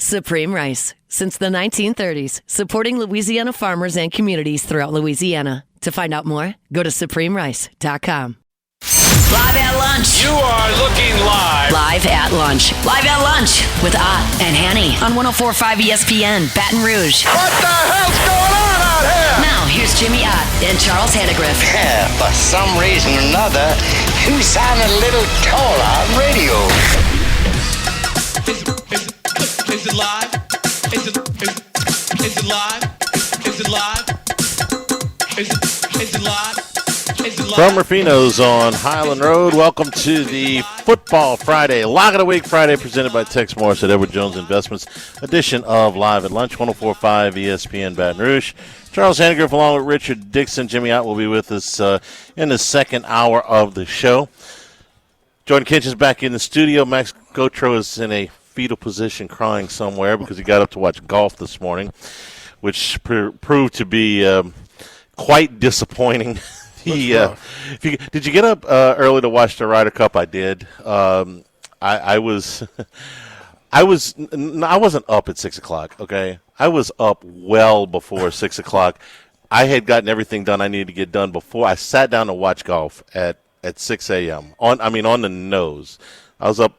Supreme Rice. Since the 1930s, supporting Louisiana farmers and communities throughout Louisiana. To find out more, go to supremerice.com. Live at lunch. You are looking live. Live at lunch. Live at lunch with Ott and Hanny on 104.5 ESPN, Baton Rouge. What the hell's going on out here? Now, here's Jimmy Ott and Charles Hannegriff. For some reason or another, you sound a little taller on radio. Is it live? Is it live? Is it live? Is it live? From Rufino's on Highland Road, welcome to the Football Friday, Lock of the Week Friday, presented by Tex Morris at Edward Jones Investments, edition of Live at Lunch, 104.5 ESPN Baton Rouge. Charles Hannegriff along with Richard Dixon. Jimmy Ott will be with us in the second hour of the show. Jordan Kitchen's back in the studio. Max Gotro is in a fetal position crying somewhere because he got up to watch golf this morning, which proved to be quite disappointing. Did you get up early to watch the Ryder Cup? I did. I wasn't up at 6 o'clock. Okay, I was up well before 6 o'clock. I had gotten everything done I needed to get done before I sat down to watch golf at 6 a.m. on the nose. I was up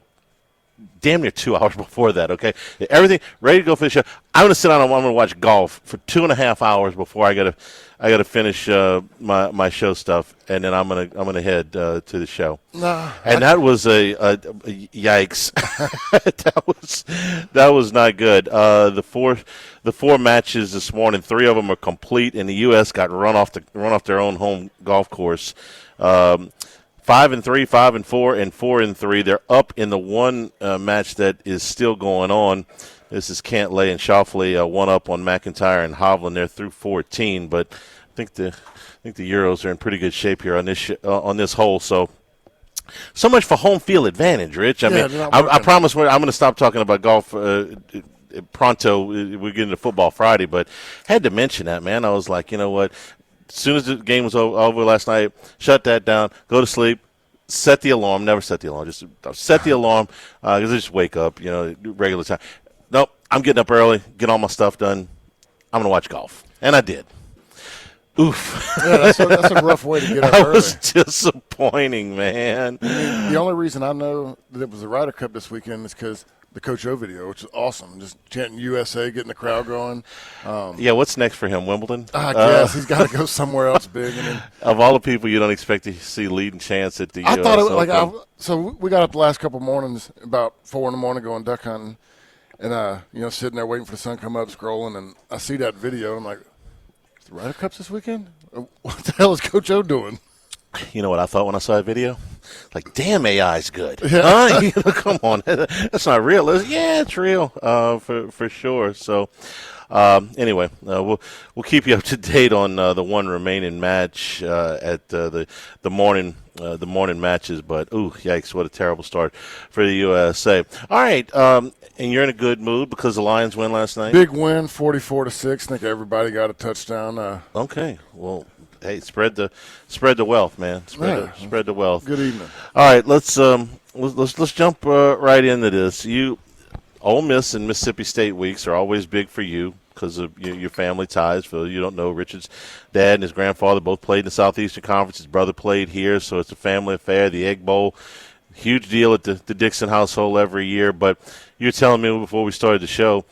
damn near 2 hours before that, okay? Everything ready to go for the show. I'm going to sit down and I'm going to watch golf for 2.5 hours before I got to finish my show stuff, and then I'm gonna head to the show. That was a yikes. that was not good. The four matches this morning, 3 of them are complete, and the U.S. got run off their own home golf course. 5-3, 5-4, and 4-3. They're up in the one match that is still going on. This is Cantlay and Schauffele, one up on McIntyre and Hovland. They're through 14, but I think the Euros are in pretty good shape here on this hole. So much for home field advantage, Rich. I promise I'm going to stop talking about golf pronto. We're getting to Football Friday, but had to mention that, man. I was like, you know what? As soon as the game was over last night, shut that down, go to sleep, set the alarm. Never set the alarm. Just set the alarm because I just wake up, regular time. Nope, I'm getting up early, get all my stuff done. I'm going to watch golf. And I did. Oof. Yeah, that's a rough way to get up early. That was disappointing, man. The only reason I know that it was the Ryder Cup this weekend is because the Coach O video, which is awesome. Just chanting USA, getting the crowd going. What's next for him, Wimbledon? I guess he's got to go somewhere else big. Of all the people you don't expect to see leading chance at the I US thought it was Open. So we got up the last couple mornings, about 4 in the morning, going duck hunting. And, sitting there waiting for the sun to come up, scrolling, and I see that video. I'm like, is the Ryder Cups this weekend? What the hell is Coach O doing? You know what I thought when I saw that video? Like, damn, AI's good. Yeah. Huh? Come on. That's not real. It's real for sure. So, anyway, we'll keep you up to date on the one remaining match at the morning matches. But, ooh, yikes, what a terrible start for the USA. All right, and you're in a good mood because the Lions win last night? Big win, 44-6. I think everybody got a touchdown. Okay, well, hey, spread the wealth, man. Spread the wealth. Good evening. All right, let's jump right into this. Ole Miss and Mississippi State weeks are always big for you because of your family ties. For you don't know, Richard's dad and his grandfather both played in the Southeastern Conference. His brother played here, so it's a family affair. The Egg Bowl, huge deal at the Dixon household every year. But you're telling me before we started the show,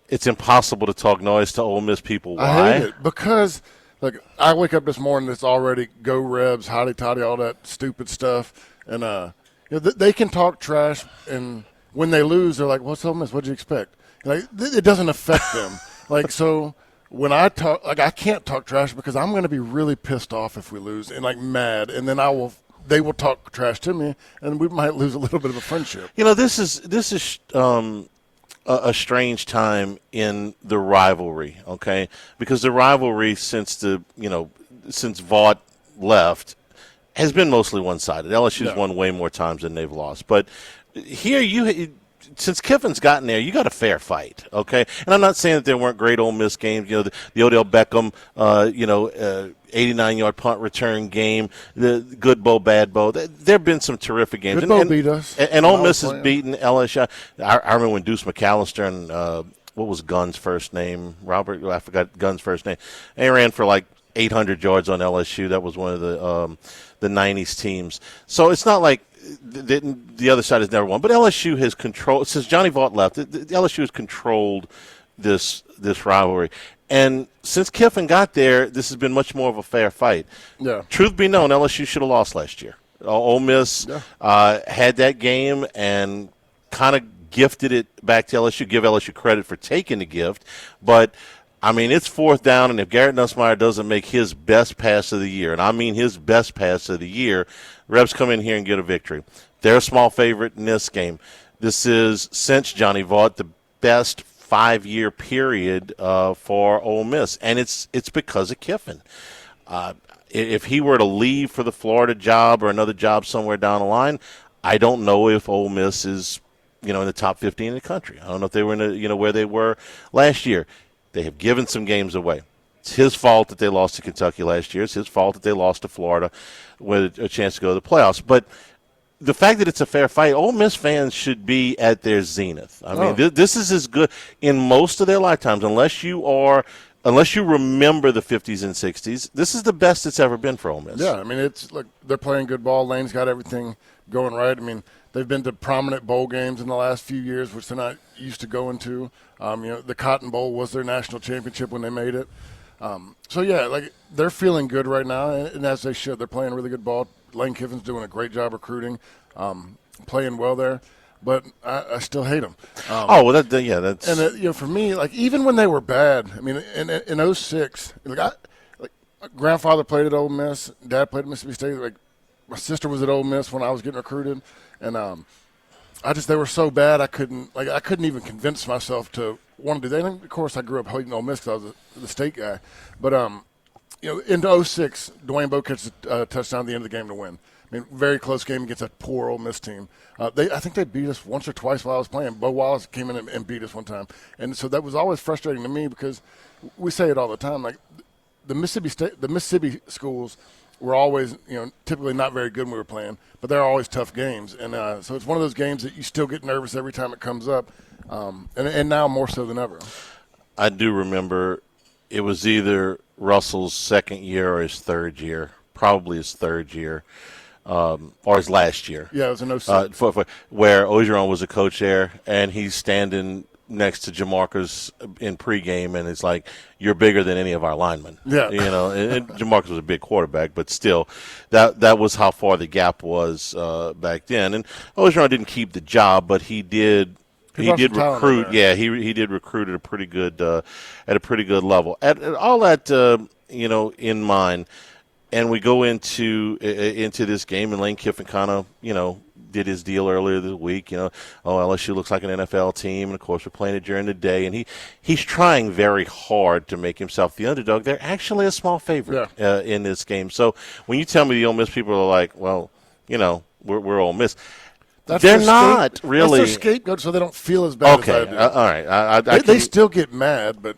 it's impossible to talk noise to Ole Miss people. Why? I hate it because – look, I wake up this morning, it's already go Rebs, hotty toddy, all that stupid stuff. And they can talk trash, and when they lose, they're like, what's Ole Miss? What'd you expect? Like, it doesn't affect them. So when I talk, I can't talk trash because I'm going to be really pissed off if we lose and, mad. And then they will talk trash to me, and we might lose a little bit of a friendship. This is a strange time in the rivalry, okay? Because the rivalry since Vaught left has been mostly one-sided. LSU's won way more times than they've lost. But here since Kiffin's gotten there, you got a fair fight, okay? And I'm not saying that there weren't great Ole Miss games. You know, the Odell Beckham, 89-yard punt return game, the good bowl, bad bowl. There have been some terrific games. Good bowl beat us. And Ole Miss has beaten LSU. I remember when Deuce McAllister and what was Gunn's first name? Robert, I forgot Gunn's first name. They ran for like 800 yards on LSU. That was one of the 90s teams. So it's not like the other side has never won. But LSU has controlled, since Johnny Vaught left, the LSU has controlled this rivalry. And since Kiffin got there, this has been much more of a fair fight. Yeah. Truth be known, LSU should have lost last year. Ole Miss had that game and kind of gifted it back to LSU. Give LSU credit for taking the gift. But, I mean, it's fourth down, and if Garrett Nussmeier doesn't make his best pass of the year, and I mean his best pass of the year, Rebs come in here and get a victory. They're a small favorite in this game. This is, since Johnny Vaught, the best 5-year period for Ole Miss, and it's because of Kiffin. If he were to leave for the Florida job or another job somewhere down the line, I don't know if Ole Miss is, in the top 15 in the country. I don't know if they were in where they were last year. They have given some games away. It's his fault that they lost to Kentucky last year. It's his fault that they lost to Florida with a chance to go to the playoffs. But the fact that it's a fair fight, Ole Miss fans should be at their zenith. I mean, this is as good in most of their lifetimes, unless you remember the 50s and 60s. This is the best it's ever been for Ole Miss. Yeah, I mean, they're playing good ball. Lane's got everything going right. I mean, they've been to prominent bowl games in the last few years, which they're not used to going to. The Cotton Bowl was their national championship when they made it. They're feeling good right now, and as they should. They're playing really good ball. Lane Kiffin's doing a great job recruiting, playing well there. But I still hate them. That's and for me, like even when they were bad, I mean, in 06, my grandfather played at Ole Miss, Dad played at Mississippi State. Like my sister was at Ole Miss when I was getting recruited, and they were so bad I couldn't even convince myself to want to do that. And of course, I grew up hating Ole Miss because I was the state guy. But into 06, Dwayne Bowe catches a touchdown at the end of the game to win. I mean, very close game against a poor Ole Miss team. I think they beat us once or twice while I was playing. Bo Wallace came in and beat us one time. And so that was always frustrating to me because we say it all the time. Like the Mississippi schools were always, typically not very good when we were playing, but they're always tough games. And so it's one of those games that you still get nervous every time it comes up, and now more so than ever. I do remember it was either Russell's second year or his third year, probably his third year. Or his last year. Yeah, it was in 06. Where Ogeron was a coach there, and he's standing next to Jamarcus in pregame, and it's like, you're bigger than any of our linemen. Yeah. And Jamarcus was a big quarterback, but still, that was how far the gap was back then. And Ogeron didn't keep the job, but he did recruit. Yeah, he did recruit at a pretty good level. At all that in mind. And we go into this game, and Lane Kiffin kind of, did his deal earlier this week. LSU looks like an NFL team, and of course we're playing it during the day. And he's trying very hard to make himself the underdog. They're actually a small favorite in this game. So when you tell me the Ole Miss people are like, well, we're Ole Miss. They're not really. That's their scapegoat, so they don't feel as bad as I do. All right. They still get mad, but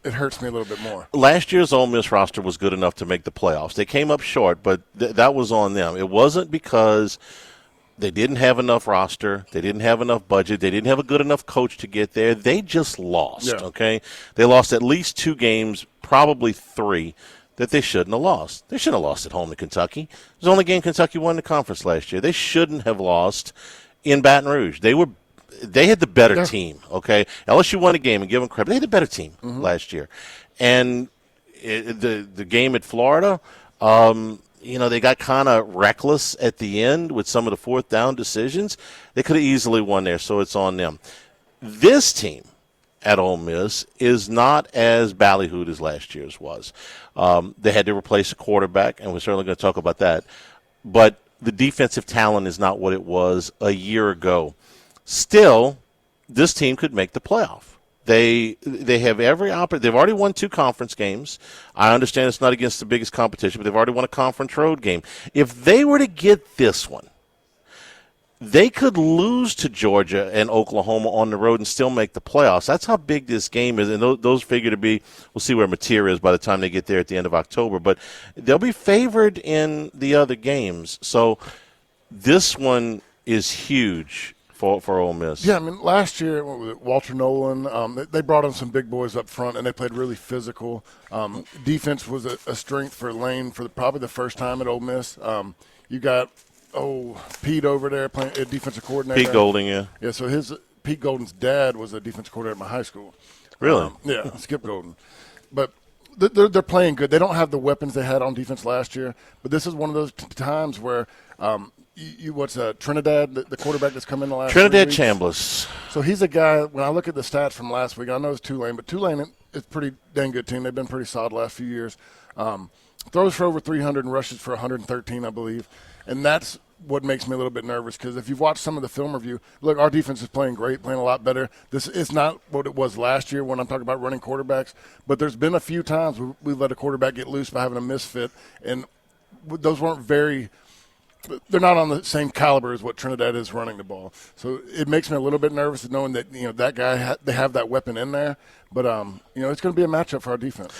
it hurts me a little bit more. Last year's Ole Miss roster was good enough to make the playoffs. They came up short, but that was on them. It wasn't because they didn't have enough roster. They didn't have enough budget. They didn't have a good enough coach to get there. They just lost, okay? They lost at least 2 games, probably 3, that they shouldn't have lost. They shouldn't have lost at home to Kentucky. It was the only game Kentucky won the conference last year. They shouldn't have lost in Baton Rouge. They had the better team, okay? LSU won a game, and give them credit. They had the better team last year. And the game at Florida, they got kind of reckless at the end with some of the fourth down decisions. They could have easily won there, so it's on them. This team at Ole Miss is not as ballyhooed as last year's was. They had to replace a quarterback, and we're certainly going to talk about that. But the defensive talent is not what it was a year ago. Still, this team could make the playoff. They have every opportunity. They've already won 2 conference games. I understand it's not against the biggest competition, but they've already won a conference road game. If they were to get this one, they could lose to Georgia and Oklahoma on the road and still make the playoffs. That's how big this game is, and those figure to be, we'll see where Mateer is by the time they get there at the end of October, but they'll be favored in the other games. So this one is huge for Ole Miss. Yeah, I mean, last year, Walter Nolan, they brought in some big boys up front, and they played really physical. Defense was a strength for Lane for probably the first time at Ole Miss. You got Pete over there playing a defensive coordinator. Pete Golding, yeah. Yeah, so Pete Golding's dad was a defensive coordinator at my high school. Really? Yeah, Skip Golden. But they're playing good. They don't have the weapons they had on defense last year, but this is one of those times where Trinidad, the quarterback that's come in the last Trinidad 3 weeks? Chambliss. So he's a guy, when I look at the stats from last week, I know it's Tulane, but Tulane is a pretty dang good team. They've been pretty solid the last few years. Throws for over 300 and rushes for 113, I believe. And that's what makes me a little bit nervous because if you've watched some of the film review, look, our defense is playing great, playing a lot better. This is not what it was last year when I'm talking about running quarterbacks, but there's been a few times we've let a quarterback get loose by having a misfit, and those weren't they're not on the same caliber as what Trinidad is running the ball. So it makes me a little bit nervous knowing that, that guy, they have that weapon in there. But, it's going to be a matchup for our defense.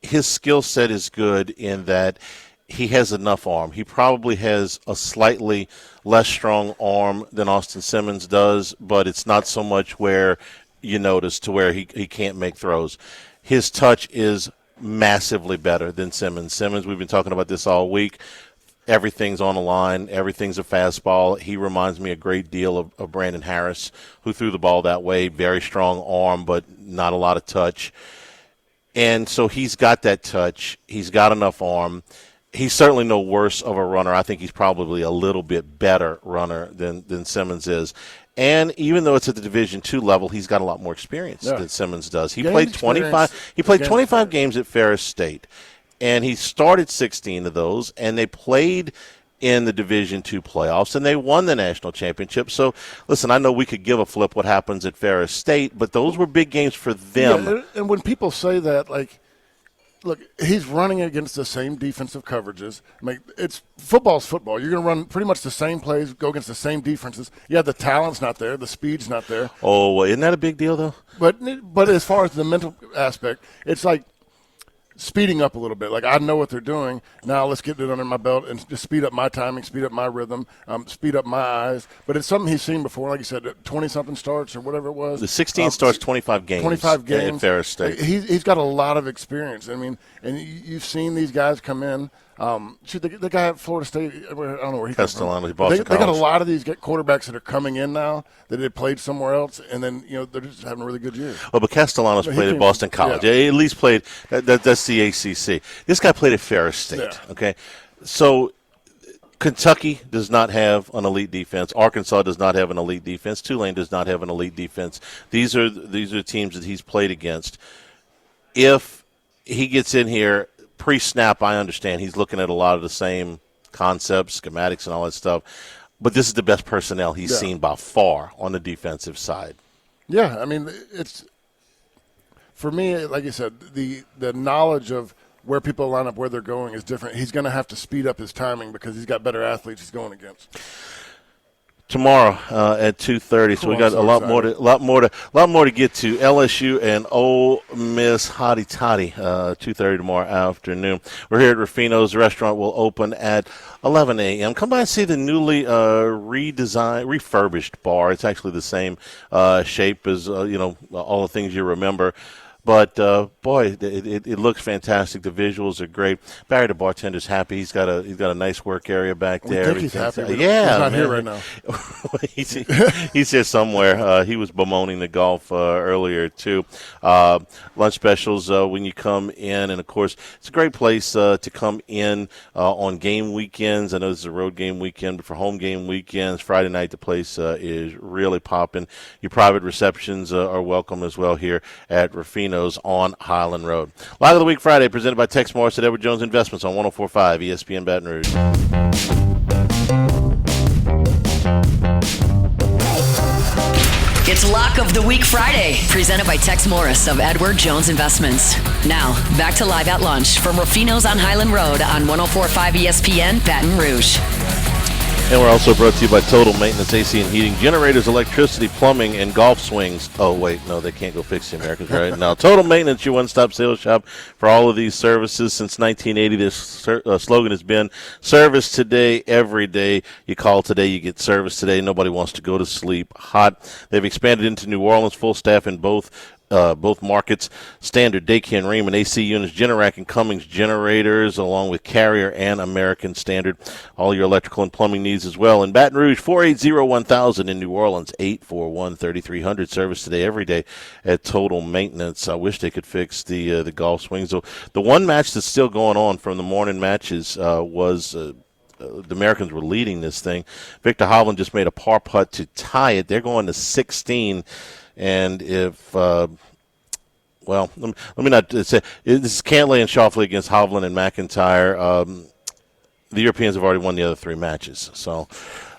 His skill set is good in that he has enough arm. He probably has a slightly less strong arm than Austin Simmons does, but it's not so much where you notice to where he can't make throws. His touch is massively better than Simmons. Simmons, we've been talking about this all week. Everything's on the line. Everything's a fastball. He reminds me a great deal of Brandon Harris, who threw the ball that way. Very strong arm, but not a lot of touch. And so he's got that touch. He's got enough arm. He's certainly no worse of a runner. I think he's probably a little bit better runner than Simmons is. And even though it's at the Division II level, he's got a lot more experience than Simmons does. He played 25 games at Ferris State. And he started 16 of those, and they played in the Division II playoffs, and they won the national championship. So, listen, I know we could give a flip what happens at Ferris State, but those were big games for them. Yeah, and when people say that, look, he's running against the same defensive coverages. I mean, football's football. You're going to run pretty much the same plays, go against the same defenses. Yeah, the talent's not there, the speed's not there. Oh, well, isn't that a big deal, though? But as far as the mental aspect, it's like speeding up a little bit. Like, I know what they're doing. Now let's get it under my belt and just speed up my timing, speed up my rhythm, speed up my eyes. But it's something he's seen before. Like you said, 20-something starts or whatever it was. The 16 starts 25 games. 25 games. At Ferris State. He's got a lot of experience. I mean, and you've seen these guys come in. The guy at Florida State, I don't know where he comes from. They got a lot of these quarterbacks that are coming in now that had played somewhere else, and then they're just having a really good year. Well, but Castellanos played at Boston College. Yeah. He at least played that's the ACC. This guy played at Ferris State. Yeah. Okay, so Kentucky does not have an elite defense. Arkansas does not have an elite defense. Tulane does not have an elite defense. These are teams that he's played against. If he gets in here pre-snap, I understand he's looking at a lot of the same concepts, schematics, and all that stuff. But this is the best personnel he's seen by far on the defensive side. Yeah, I mean, it's for me, like you said, the knowledge of where people line up, where they're going is different. He's going to have to speed up his timing because he's got better athletes he's going against. Tomorrow at 2:30, so we got a lot more to get to. LSU and Ole Miss hotty toddy 2:30 tomorrow afternoon. We're here at Rufino's. The restaurant will open at 11 a.m. Come by and see the newly refurbished bar. It's actually the same shape as all the things you remember. But, boy, it looks fantastic. The visuals are great. Barry, the bartender's happy. He's got a nice work area back there. I think he's happy. Yeah. He's not here right now. he's here somewhere. He was bemoaning the golf earlier, too. Lunch specials when you come in. And, of course, it's a great place to come in on game weekends. I know this is a road game weekend, but for home game weekends, Friday night, the place is really popping. Your private receptions are welcome as well here at Rufino on Highland Road. Live of the Week Friday presented by Tex Morris at Edward Jones Investments on 104.5 ESPN Baton Rouge. It's Lock of the Week Friday, presented by Tex Morris of Edward Jones Investments. Now, back to Live at Lunch from Rufino's on Highland Road on 104.5 ESPN Baton Rouge. And we're also brought to you by Total Maintenance AC and Heating, Generators, Electricity, Plumbing, and Golf Swings. Oh, wait, no, they can't go fix the Americans, right? Now, Total Maintenance, your one-stop sales shop for all of these services. Since 1980, this slogan has been service today, every day. You call today, you get service today. Nobody wants to go to sleep hot. They've expanded into New Orleans, full staff in both markets, standard, Daykin, and Riemann AC units, Generac and Cummins generators, along with Carrier and American Standard. All your electrical and plumbing needs as well. In Baton Rouge, 480-1000. In New Orleans, 841-3300. Service today, every day at Total Maintenance. I wish they could fix the golf swings. So the one match that's still going on from the morning matches was the Americans were leading this thing. Victor Hovland just made a par putt to tie it. They're going to 16. And if, let me not say, this is Cantlay and Schauffele against Hovland and McIntyre. The Europeans have already won the other three matches. So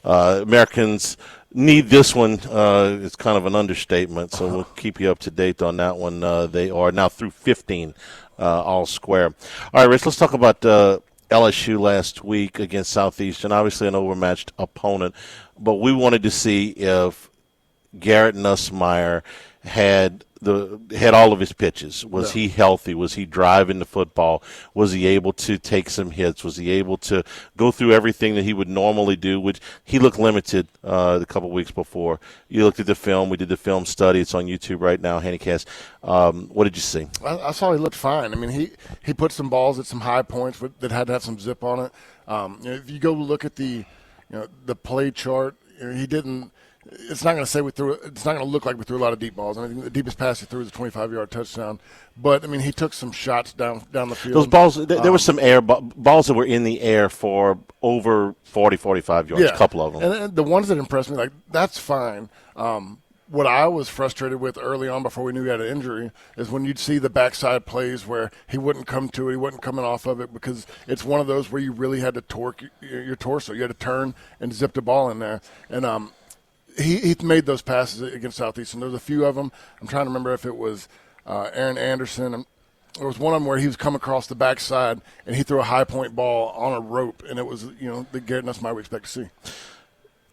Americans need this one. It's kind of an understatement. So we'll keep you up to date on that one. They are now through 15 all square. All right, Rich, let's talk about LSU last week against Southeastern. Obviously an overmatched opponent. But we wanted to see if Garrett Nussmeier had all of his pitches. Was he healthy? Was he driving the football? Was he able to take some hits? Was he able to go through everything that he would normally do, which he looked limited a couple weeks before? You looked at the film. We did the film study. It's on YouTube right now, Handycast. What did you see? I saw he looked fine. I mean, he put some balls at some high points that had to have some zip on it. If you go look at the play chart, he didn't. It's not going to say we threw. It's not going to look like we threw a lot of deep balls. I mean, the deepest pass he threw was a 25-yard touchdown. But I mean, he took some shots down the field. Those balls, there were some balls that were in the air for over 40, 45 yards. A couple of them. And the ones that impressed me, like that's fine. What I was frustrated with early on before we knew he had an injury is when you'd see the backside plays where he wouldn't come to it, he wasn't coming off of it, because it's one of those where you really had to torque your torso. You had to turn and zip the ball in there. And He made those passes against Southeastern. There was a few of them. I'm trying to remember if it was Aaron Anderson. There was one of them where he was come across the backside and he threw a high point ball on a rope, and it was the Garrett Nussmeier we expect to see.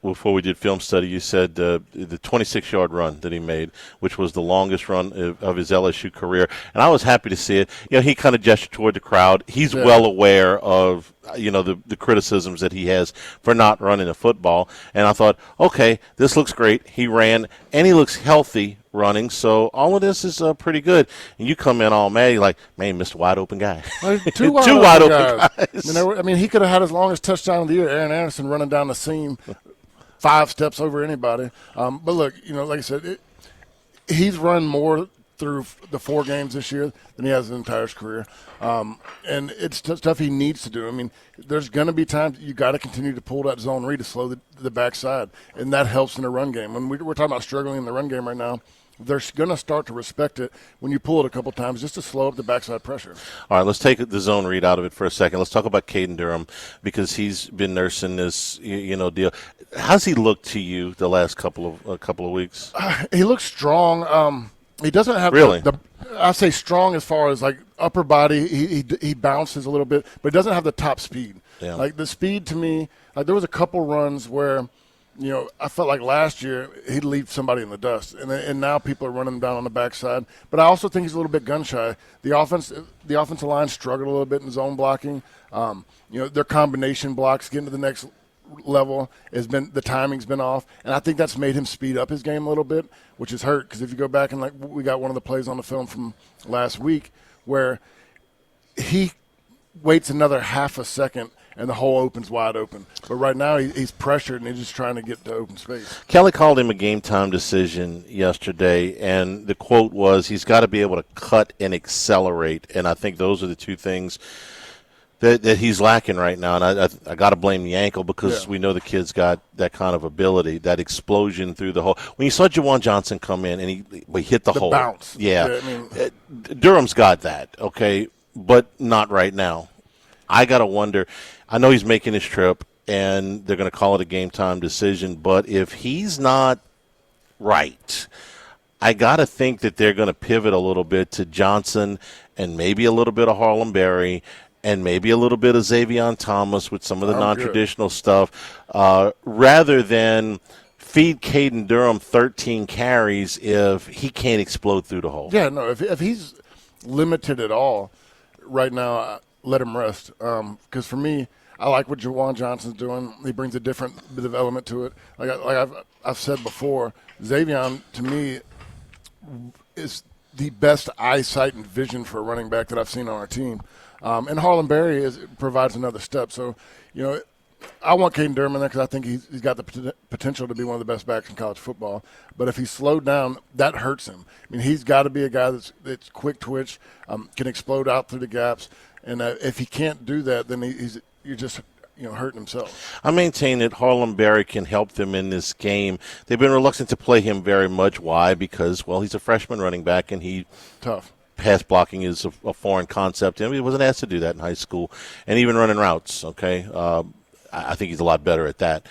Before we did film study, you said the 26-yard run that he made, which was the longest run of his LSU career, and I was happy to see it. He kind of gestured toward the crowd. He's well aware of the criticisms that he has for not running a football, and I thought, okay, this looks great. He ran, and he looks healthy running, so all of this is pretty good. And you come in all mad, you're like, man, Mr. Wide Open Guy. Two wide open guys. I mean, he could have had his longest touchdown of the year, Aaron Anderson running down the seam 5 steps over anybody. But look, like I said, he's run more through the 4 games this year than he has his entire career. And it's stuff he needs to do. I mean, there's going to be times you got to continue to pull that zone read to slow the backside, and that helps in the run game. When we're talking about struggling in the run game right now, they're going to start to respect it when you pull it a couple times just to slow up the backside pressure. All right, let's take the zone read out of it for a second. Let's talk about Caden Durham, because he's been nursing this deal. How's he looked to you the last couple of weeks? He looks strong. He doesn't have really. I say strong as far as like upper body. He bounces a little bit, but he doesn't have the top speed. Yeah. Like the speed to me, like there was a couple runs where, I felt like last year he'd leave somebody in the dust, and now people are running him down on the backside. But I also think he's a little bit gun shy. The offensive line struggled a little bit in zone blocking. Their combination blocks getting to the next level the timing's been off, and I think that's made him speed up his game a little bit, which has hurt, because if you go back and like we got one of the plays on the film from last week where he waits another half a second and the hole opens wide open. But right now he's pressured and he's just trying to get to open space. Kelly called him a game-time decision yesterday, and the quote was he's got to be able to cut and accelerate, and I think those are the two things that he's lacking right now. And I got to blame the ankle, because we know the kid's got that kind of ability, that explosion through the hole. When you saw Jawan Johnson come in and he hit the hole. Bounce. Yeah. Durham's got that, okay, but not right now. I got to wonder. I know he's making his trip, and they're going to call it a game-time decision, but if he's not right, I got to think that they're going to pivot a little bit to Johnson and maybe a little bit of Harlem Berry and maybe a little bit of Xavier Thomas with some of the non-traditional stuff, rather than feed Caden Durham 13 carries if he can't explode through the hole. Yeah, no, if he's limited at all right now, let him rest. Because for me, I like what Jawan Johnson's doing. He brings a different bit of element to it. Like I've said before, Xavier, to me, is the best eyesight and vision for a running back that I've seen on our team. And Harlan Berry provides another step. So, I want Caden Durham in there because I think he's got the potential to be one of the best backs in college football. But if he's slowed down, that hurts him. I mean, he's got to be a guy that's quick twitch, can explode out through the gaps. And if he can't do that, then you're just hurting himself. I maintain that Harlan Berry can help them in this game. They've been reluctant to play him very much. Why? Because, he's a freshman running back, and tough. Pass blocking is a foreign concept. He wasn't asked to do that in high school, and even running routes. Okay, I think he's a lot better at that.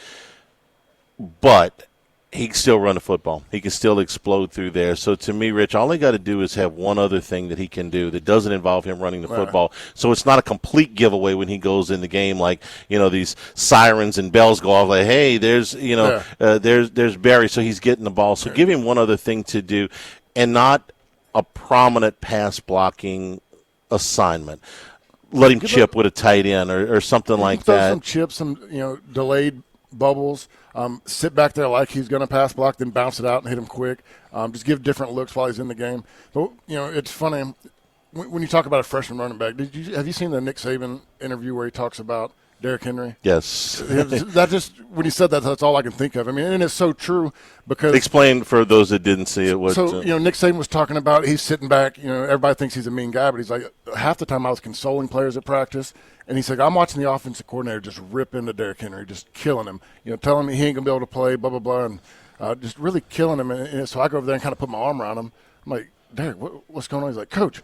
But he can still run the football. He can still explode through there. So to me, Rich, all he got to do is have one other thing that he can do that doesn't involve him running the football. So it's not a complete giveaway when he goes in the game, like, these sirens and bells go off like, hey, there's Barry. So he's getting the ball. So give him one other thing to do, and not a prominent pass blocking assignment. Let him chip with a tight end or something like that. Some chips, some delayed bubbles. Sit back there like he's going to pass block, then bounce it out and hit him quick. Just give different looks while he's in the game. But it's funny when you talk about a freshman running back. Have you seen the Nick Saban interview where he talks about Derrick Henry? Yes. That just when he said that, that's all I can think of. I mean, and it's so true because explain for those that didn't see it. Nick Saban was talking about he's sitting back. Everybody thinks he's a mean guy, but he's like, half the time I was consoling players at practice. And he's like, I'm watching the offensive coordinator just rip into Derrick Henry, just killing him. Telling me he ain't going to be able to play, blah, blah, blah, and just really killing him. And so I go over there and kind of put my arm around him. I'm like, Derrick, what's going on? He's like, Coach,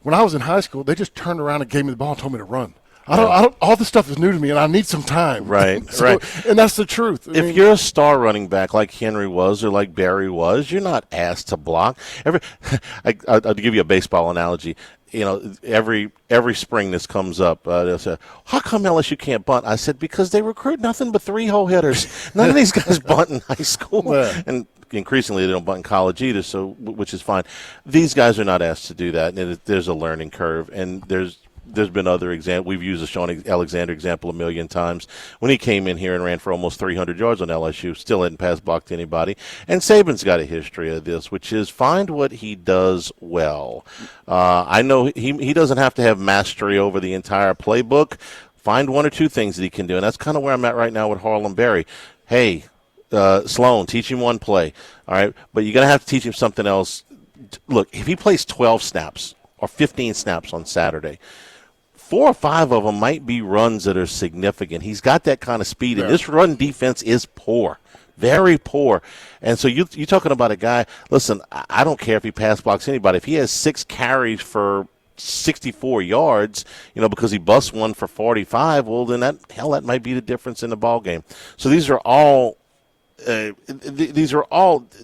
when I was in high school, they just turned around and gave me the ball and told me to run. I don't. All this stuff is new to me, and I need some time. Right, right. And that's the truth. If you're a star running back like Henry was or like Barry was, you're not asked to block. I'll give you a baseball analogy. Every spring this comes up, they'll say, how come LSU can't bunt? I said, because they recruit nothing but three-hole hitters. None of these guys bunt in high school. And increasingly they don't bunt in college either, which is fine. These guys are not asked to do that, and there's a learning curve, and there's been other examples. We've used the Sean Alexander example a million times. When he came in here and ran for almost 300 yards on LSU, still hadn't pass blocked anybody. And Saban's got a history of this, which is find what he does well. I know he doesn't have to have mastery over the entire playbook. Find one or two things that he can do, and that's kind of where I'm at right now with Harlan Berry. Hey, Sloan, teach him one play, all right? But you're going to have to teach him something else. Look, if he plays 12 snaps or 15 snaps on Saturday, 4 or 5 of them might be runs that are significant. He's got that kind of speed, and this run defense is poor, very poor. And so you're talking about a guy, listen, I don't care if he pass blocks anybody. If he has 6 carries for 64 yards, because he busts one for 45, well, then that might be the difference in the ball game. So these are all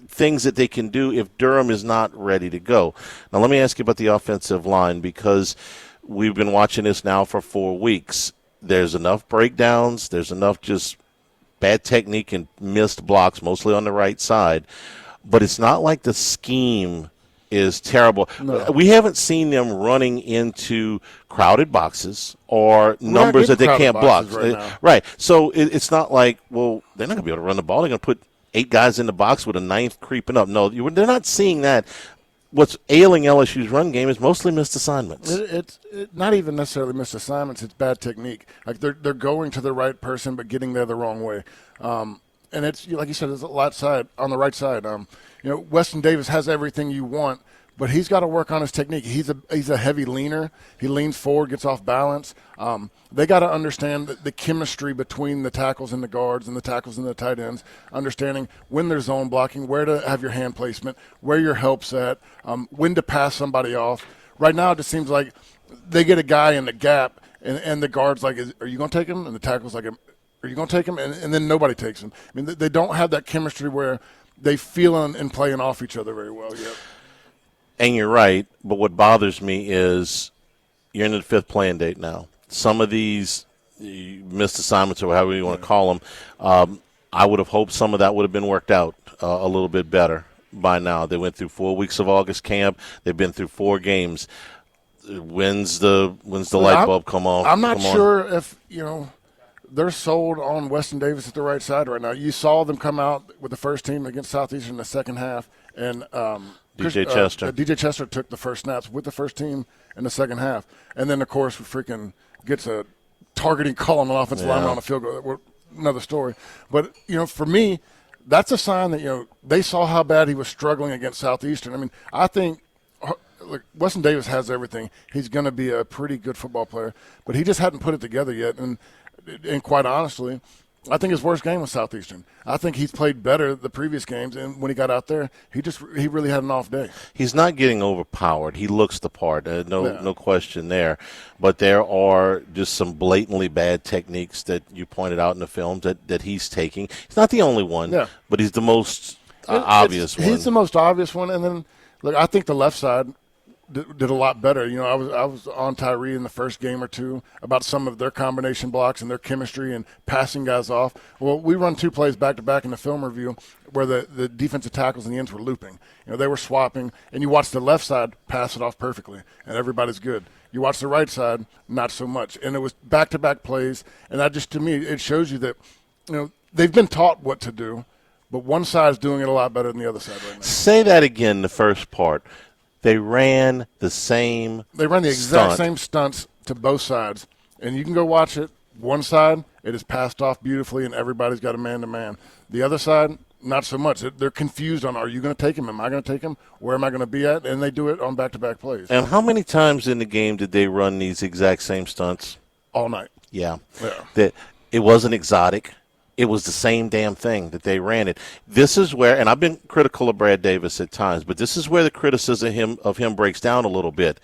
things that they can do if Durham is not ready to go. Now, let me ask you about the offensive line, because we've been watching this now for 4 weeks. There's enough breakdowns. There's enough just bad technique and missed blocks, mostly on the right side. But it's not like the scheme is terrible. No. We haven't seen them running into crowded boxes or numbers that they can't block. Right. So it's not like, well, they're not going to be able to run the ball. They're going to put 8 guys in the box with a 9th creeping up. No, they're not seeing that. What's ailing LSU's run game is mostly missed assignments. It's not even necessarily missed assignments. It's bad technique. Like they're going to the right person but getting there the wrong way. And it's like you said, it's a lot side on the right side. Weston Davis has everything you want, but he's got to work on his technique. He's a heavy leaner. He leans forward, gets off balance. They got to understand the chemistry between the tackles and the guards and the tackles and the tight ends, understanding when there's zone blocking, where to have your hand placement, where your help's at, when to pass somebody off. Right now it just seems like they get a guy in the gap, and the guard's like, are you going to take him? And the tackle's like, are you going to take him? And then nobody takes him. I mean, they don't have that chemistry where they feel and playing off each other very well yet. And you're right, but what bothers me is you're in the 5th playing date now. Some of these missed assignments or however you want to call them, I would have hoped some of that would have been worked out a little bit better by now. They went through 4 weeks of August camp. They've been through 4 games. When's the light bulb come on? I'm not sure if, they're sold on Weston Davis at the right side right now. You saw them come out with the first team against Southeastern in the second half, and DJ Chester took the first snaps with the first team in the second half. And then, of course, freaking gets a targeting call on an offensive lineman on a field goal. Another story. But, for me, that's a sign that, they saw how bad he was struggling against Southeastern. I mean, I think Weston Davis has everything. He's going to be a pretty good football player, but he just hadn't put it together yet. And quite honestly, I think his worst game was Southeastern. I think he's played better the previous games, and when he got out there, he really had an off day. He's not getting overpowered. He looks the part, no question there. But there are just some blatantly bad techniques that you pointed out in the film that he's taking. He's not the only one, but he's the most obvious one. He's the most obvious one, and then I think the left side did a lot better. I was on Tyree in the first game or two about some of their combination blocks and their chemistry and passing guys off. Well, we run 2 plays back-to-back in the film review where the defensive tackles and the ends were looping. They were swapping, and you watch the left side pass it off perfectly, and everybody's good. You watch the right side, not so much. And it was back-to-back plays, and that just, to me, it shows you that, they've been taught what to do, but one side's doing it a lot better than the other side right now. Say that again, the first part. They ran the exact same stunts to both sides. And you can go watch it. One side, it is passed off beautifully, and everybody's got a man-to-man. The other side, not so much. They're confused on, are you going to take him? Am I going to take him? Where am I going to be at? And they do it on back-to-back plays. And how many times in the game did they run these exact same stunts? All night. Yeah. It wasn't exotic. It was the same damn thing that they ran it. This is where, and I've been critical of Brad Davis at times, but this is where the criticism of him breaks down a little bit.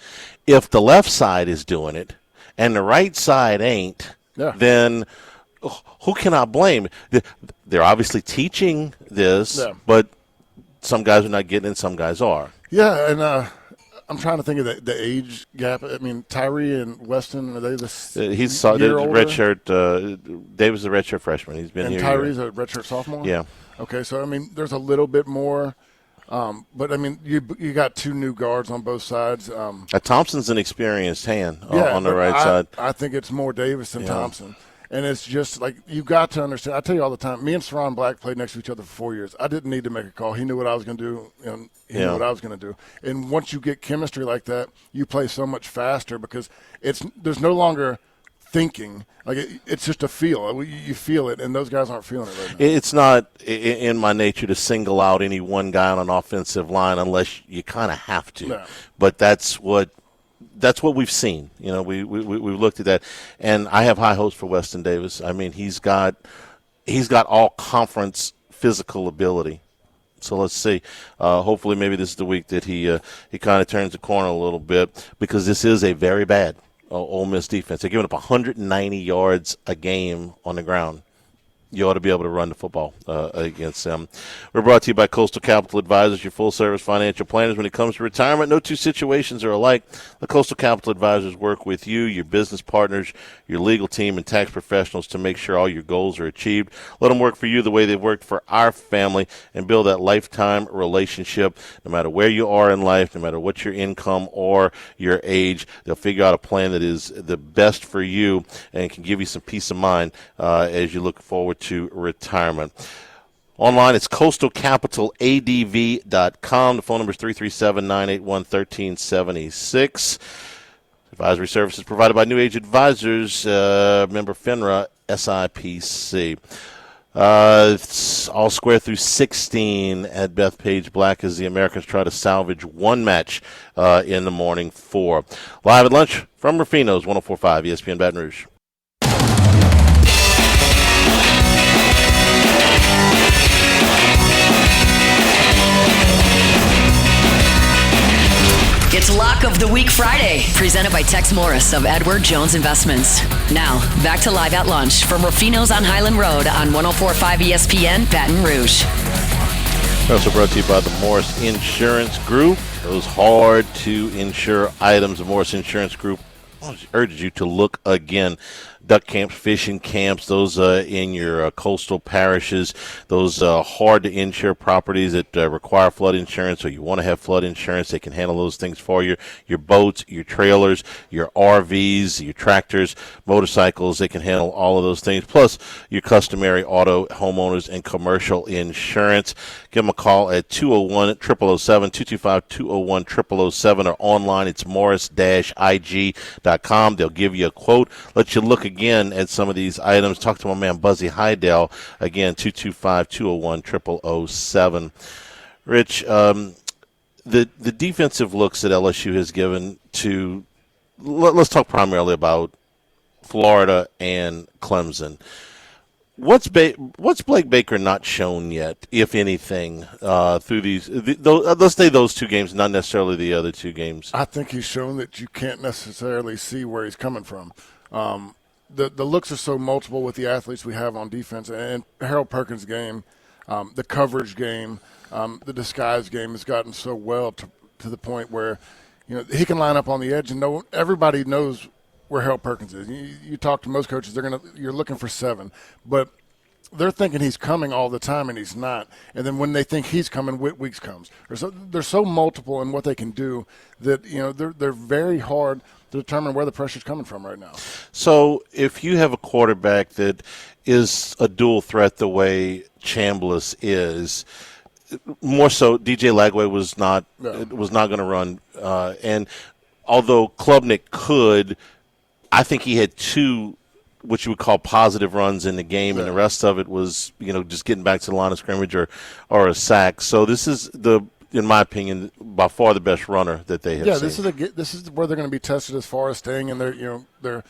If the left side is doing it and the right side ain't, then who can I blame? They're obviously teaching this, but some guys are not getting it, some guys are. Yeah, and I'm trying to think of the age gap. I mean, Tyree and Weston, are they he's older? redshirt. Davis is a redshirt freshman. He's been and here. And Tyree's a redshirt sophomore? Yeah. Okay, so, I mean, there's a little bit more. But, I mean, you got 2 new guards on both sides. Thompson's an experienced hand on the right side. I think it's more Davis than Thompson. And it's just like you got to understand. I tell you all the time, me and Saron Black played next to each other for 4 years. I didn't need to make a call. He knew what I was going to do, and he knew what I was going to do. And once you get chemistry like that, you play so much faster because there's no longer thinking. Like it's just a feel. You feel it, and those guys aren't feeling it right now. It's not in my nature to single out any one guy on an offensive line unless you kind of have to. No. But that's what we've seen. We've looked at that, and I have high hopes for Weston Davis. I mean, he's got all conference physical ability. So let's see. Hopefully, maybe this is the week that he kind of turns the corner a little bit because this is a very bad Ole Miss defense. They're giving up 190 yards a game on the ground. You ought to be able to run the football against them. We're brought to you by Coastal Capital Advisors, your full-service financial planners. When it comes to retirement, no 2 situations are alike. The Coastal Capital Advisors work with you, your business partners, your legal team, and tax professionals to make sure all your goals are achieved. Let them work for you the way they've worked for our family and build that lifetime relationship. No matter where you are in life, no matter what your income or your age, they'll figure out a plan that is the best for you and can give you some peace of mind as you look forward to retirement. Online, it's coastalcapitaladv.com. The phone number is 337-981-1376. Advisory services provided by New Age Advisors, member FINRA, SIPC. It's all square through 16 at Bethpage Black as the Americans try to salvage one match in the morning 4. Live at lunch from Rufino's 104.5 ESPN Baton Rouge. It's Lock of the Week Friday, presented by Tex Morris of Edward Jones Investments. Now, back to Live at Lunch from Rufino's on Highland Road on 104.5 ESPN Baton Rouge. Also brought to you by the Morris Insurance Group. Those hard-to-insure items. The Morris Insurance Group I urge you to look again. Duck camps, fishing camps, those in your coastal parishes, those hard to insure properties that require flood insurance, or you want to have flood insurance, they can handle those things for you. Your boats, your trailers, your RVs, your tractors, motorcycles, they can handle all of those things, plus your customary auto, homeowners, and commercial insurance. Give them a call at 201-0007, 225-201-0007, or online it's morris-ig.com. They'll give you a quote, let you look again at some of these items. Talk to my man Buzzy Hydell, again, 225-201-0007. Rich, the defensive looks that LSU has given to, let's talk primarily about Florida and Clemson. What's Blake Baker not shown yet, if anything, through let's say those two games, not necessarily the other two games? I think he's shown that you can't necessarily see where he's coming from. The looks are so multiple with the athletes we have on defense, and Harold Perkins' game, the coverage game, the disguise game has gotten so well to the point where, he can line up on the edge and everybody knows where Harold Perkins is. You talk to most coaches, you're looking for 7, but they're thinking he's coming all the time, and he's not. And then when they think he's coming, Weeks comes. They're so multiple in what they can do that they're very hard to determine where the pressure's coming from right now. So if you have a quarterback that is a dual threat the way Chambliss is, more so DJ Lagway was not going to run, and although Klubnik could. I think he had 2, what you would call positive runs in the game, and the rest of it was, just getting back to the line of scrimmage or a sack. So this is in my opinion, by far the best runner that they have seen. This is where they're going to be tested as far as staying in their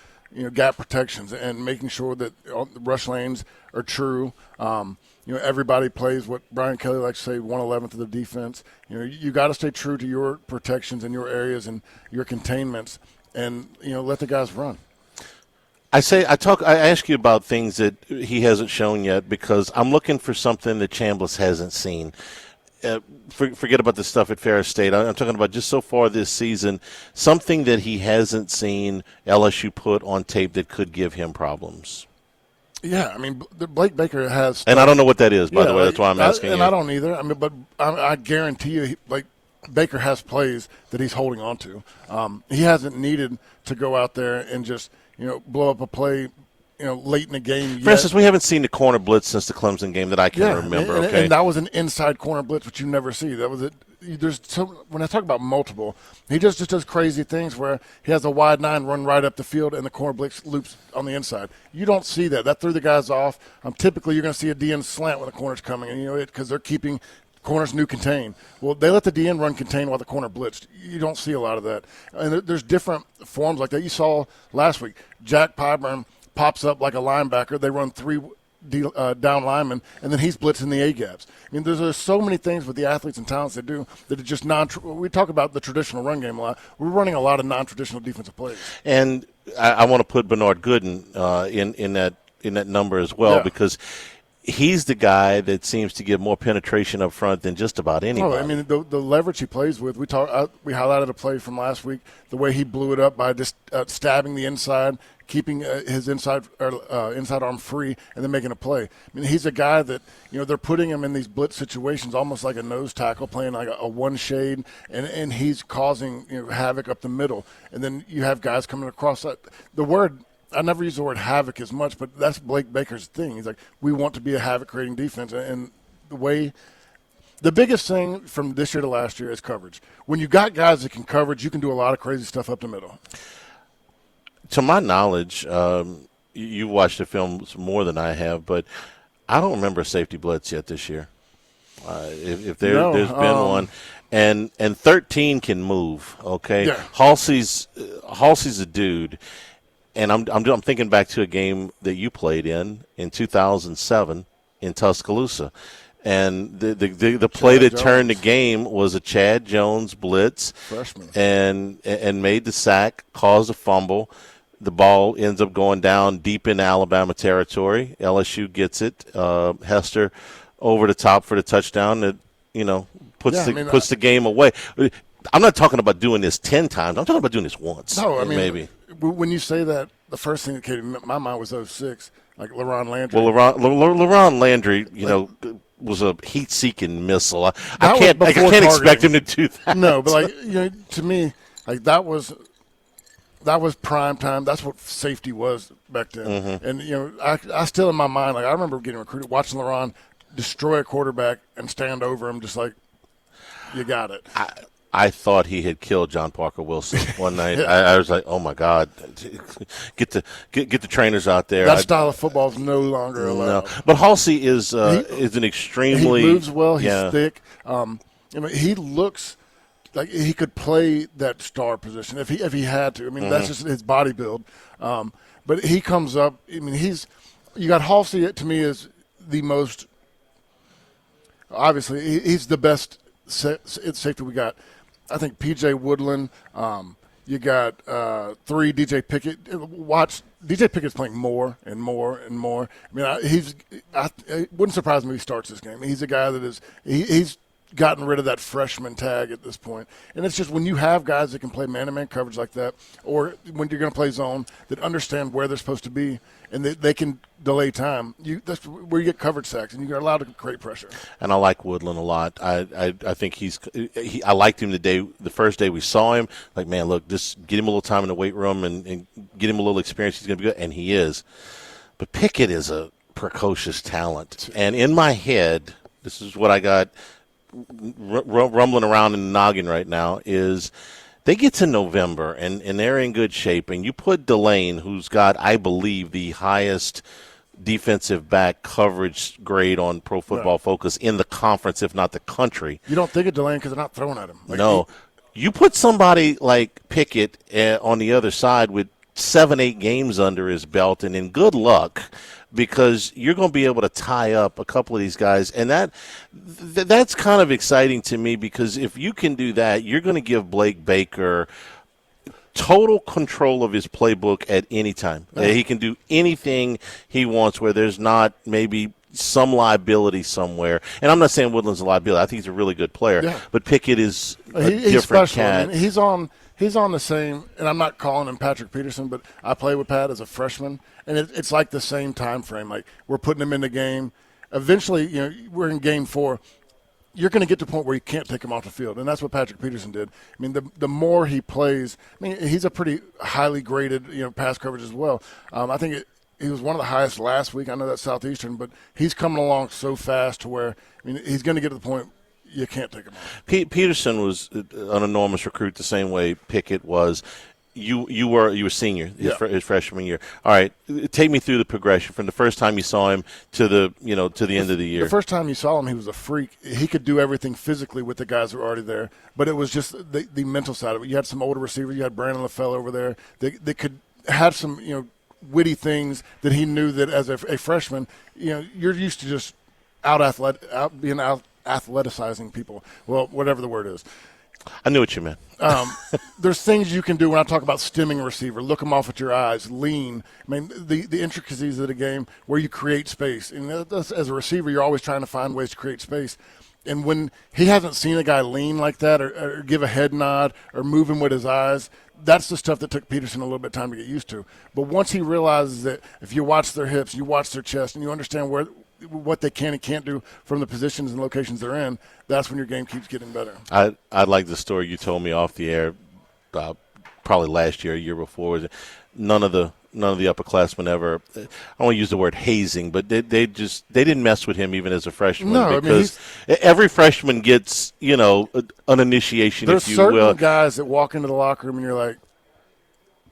gap protections and making sure that the rush lanes are true. Everybody plays what Brian Kelly likes to say, 1/11th of the defense. You got to stay true to your protections and your areas and your containments. And, let the guys run. I ask you about things that he hasn't shown yet because I'm looking for something that Chambliss hasn't seen. Forget about the stuff at Ferris State. I'm talking about just so far this season, something that he hasn't seen LSU put on tape that could give him problems. Yeah, Blake Baker has stuff. And I don't know what that is, by the way. That's why I'm asking you. I don't either. But I guarantee you, Baker has plays that he's holding on to. He hasn't needed to go out there and just, blow up a play, late in the game yet. For instance, we haven't seen the corner blitz since the Clemson game that I can remember. And that was an inside corner blitz, which you never see. That was it. When I talk about multiple, he just does crazy things where he has a wide 9 run right up the field and the corner blitz loops on the inside. You don't see that. That threw the guys off. Typically, you're going to see a DN slant when the corner's coming, and because they're keeping corners new contain. Well, they let the DN run contain while the corner blitzed. You don't see a lot of that. And there's different forms like that. You saw last week, Jack Pyburn pops up like a linebacker. They run 3 down linemen, and then he's blitzing the A-gaps. There's so many things with the athletes and talents they do that are just we talk about the traditional run game a lot. We're running a lot of non-traditional defensive plays. And I want to put Bernard Gooden in that number as well because he's the guy that seems to get more penetration up front than just about anybody. The leverage he plays with. We highlighted a play from last week, the way he blew it up by just stabbing the inside, keeping his inside arm free, and then making a play. He's a guy that they're putting him in these blitz situations, almost like a nose tackle, playing like a one shade, and he's causing havoc up the middle. And then you have guys coming across that. I never use the word havoc as much, but that's Blake Baker's thing. He's like, we want to be a havoc-creating defense. And the biggest thing from this year to last year is coverage. When you got guys that can coverage, you can do a lot of crazy stuff up the middle. To my knowledge, you watched the films more than I have, but I don't remember a safety blitz yet this year. If there's been one. And 13 can move, okay? Yeah. Halsey's a dude. And I'm thinking back to a game that you played in 2007 in Tuscaloosa, and the play that turned the game was a Chad Jones blitz, freshman, and made the sack, caused a fumble. The ball ends up going down deep in Alabama territory. LSU gets it. Hester over the top for the touchdown that puts the game away. I'm not talking about doing this 10 times. I'm talking about doing this once. No, maybe. when you say that, the first thing that came to my mind was 06, like LaRon Landry. Well, LaRon Landry, was a heat-seeking missile. I can't expect him to do that. No, but to me, like that was prime time. That's what safety was back then. And I still in my mind, like I remember getting recruited, watching LaRon destroy a quarterback and stand over him, just like you got it. I thought he had killed John Parker Wilson one night. I was like, "Oh my God, get the trainers out there." That style of football is no longer allowed. No. But Halsey is an extremely. He moves well. He's thick. He looks like he could play that star position if he had to. I mean, that's just his body build. But he comes up. I mean, you got Halsey. To me, is the most. Obviously, he's the best safety we got. I think P.J. Woodland. You got 3 DJ Pickett. Watch DJ Pickett's playing more and more and more. I mean, it wouldn't surprise me if he starts this game. He's a guy that he's gotten rid of that freshman tag at this point. And it's just when you have guys that can play man-to-man coverage like that, or when you're going to play zone, that understand where they're supposed to be, and they can delay time. That's where you get coverage sacks, and you're allowed to create pressure. And I like Woodland a lot. I think I liked him the first day we saw him. Like, man, look, just get him a little time in the weight room and get him a little experience. He's going to be good, and he is. But Pickett is a precocious talent. And in my head, this is what I got rumbling around in the noggin right now is they get to November and they're in good shape, and you put Delane, who's got, I believe, the highest defensive back coverage grade on Pro Football Focus in the conference, if not the country. You don't think of Delane because they're not throwing at him. No. You put somebody like Pickett on the other side with 7-8 games under his belt, and in good luck, because you're going to be able to tie up a couple of these guys. And that's kind of exciting to me, because if you can do that, you're going to give Blake Baker total control of his playbook at any time. He can do anything he wants where there's not maybe some liability somewhere. And I'm not saying Woodland's a liability. I think he's a really good player. But Pickett is a different cat. I mean, he's on the same, and I'm not calling him Patrick Peterson, but I played with Pat as a freshman, and it's like the same time frame. Like, we're putting him in the game. Eventually, we're in game 4. You're going to get to a point where you can't take him off the field, and that's what Patrick Peterson did. I mean, the more he plays, I mean, he's a pretty highly graded, pass coverage as well. I think he was one of the highest last week. I know that's Southeastern, but he's coming along so fast to where, I mean, he's going to get to the point you can't take him off. Peterson was an enormous recruit the same way Pickett was. You were senior his freshman year. All right, take me through the progression from the first time you saw him to the end of the year. The first time you saw him, he was a freak. He could do everything physically with the guys who were already there, but it was just the mental side of it. You had some older receivers. You had Brandon LaFell over there. They could have some witty things that he knew that as a freshman, you're used to just being out athleticizing people. Well, whatever the word is. I knew what you meant. There's things you can do when I talk about stemming a receiver. Look them off with your eyes, lean. I mean, the intricacies of the game where you create space. And as a receiver, you're always trying to find ways to create space. And when he hasn't seen a guy lean like that or give a head nod or move him with his eyes, that's the stuff that took Peterson a little bit of time to get used to. But once he realizes that if you watch their hips, you watch their chest, and you understand what they can and can't do from the positions and locations they're in, that's when your game keeps getting better. I like the story you told me off the air, probably last year, a year before. None of the upperclassmen ever, I don't want to use the word hazing, but they didn't mess with him even as a freshman. No, because every freshman gets an initiation, if you will. There's certain guys that walk into the locker room and you're like,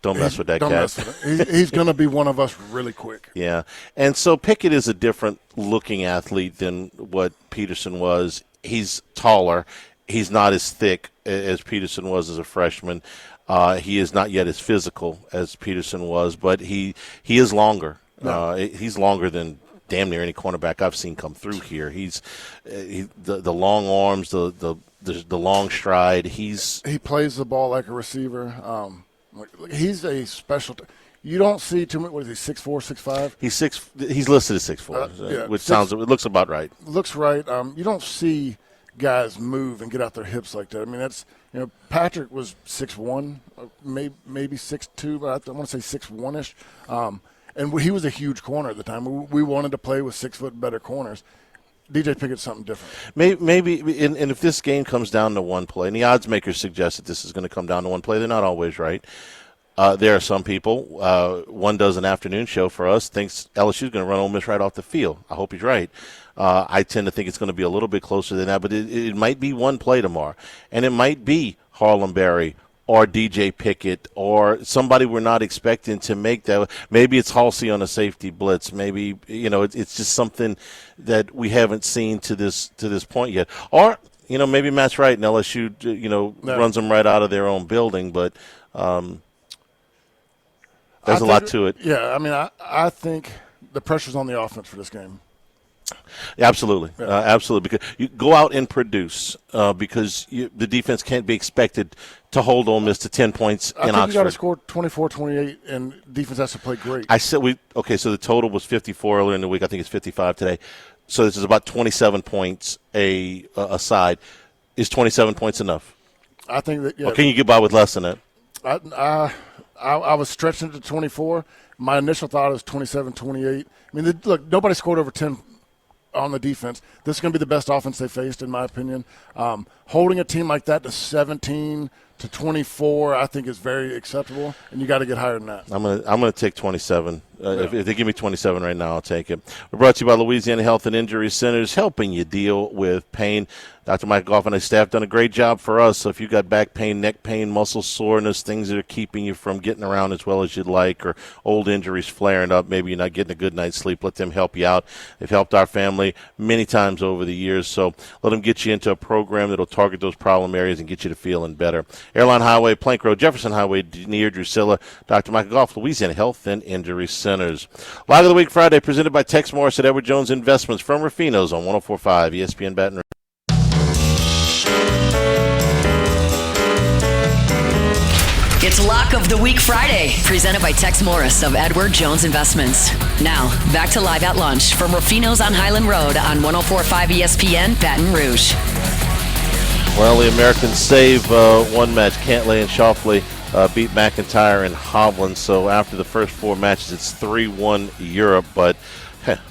don't mess with that cat. Don't mess with him. He's going to be one of us really quick. Yeah. And so Pickett is a different looking athlete than what Peterson was. He's taller. He's not as thick as Peterson was as a freshman. He is not yet as physical as Peterson was, but he is longer. No. He's longer than damn near any cornerback I've seen come through here. He's the long arms, the long stride. He plays the ball like a receiver. He's a special. You don't see too much. What is he? 6'4", 6'5"? He's listed as 6'4", which it looks about right. Looks right. You don't see guys move and get out their hips like that. I mean, that's Patrick was 6'1", maybe 6'2", but I want to say 6'1"-ish. And he was a huge corner at the time. We wanted to play with 6 foot better corners. DJ Pickett's something different. Maybe and if this game comes down to one play, and the odds makers suggest that this is going to come down to one play, they're not always right. There are some people, one does an afternoon show for us, thinks LSU is going to run Ole Miss right off the field. I hope he's right. I tend to think it's going to be a little bit closer than that, but it might be one play tomorrow. And it might be Harlem Berry or DJ Pickett or somebody we're not expecting to make that. Maybe it's Halsey on a safety blitz. Maybe, it's just something that we haven't seen to this point yet. Or, maybe Matt's right and LSU, runs them right out of their own building, but there's a lot to it. Yeah, I mean, I think the pressure's on the offense for this game. Absolutely, absolutely. Because you go out and produce because the defense can't be expected to hold Ole Miss to 10 points in Oxford. I think you got to score 24, 28, and defense has to play great. So the total was 54 earlier in the week. I think it's 55 today. So this is about 27 points a side. Is 27 points enough? I think that. Yeah. Or can you get by with less than that? I was stretching it to 24. My initial thought was 27, 28. I mean, look, nobody scored over 10 on the defense. This is going to be the best offense they faced, in my opinion. Holding a team like that to 17 to 24, I think is very acceptable, and you got to get higher than that. I'm gonna take 27. If they give me 27 right now, I'll take it. We're brought to you by Louisiana Health and Injury Centers, helping you deal with pain. Dr. Mike Goff and his staff done a great job for us. So if you got back pain, neck pain, muscle soreness, things that are keeping you from getting around as well as you'd like, or old injuries flaring up, maybe you're not getting a good night's sleep, let them help you out. They've helped our family many times over the years. So let them get you into a program that will target those problem areas and get you to feeling better. Airline Highway, Plank Road, Jefferson Highway near Drusilla. Dr. Michael Goff, Louisiana Health and Injury Centers. Live of the Week Friday presented by Tex Morris at Edward Jones Investments from Rufino's on 104.5 ESPN Baton Rouge. It's Lock of the Week Friday, presented by Tex Morris of Edward Jones Investments. Now, back to Live at Lunch from Rufino's on Highland Road on 104.5 ESPN Baton Rouge. Well, the Americans save one match. Cantlay and Shoffley beat McIntyre and Hovland. So after the first 4 matches, it's 3-1 Europe. But,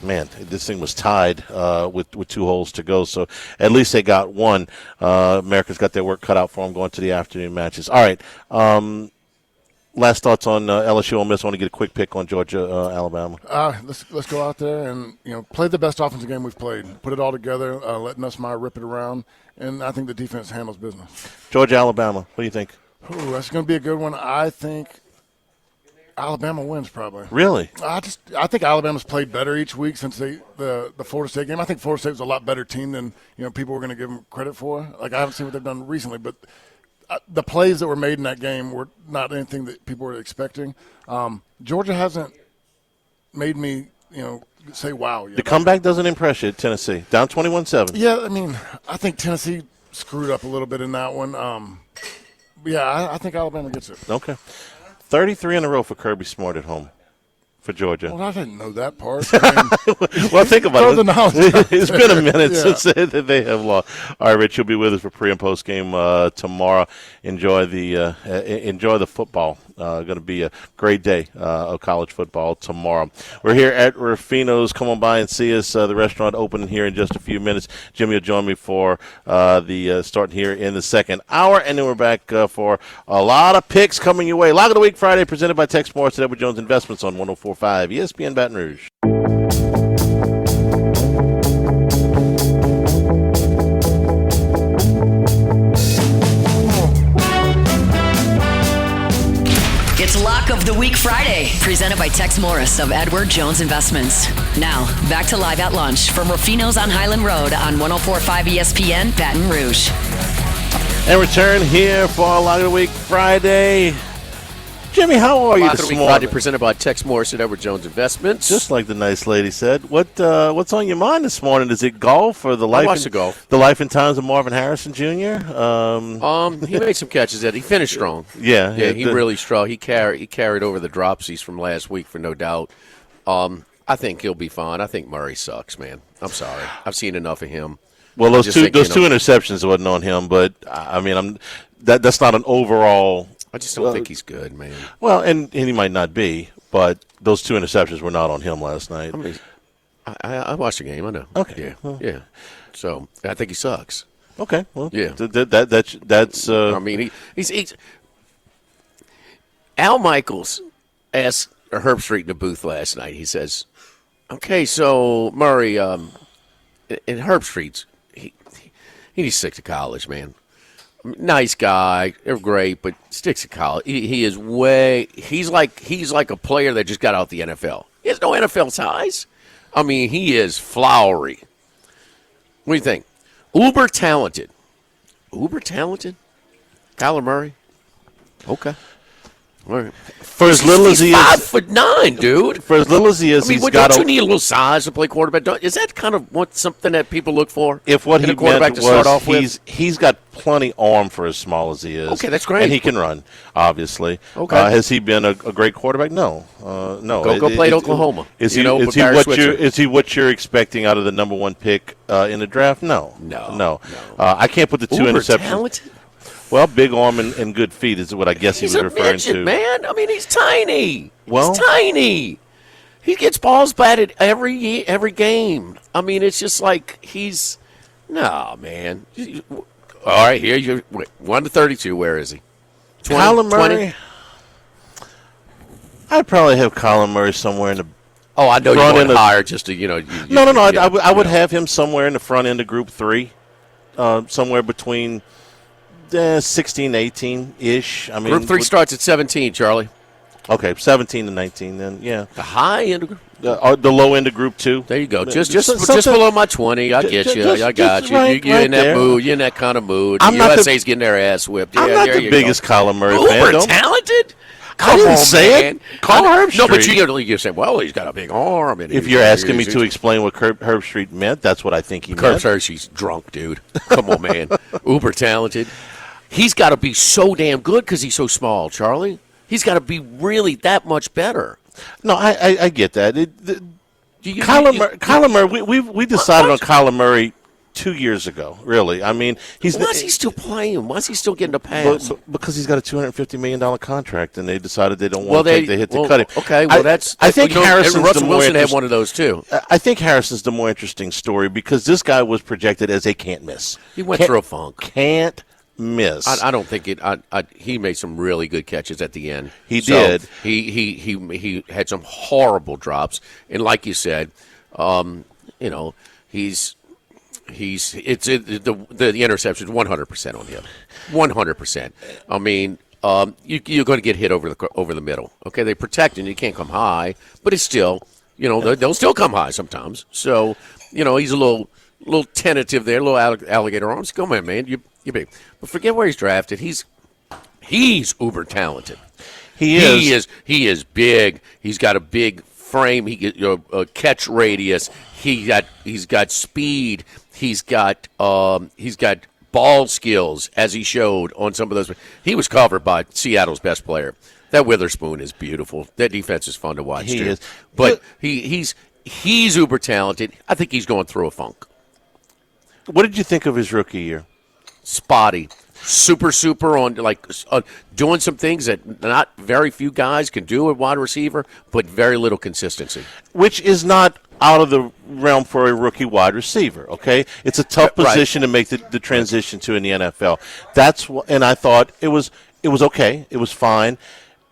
man, this thing was tied with 2 holes to go. So at least they got one. Americans got their work cut out for them going to the afternoon matches. All right. Last thoughts on LSU Ole Miss. I want to get a quick pick on Georgia, Alabama. Let's go out there and play the best offensive game we've played. Put it all together, letting Nussmeier rip it around, and I think the defense handles business. Georgia, Alabama. What do you think? Ooh, that's going to be a good one. I think Alabama wins probably. Really? I think Alabama's played better each week since the Florida State game. I think Florida State was a lot better team than people were going to give them credit for. Like, I haven't seen what they've done recently, but the plays that were made in that game were not anything that people were expecting. Georgia hasn't made me, say wow yet. The comeback doesn't impress you at Tennessee. Down 21-7. Yeah, I mean, I think Tennessee screwed up a little bit in that one. I think Alabama gets it. Okay. 33 in a row for Kirby Smart at home for Georgia. Well, I didn't know that part. I mean, well, think about it. It's been a minute Yeah. since they have lost. All right, Rich, you'll be with us for pre- and post-game tomorrow. Enjoy the football. Going to be a great day of college football tomorrow. We're here at Rufino's. Come on by and see us. The restaurant opening here in just a few minutes. Jimmy will join me for the starting here in the second hour, and then we're back for a lot of picks coming your way. Lock of the Week Friday presented by Tex Morris at Edward Jones Investments on 104.5 ESPN Baton Rouge. It's Lock of the Week Friday, presented by Tex Morris of Edward Jones Investments. Now, back to Live at Lunch from Rufino's on Highland Road on 104.5 ESPN Baton Rouge. And return here for our Lock of the Week Friday. Jimmy, how are you this morning? Friday presented by Tex Morris at Edward Jones Investments. Just like the nice lady said. What's on your mind this morning? Is it golf or the life? I watched the golf. The life and times of Marvin Harrison Jr. He made some catches. He finished strong. Yeah, he really strong. He carried over the dropsies from last week for no doubt. I think he'll be fine. I think Murray sucks, man. I'm sorry. I've seen enough of him. Well, those two interceptions wasn't on him, but I mean, that's not an overall I just don't think he's good, man. Well, and he might not be, but those 2 interceptions were not on him last night. I mean, I watched the game. I know. Okay. Yeah. Well. Yeah. So I think he sucks. Okay. Well, Yeah. That's. I mean, he's Al Michaels asked Herb Street in the booth last night. He says, "Okay, so Murray, in Herb Street's he needs to stick to college, man. Nice guy, they're great, but sticks to college. He is he's like a player that just got out the NFL. He has no NFL ties. I mean, he is flowery. What do you think? Uber talented. Kyler Murray. Okay. All right. For as little as he is, 5'9", dude. For as little as he is, I mean, he's got. Don't you need a little size to play quarterback? Is that kind of something that people look for? If what in he a quarterback meant to start off was with? he's got plenty arm for as small as he is. Okay, that's great. And he can run, obviously. Okay. Has he been a great quarterback? No. No. Go play at Oklahoma. Is he what you're expecting out of the number 1 pick in the draft? No. No. I can't put the 2 Uber interceptions. talented? Well, big arm and good feet is what I guess he was referring midget, to. Man, I mean, he's tiny. Well, he's tiny. He gets balls batted every game. I mean, it's just like man. All right, here you're 1 to 32. Where is he? 20, Kyler Murray. 20? I'd probably have Kyler Murray somewhere in the. Oh, I know you want higher just to No. I would have him somewhere in the front end of Group 3, somewhere between 16, 18 ish. I mean, Group 3 starts at 17, Charlie. Okay, 17 to 19. Then yeah, The high end of Group. The low end of Group 2. There you go. Just Something- below my 20. I get you. I got you. Right, You're in that there. mood. You're in that kind of mood. I'm not USA's getting their ass whipped. I'm Yeah, not there the you biggest go. Kyler Murray fan. Uber Don't- talented? I Come didn't on, say man. it. Call Herb No, but Street. you say, well, he's got a big arm. And If you're asking me to explain what Herb Street meant, that's what I think he meant. Hershey's drunk, dude. Come on, man. Uber talented. He's got to be so damn good because he's so small, Charlie. He's got to be really that much better. No, I get that. Kyler Murray, we decided on Kyler Murray 2 years ago, really. I mean, why is he still playing? Why is he still getting a pass? Because he's got a $250 million contract, and they decided they don't want to take the hit to cut him. Okay, well, I think Harrison's Russell the more Wilson had one of those, too. I think Harrison's the more interesting story because this guy was projected as a can't miss. He went through a funk. Can't miss. I don't think it. He made some really good catches at the end. He did. He had some horrible drops, and like you said, he's the interception is 100% on him. 100%. I mean, you're going to get hit over the middle. Okay, they protect and you can't come high, but it's still, they'll still come high sometimes. So, he's a little tentative there, little alligator arms. Come on, man, you big. But forget where he's drafted. He's uber talented. He is big. He's got a big frame. He get a catch radius. He's got speed. He's got ball skills, as he showed on some of those. He was covered by Seattle's best player. That Witherspoon is beautiful. That defense is fun to watch too. Is. But he's uber talented. I think he's going through a funk. What did you think of his rookie year? Spotty. Super on doing some things that not very few guys can do at wide receiver, but very little consistency. Which is not out of the realm for a rookie wide receiver, okay? It's a tough position to make the transition to in the NFL. And I thought it was okay. It was fine.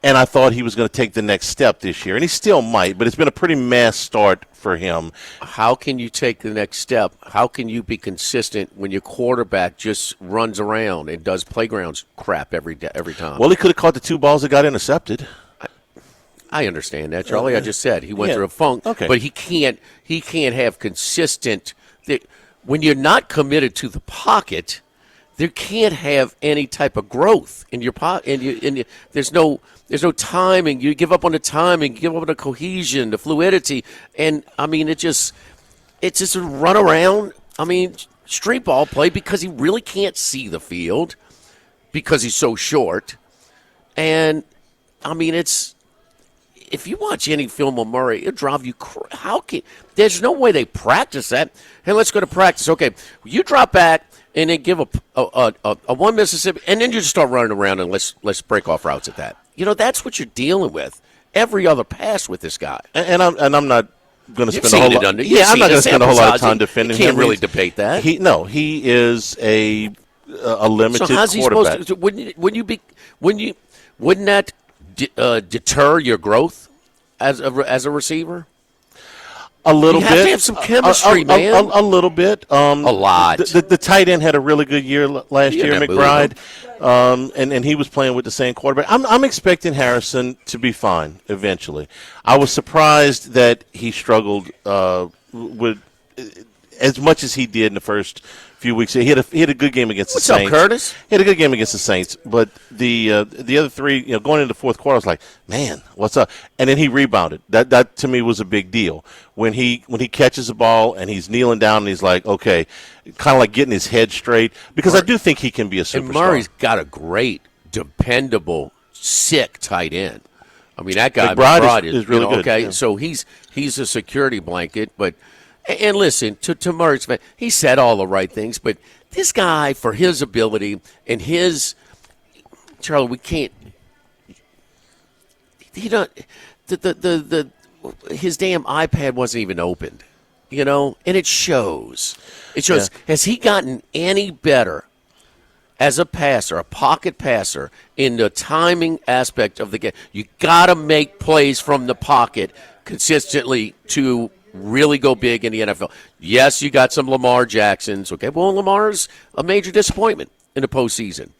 And I thought he was going to take the next step this year. And he still might, but it's been a pretty mass start for him. How can you take the next step? How can you be consistent when your quarterback just runs around and does playground crap every time? Well, he could have caught the 2 balls that got intercepted. I understand that, Charlie. I just said he went through a funk. Okay. But he can't have consistent – when you're not committed to the pocket, there can't have any type of growth in your pocket. There's no timing. You give up on the timing, you give up on the cohesion, the fluidity, and I mean it's just a run around. I mean, street ball play because he really can't see the field because he's so short. And I mean, if you watch any film of Murray, it'll drive you. There's no way they practice that. Hey, let's go to practice. Okay, you drop back. and then give a one Mississippi, and then you just start running around and let's break off routes at that. That's what you're dealing with. Every other pass with this guy, and I'm not going to spend a whole lot. I'm not going to spend a whole lot of time defending him. You can't really debate that. He is a limited so how's he quarterback. Supposed to, wouldn't that deter your growth as a receiver? A little bit. You have to have some chemistry, man. A little bit. A lot. The tight end had a really good year last year, McBride, and he was playing with the same quarterback. I'm expecting Harrison to be fine eventually. I was surprised that he struggled with as much as he did in the first few weeks. He had a good game against the Saints. What's up, Curtis? He had a good game against the Saints, but the other three, going into the fourth quarter, I was like, man, what's up? And then he rebounded. That to me was a big deal. When he catches the ball and he's kneeling down and he's like, okay, kind of like getting his head straight, because I do think he can be a superstar. And Murray's got a great, dependable, sick tight end. I mean, that guy McBride is really good. Okay, yeah. so he's a security blanket, but. And listen, to Murray's, he said all the right things, but this guy, for his ability and his – Charlie, we can't – his damn iPad wasn't even opened, and it shows. It shows. Yeah. Has he gotten any better as a passer, a pocket passer, in the timing aspect of the game? You got to make plays from the pocket consistently to – really go big in the NFL. Yes, you got some Lamar Jacksons. Okay, well, Lamar's a major disappointment in the postseason,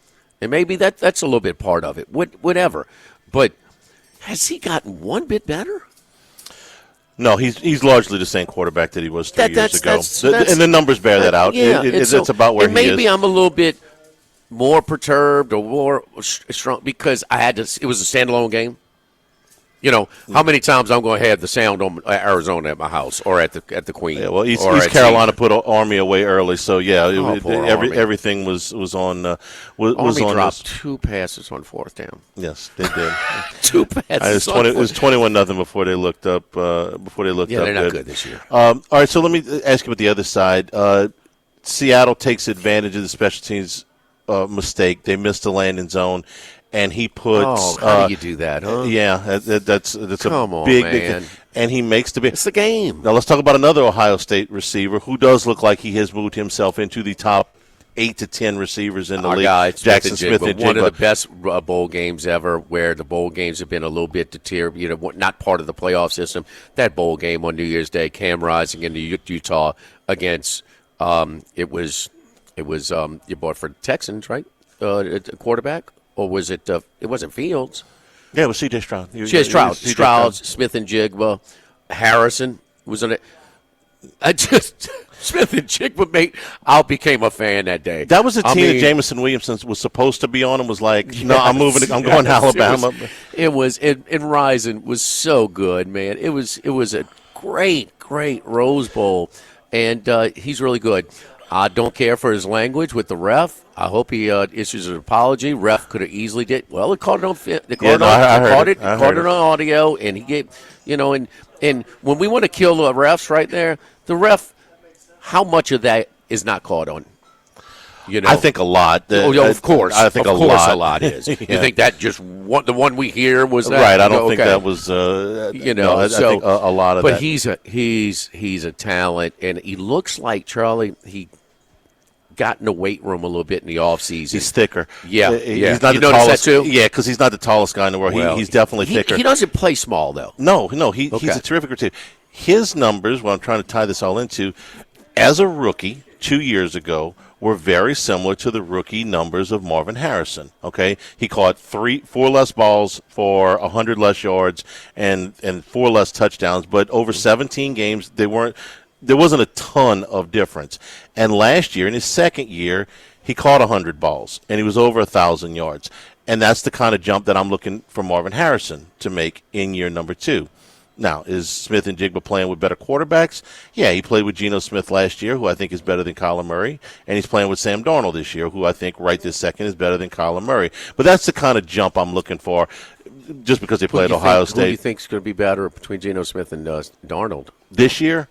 and maybe that's a little bit part of it. Whatever, but has he gotten one bit better? No, he's largely the same quarterback that he was 3 years ago, and the numbers bear that out. Yeah, it's about where he is. Maybe I'm a little bit more perturbed or more strong because it was a standalone game. How many times I'm going to have the sound on Arizona at my house or at the Queen? Yeah, well, East Carolina put Army away early, so yeah, everything was on. Army on dropped 2 passes on 4th down. Yes, they did. 2 passes. It was 21-0 before they looked up. Yeah, they're not good this year. All right, so let me ask you about the other side. Seattle takes advantage of the special teams mistake. They missed the landing zone. And he puts. How do you do that, huh? Yeah, that's Come a on, big. man. And he makes the big. It's the game. Now let's talk about another Ohio State receiver who does look like he has moved himself into the top 8 to 10 receivers in the league. Jackson Smith-Njigba, one of the best bowl games ever, where the bowl games have been a little bit deteriorated, not part of the playoff system. That bowl game on New Year's Day, Cam Rising in Utah against it was your boy for the Texans, right? Quarterback. Or was it? It wasn't Fields. Yeah, it was C.J. Stroud. Stroud, Smith-Njigba, Harrison was on it. Smith-Njigba mate. I became a fan that day. That was a team that Jamison Williamson was supposed to be on and was like, "No, I'm moving. I'm going to Alabama." It was and Rising was so good, man. It was a great Rose Bowl, and he's really good. I don't care for his language with the ref. I hope he issues an apology. Ref could have easily did. Well, it caught it on fit. It caught it on audio, and he gave, and when we want to kill the refs right there, the ref, how much of that is not caught on? I think a lot. Of course. I think of a course lot. A lot is. Yeah. You think that just the one we hear was that? Right. I don't think that was. I think a lot of that. But he's a talent, and he looks like Charlie. He got in the weight room a little bit in the offseason. He's thicker. Yeah. He's not you the tallest. That too? Yeah, because he's not the tallest guy in the world. Well, he's definitely thicker. He doesn't play small though. No. He's a terrific receiver. His numbers, what I'm trying to tie this all into, as a rookie 2 years ago, were very similar to the rookie numbers of Marvin Harrison. Okay, he caught 4 less balls for 100 less yards and 4 less touchdowns, but over 17 games there wasn't a ton of difference. And last year, in his second year, he caught 100 balls and he was over 1,000 yards. And that's the kind of jump that I'm looking for Marvin Harrison to make in year number 2. Now, is Smith-Njigba playing with better quarterbacks? Yeah, he played with Geno Smith last year, who I think is better than Kyler Murray, and he's playing with Sam Darnold this year, who I think right this second is better than Kyler Murray. But that's the kind of jump I'm looking for, just because they play at Ohio State. Who do you think is going to be better between Geno Smith and Darnold? This year?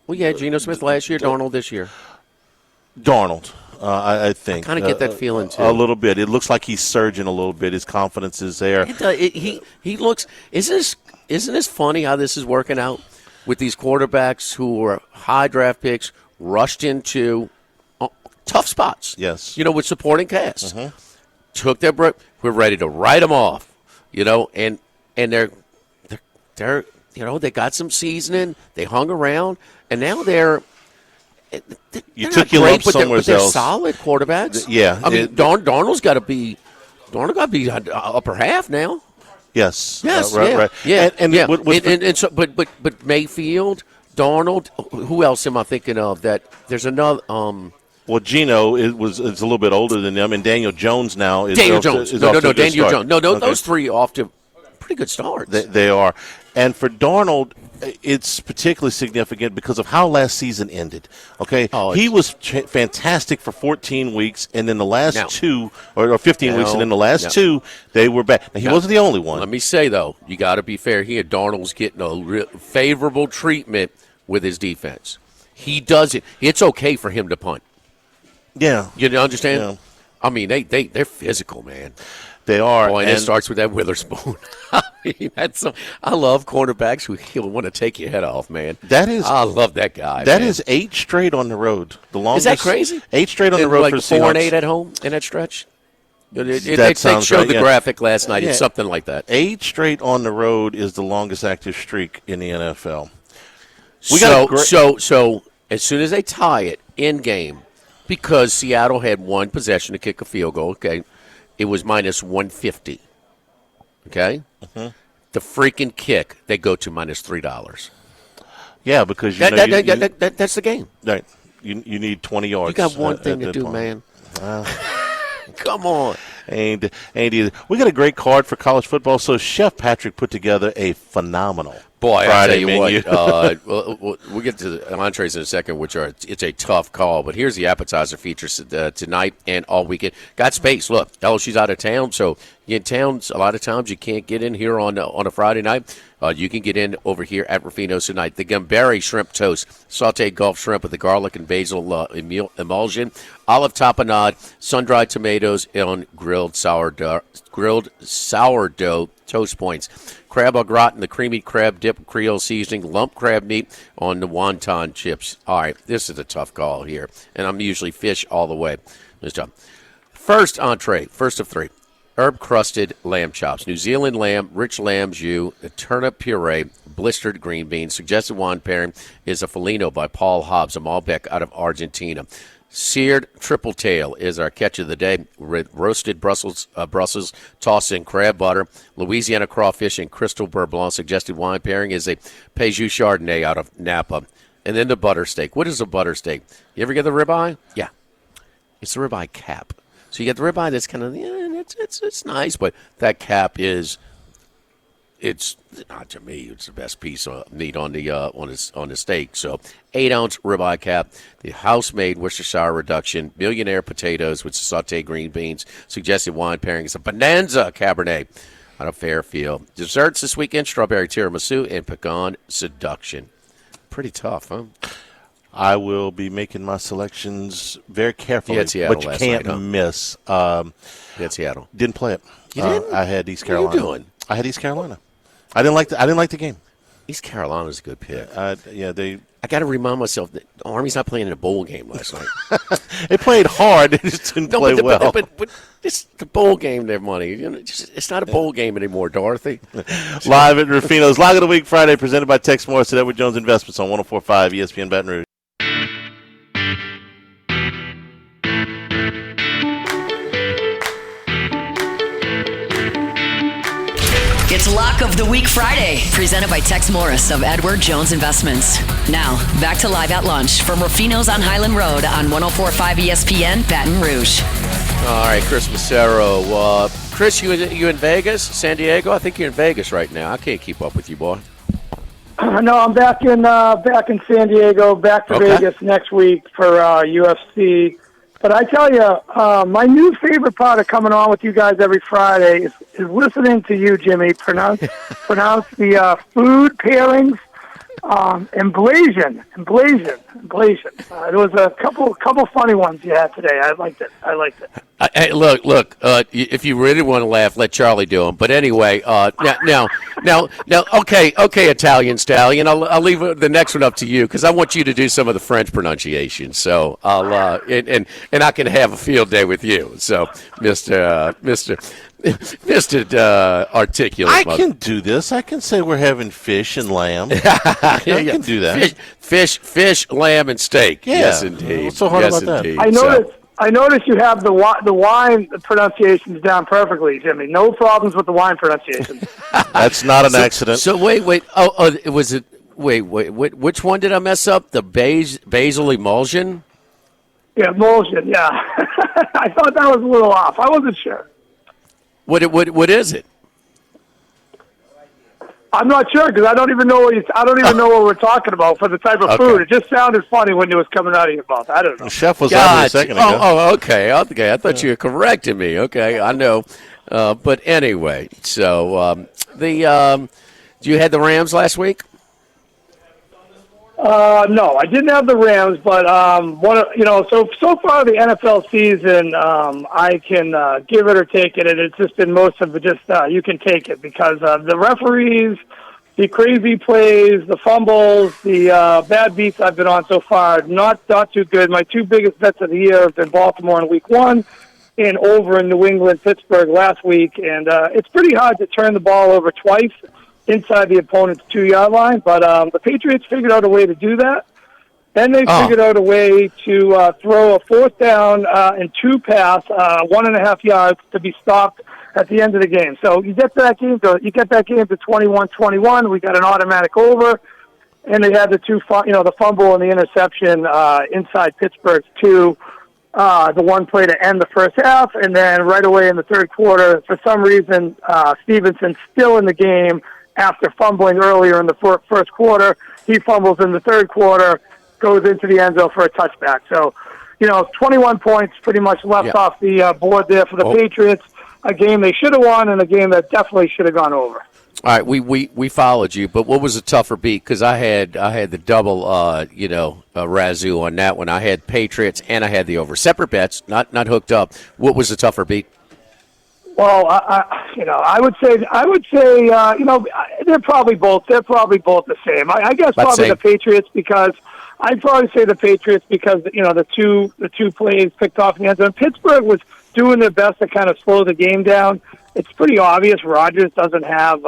Well, yeah, Geno Smith last year, Darnold this year. Darnold. I think. I kind of get that feeling, too. A little bit. It looks like he's surging a little bit. His confidence is there. He looks – isn't this funny how this is working out with these quarterbacks who are high draft picks rushed into tough spots? Yes. With supporting cast. Mm-hmm. Took their break. We're ready to write them off, and they're they got some seasoning. They hung around, and now they're took your lump somewhere they're else. Solid quarterbacks. Yeah, I mean, Darnold's got to be upper half now. Yes. Right. Yeah. But Mayfield, Darnold. Who else am I thinking of? That there's another. Well, Geno is a little bit older than them, and Daniel Jones now is Daniel off Jones. To, is no, off no, to a good Daniel start. Jones. No, Okay. those three off to pretty good starts. They are. And for Darnold, it's particularly significant because of how last season ended. Okay, he was fantastic for 14 weeks, and then the last 2 or 15 weeks, and then the last 2 they were bad. Now, he wasn't the only one. Let me say though, you got to be fair here. Darnold's getting a favorable treatment with his defense. He does it. It's okay for him to punt. Yeah, you understand? Yeah. I mean, they're physical, man. They are. Boy, and it starts with that Witherspoon. I mean, I love cornerbacks who want to take your head off, man. I love that guy. That is 8 straight on the road. The longest. Is that crazy? 8 straight on the road like for 4 Seahawks. and 8 at home in that stretch. They sounds showed right, the graphic last night. It's something like that. 8 straight on the road is the longest active streak in the NFL. So as soon as they tie it in game, because Seattle had 1 possession to kick a field goal, okay, it was minus 150. Okay? Mm-hmm. The freaking kick, they go to minus $3. Yeah, because that's the game. Right. You need 20 yards. You got one thing to do, point. Man. Come on. Ain't either. We got a great card for college football, so Chef Patrick put together a phenomenal Boy, Friday I tell you menu. what, we'll get to the entrees in a second, it's a tough call. But here's the appetizer features tonight and all weekend. Got space. Look, LSU's out of town, so in town, a lot of times you can't get in here on a Friday night. You can get in over here at Rufino's tonight. The Gambari shrimp toast, sauteed Gulf shrimp with the garlic and basil emulsion, olive tapenade, sun-dried tomatoes, and grilled sourdough toast points. Crab au gratin, the creamy crab dip, Creole seasoning, lump crab meat on the wonton chips. All right, this is a tough call here, and I'm usually fish all the way. This time. First entree, first of 3. Herb-crusted lamb chops, New Zealand lamb, rich lamb jus, turnip puree, blistered green beans. Suggested wine pairing is a Felino by Paul Hobbs, a Malbec out of Argentina. Seared triple tail is our catch of the day. Roasted Brussels tossed in crab butter. Louisiana crawfish and crystal beurre blanc. Suggested wine pairing is a Pejou Chardonnay out of Napa. And then the butter steak. What is a butter steak? You ever get the ribeye? Yeah. It's the ribeye cap. So you get the ribeye that's kind of, it's nice, but that cap it's not to me. It's the best piece of meat on the steak. So 8-ounce ribeye cap, the house-made Worcestershire reduction, millionaire potatoes with sauteed green beans. Suggested wine pairing is a Bonanza Cabernet out of Fairfield. Desserts this weekend: strawberry tiramisu and pecan seduction. Pretty tough, huh? I will be making my selections very carefully, but you can't miss. Seattle. Didn't play it. You didn't? I had East Carolina. What are you doing? I had East Carolina. I didn't like the game. East Carolina's a good pick. I got to remind myself that Army's not playing in a bowl game last night. They played hard. They just didn't play well. But it's the bowl game, their money. It's not a bowl game anymore, Dorothy. Live at Rufino's. Log of the Week Friday, presented by Tex Morris at Edward Jones Investments on 104.5 ESPN Baton Rouge. It's Lock of the Week Friday, presented by Tex Morris of Edward Jones Investments. Now, back to Live at Lunch from Rufino's on Highland Road on 104.5 ESPN Baton Rouge. All right, Chris Massaro. Chris, you in Vegas, San Diego? I think you're in Vegas right now. I can't keep up with you, boy. No, I'm back in San Diego, back to Vegas next week for UFC. But I tell you, my new favorite part of coming on with you guys every Friday is listening to you, Jimmy, pronounce the food pairings And Blasian. There was a couple funny ones you had today. I liked it. Hey, look. If you really want to laugh, let Charlie do them. But anyway, now, okay, Italian Stallion. I'll leave the next one up to you because I want you to do some of the French pronunciation. So I'll and I can have a field day with you. So, Mr. Articulate. I can do this. I can say we're having fish and lamb. I can do that. Fish, lamb, and steak. Yeah. Yes, indeed. What's so hard yes, about that? indeed. I noticed you have the wine pronunciations down perfectly, Jimmy. No problems with the wine pronunciations. That's not an accident. So wait. Oh, was it? Wait. Which one did I mess up? The basil emulsion? Yeah, emulsion. Yeah, I thought that was a little off. I wasn't sure. What is it? I'm not sure because I don't even know what we're talking about for the type of food. It just sounded funny when it was coming out of your mouth. I don't know. The chef was on me a second ago. Oh, okay. I thought you were correcting me. Okay, I know. But anyway, so you had the Rams last week? No, I didn't have the Rams, but so far the NFL season, I can give it or take it, and it's just been most of it just you can take it because the referees, the crazy plays, the fumbles, the bad beats I've been on so far, not too good. My two biggest bets of the year have been Baltimore in Week 1 and over in New England, Pittsburgh last week, and it's pretty hard to turn the ball over twice inside the opponent's 2-yard line, but the Patriots figured out a way to do that. Then they figured out a way to throw a fourth down and 2 pass, 1.5 yards to be stopped at the end of the game. So you get that game to 21-21. We got an automatic over, and they had the fumble and the interception inside Pittsburgh's 2. The one play to end the first half, and then right away in the third quarter, for some reason, Stevenson's still in the game. After fumbling earlier in the first quarter, he fumbles in the third quarter, goes into the end zone for a touchback. So, 21 points pretty much left off the board there for the Patriots. A game they should have won and a game that definitely should have gone over. All right, we followed you, but what was a tougher beat? Because I had the double, razoo on that one. I had Patriots and I had the over. Separate bets, not hooked up. What was the tougher beat? Well, I would say, they're probably both the same. I guess probably the Patriots because I'd probably say the Patriots because the two plays picked off in the end zone. Pittsburgh was doing their best to kind of slow the game down. It's pretty obvious Rodgers doesn't have,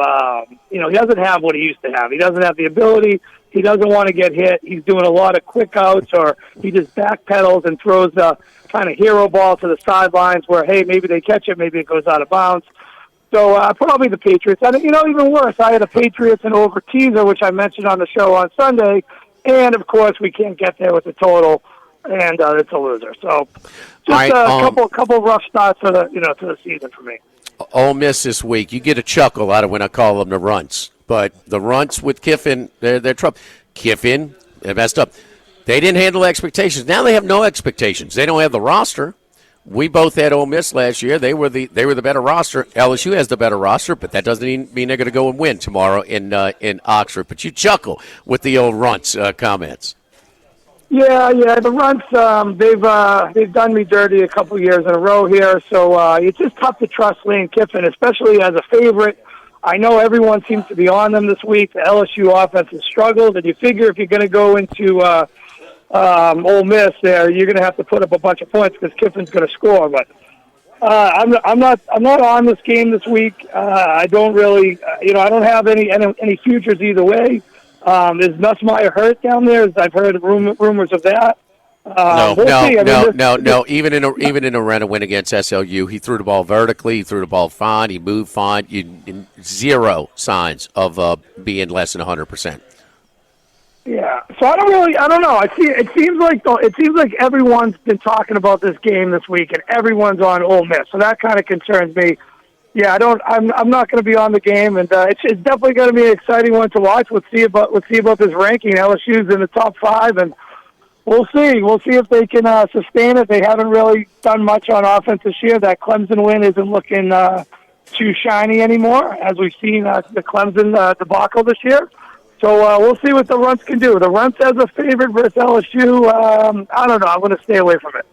he doesn't have what he used to have. He doesn't have the ability. He doesn't want to get hit. He's doing a lot of quick outs, or he just backpedals and throws the kind of hero ball to the sidelines where, hey, maybe they catch it, maybe it goes out of bounds. So probably the Patriots. And, even worse, I had the Patriots and over teaser, which I mentioned on the show on Sunday. And, of course, we can't get there with the total, and it's a loser. So just a couple rough starts to the season for me. Ole Miss this week, you get a chuckle out of when I call them the runts. But the runts with Kiffin, they're trouble. Kiffin, they messed up. They didn't handle expectations. Now they have no expectations. They don't have the roster. We both had Ole Miss last year. They were the better roster. LSU has the better roster, but that doesn't mean they're going to go and win tomorrow in Oxford. But you chuckle with the old runts comments. Yeah, the runts, they've done me dirty a couple years in a row here, so it's just tough to trust Lane Kiffin, especially as a favorite. I know everyone seems to be on them this week. The LSU offense has struggled, and you figure if you're going to go into Ole Miss there, you're going to have to put up a bunch of points because Kiffin's going to score. But I'm not on this game this week. I don't really, I don't have any futures either way. Is Nussmeier hurt down there? I've heard rumors of that. No. Even in a run win against SLU, he threw the ball vertically. He threw the ball fine. He moved fine. Zero signs of being less than 100%. Yeah. So I don't know. It seems like everyone's been talking about this game this week, and everyone's on Ole Miss. So that kind of concerns me. Yeah, I'm not going to be on the game, and it's definitely going to be an exciting one to watch. Let's see about this ranking. LSU's in the top 5, and we'll see. We'll see if they can sustain it. They haven't really done much on offense this year. That Clemson win isn't looking too shiny anymore, as we've seen the Clemson debacle this year. So we'll see what the Runts can do. The Runts as a favorite versus LSU, I don't know. I'm going to stay away from it.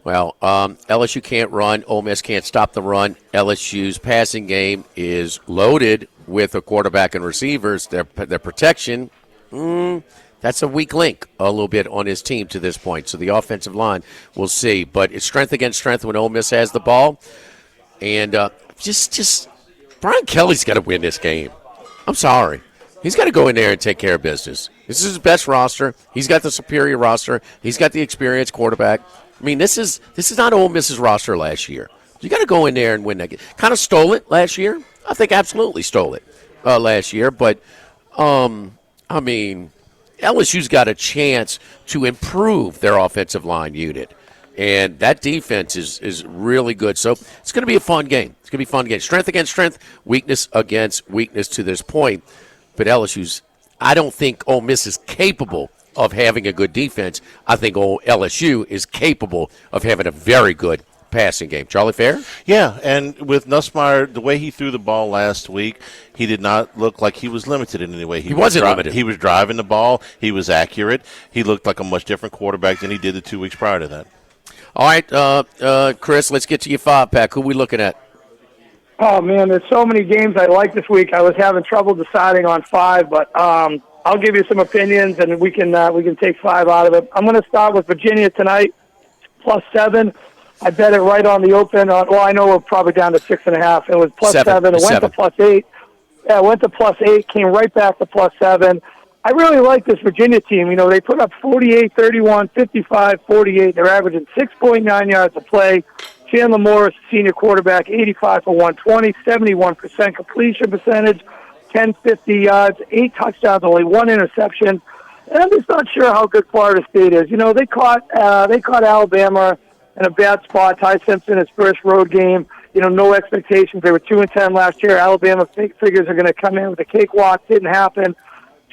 Well, LSU can't run. Ole Miss can't stop the run. LSU's passing game is loaded with a quarterback and receivers. Their protection, that's a weak link a little bit on his team to this point. So the offensive line, we'll see. But it's strength against strength when Ole Miss has the ball. And just Brian Kelly's got to win this game. I'm sorry. He's got to go in there and take care of business. This is his best roster. He's got the superior roster. He's got the experienced quarterback. I mean, this is not Ole Miss's roster last year. You got to go in there and win that game. Kind of stole it last year. I think absolutely stole it last year. But, I mean, LSU's got a chance to improve their offensive line unit. And that defense is really good. So it's going to be a fun game. It's going to be a fun game. Strength against strength, weakness against weakness to this point. But I don't think Ole Miss is capable of having a good defense. I think LSU is capable of having a very good passing game. Charlie Fair? Yeah, and with Nussmeier, the way he threw the ball last week, he did not look like he was limited in any way. He wasn't limited. He was driving the ball. He was accurate. He looked like a much different quarterback than he did the 2 weeks prior to that. All right, Chris, let's get to your 5-pack. Who are we looking at? Oh, man, there's so many games I like this week. I was having trouble deciding on 5, but I'll give you some opinions, and we can take 5 out of it. I'm going to start with Virginia tonight, +7. I bet it right on the open. I know we're probably down to 6.5. It was +7. It went to +8. Yeah, it went to +8, came right back to +7. I really like this Virginia team. You know, they put up 48, 31, 55, 48. They're averaging 6.9 yards a play. Chandler Morris, senior quarterback, 85 for 120, 71% completion percentage, 1050 yards, 8 touchdowns, only 1 interception. And I'm just not sure how good Florida State is. You know, they caught Alabama in a bad spot. Ty Simpson, his first road game. You know, no expectations. They were 2-10 last year. Alabama figures are going to come in with a cakewalk. Didn't happen.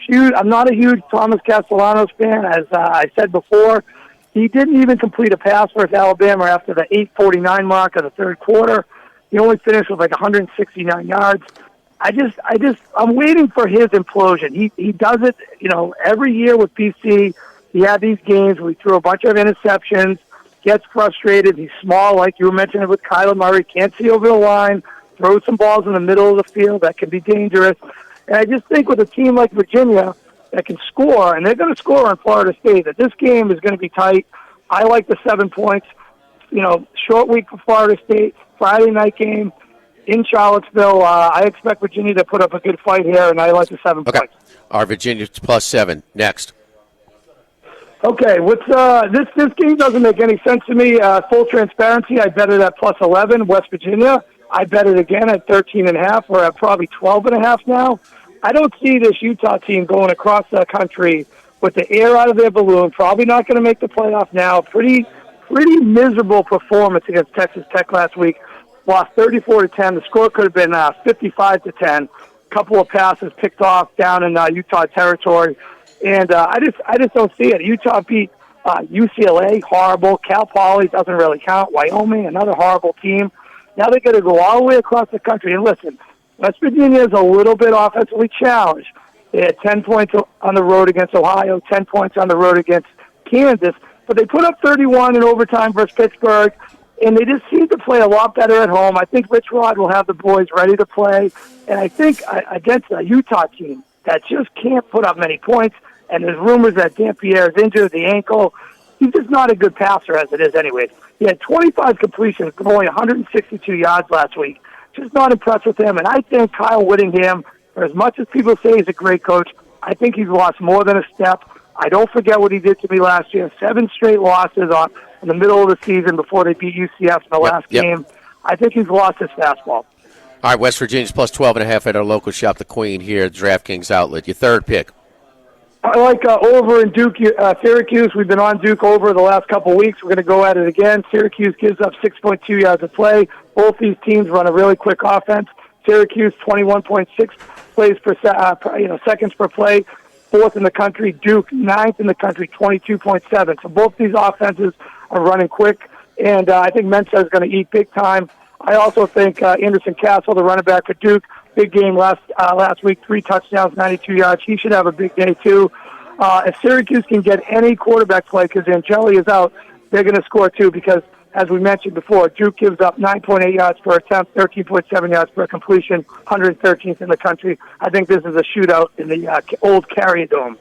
I'm not a huge Thomas Castellanos fan, as I said before. He didn't even complete a pass versus Alabama after the 8:49 mark of the third quarter. He only finished with like 169 yards. I'm waiting for his implosion. He does it, you know, every year with BC. He had these games where he threw a bunch of interceptions, gets frustrated. He's small, like you were mentioning with Kyler Murray, can't see over the line, throws some balls in the middle of the field that can be dangerous. And I just think with a team like Virginia that can score, and they're going to score on Florida State, that this game is going to be tight. I like the 7 points. You know, short week for Florida State, Friday night game in Charlottesville. I expect Virginia to put up a good fight here, and I like the 7 points. Our Virginia's +7. Next. Okay, this game doesn't make any sense to me. Full transparency, I bet it at +11, West Virginia. I bet it again at 13.5. We're at probably 12.5 now. I don't see this Utah team going across the country with the air out of their balloon. Probably not going to make the playoff now. Pretty miserable performance against Texas Tech last week. Lost 34-10. The score could have been 55-10. Couple of passes picked off down in Utah territory, and I just don't see it. Utah beat UCLA, horrible. Cal Poly doesn't really count. Wyoming, another horrible team. Now they got to go all the way across the country. And listen, West Virginia is a little bit offensively challenged. They had 10 points on the road against Ohio, 10 points on the road against Kansas, but they put up 31 in overtime versus Pittsburgh, and they just seem to play a lot better at home. I think Rich Rod will have the boys ready to play, and I think against a Utah team that just can't put up many points, and there's rumors that Dampierre is injured, the ankle. He's just not a good passer as it is anyways. He had 25 completions, but only 162 yards last week. Just not impressed with him. And I think Kyle Whittingham, for as much as people say he's a great coach, I think he's lost more than a step. I don't forget what he did to me last year. 7 straight losses in the middle of the season before they beat UCF in the last game. I think he's lost his fastball. All right, West Virginia's +12.5 at our local shop, The Queen, here at DraftKings Outlet. Your third pick. I like over in Duke, Syracuse. We've been on Duke over the last couple of weeks. We're going to go at it again. Syracuse gives up 6.2 yards a play. Both these teams run a really quick offense. Syracuse 21.6 plays per seconds per play, 4th in the country. Duke 9th in the country, 22.7. So both these offenses are running quick, and I think Mensa is going to eat big time. I also think Anderson Castle, the running back for Duke, big game last week, 3 touchdowns, 92 yards. He should have a big day, too. If Syracuse can get any quarterback play, because Angeli is out, they're going to score, too, because, as we mentioned before, Duke gives up 9.8 yards per attempt, 13.7 yards per completion, 113th in the country. I think this is a shootout in the old Carrier Dome.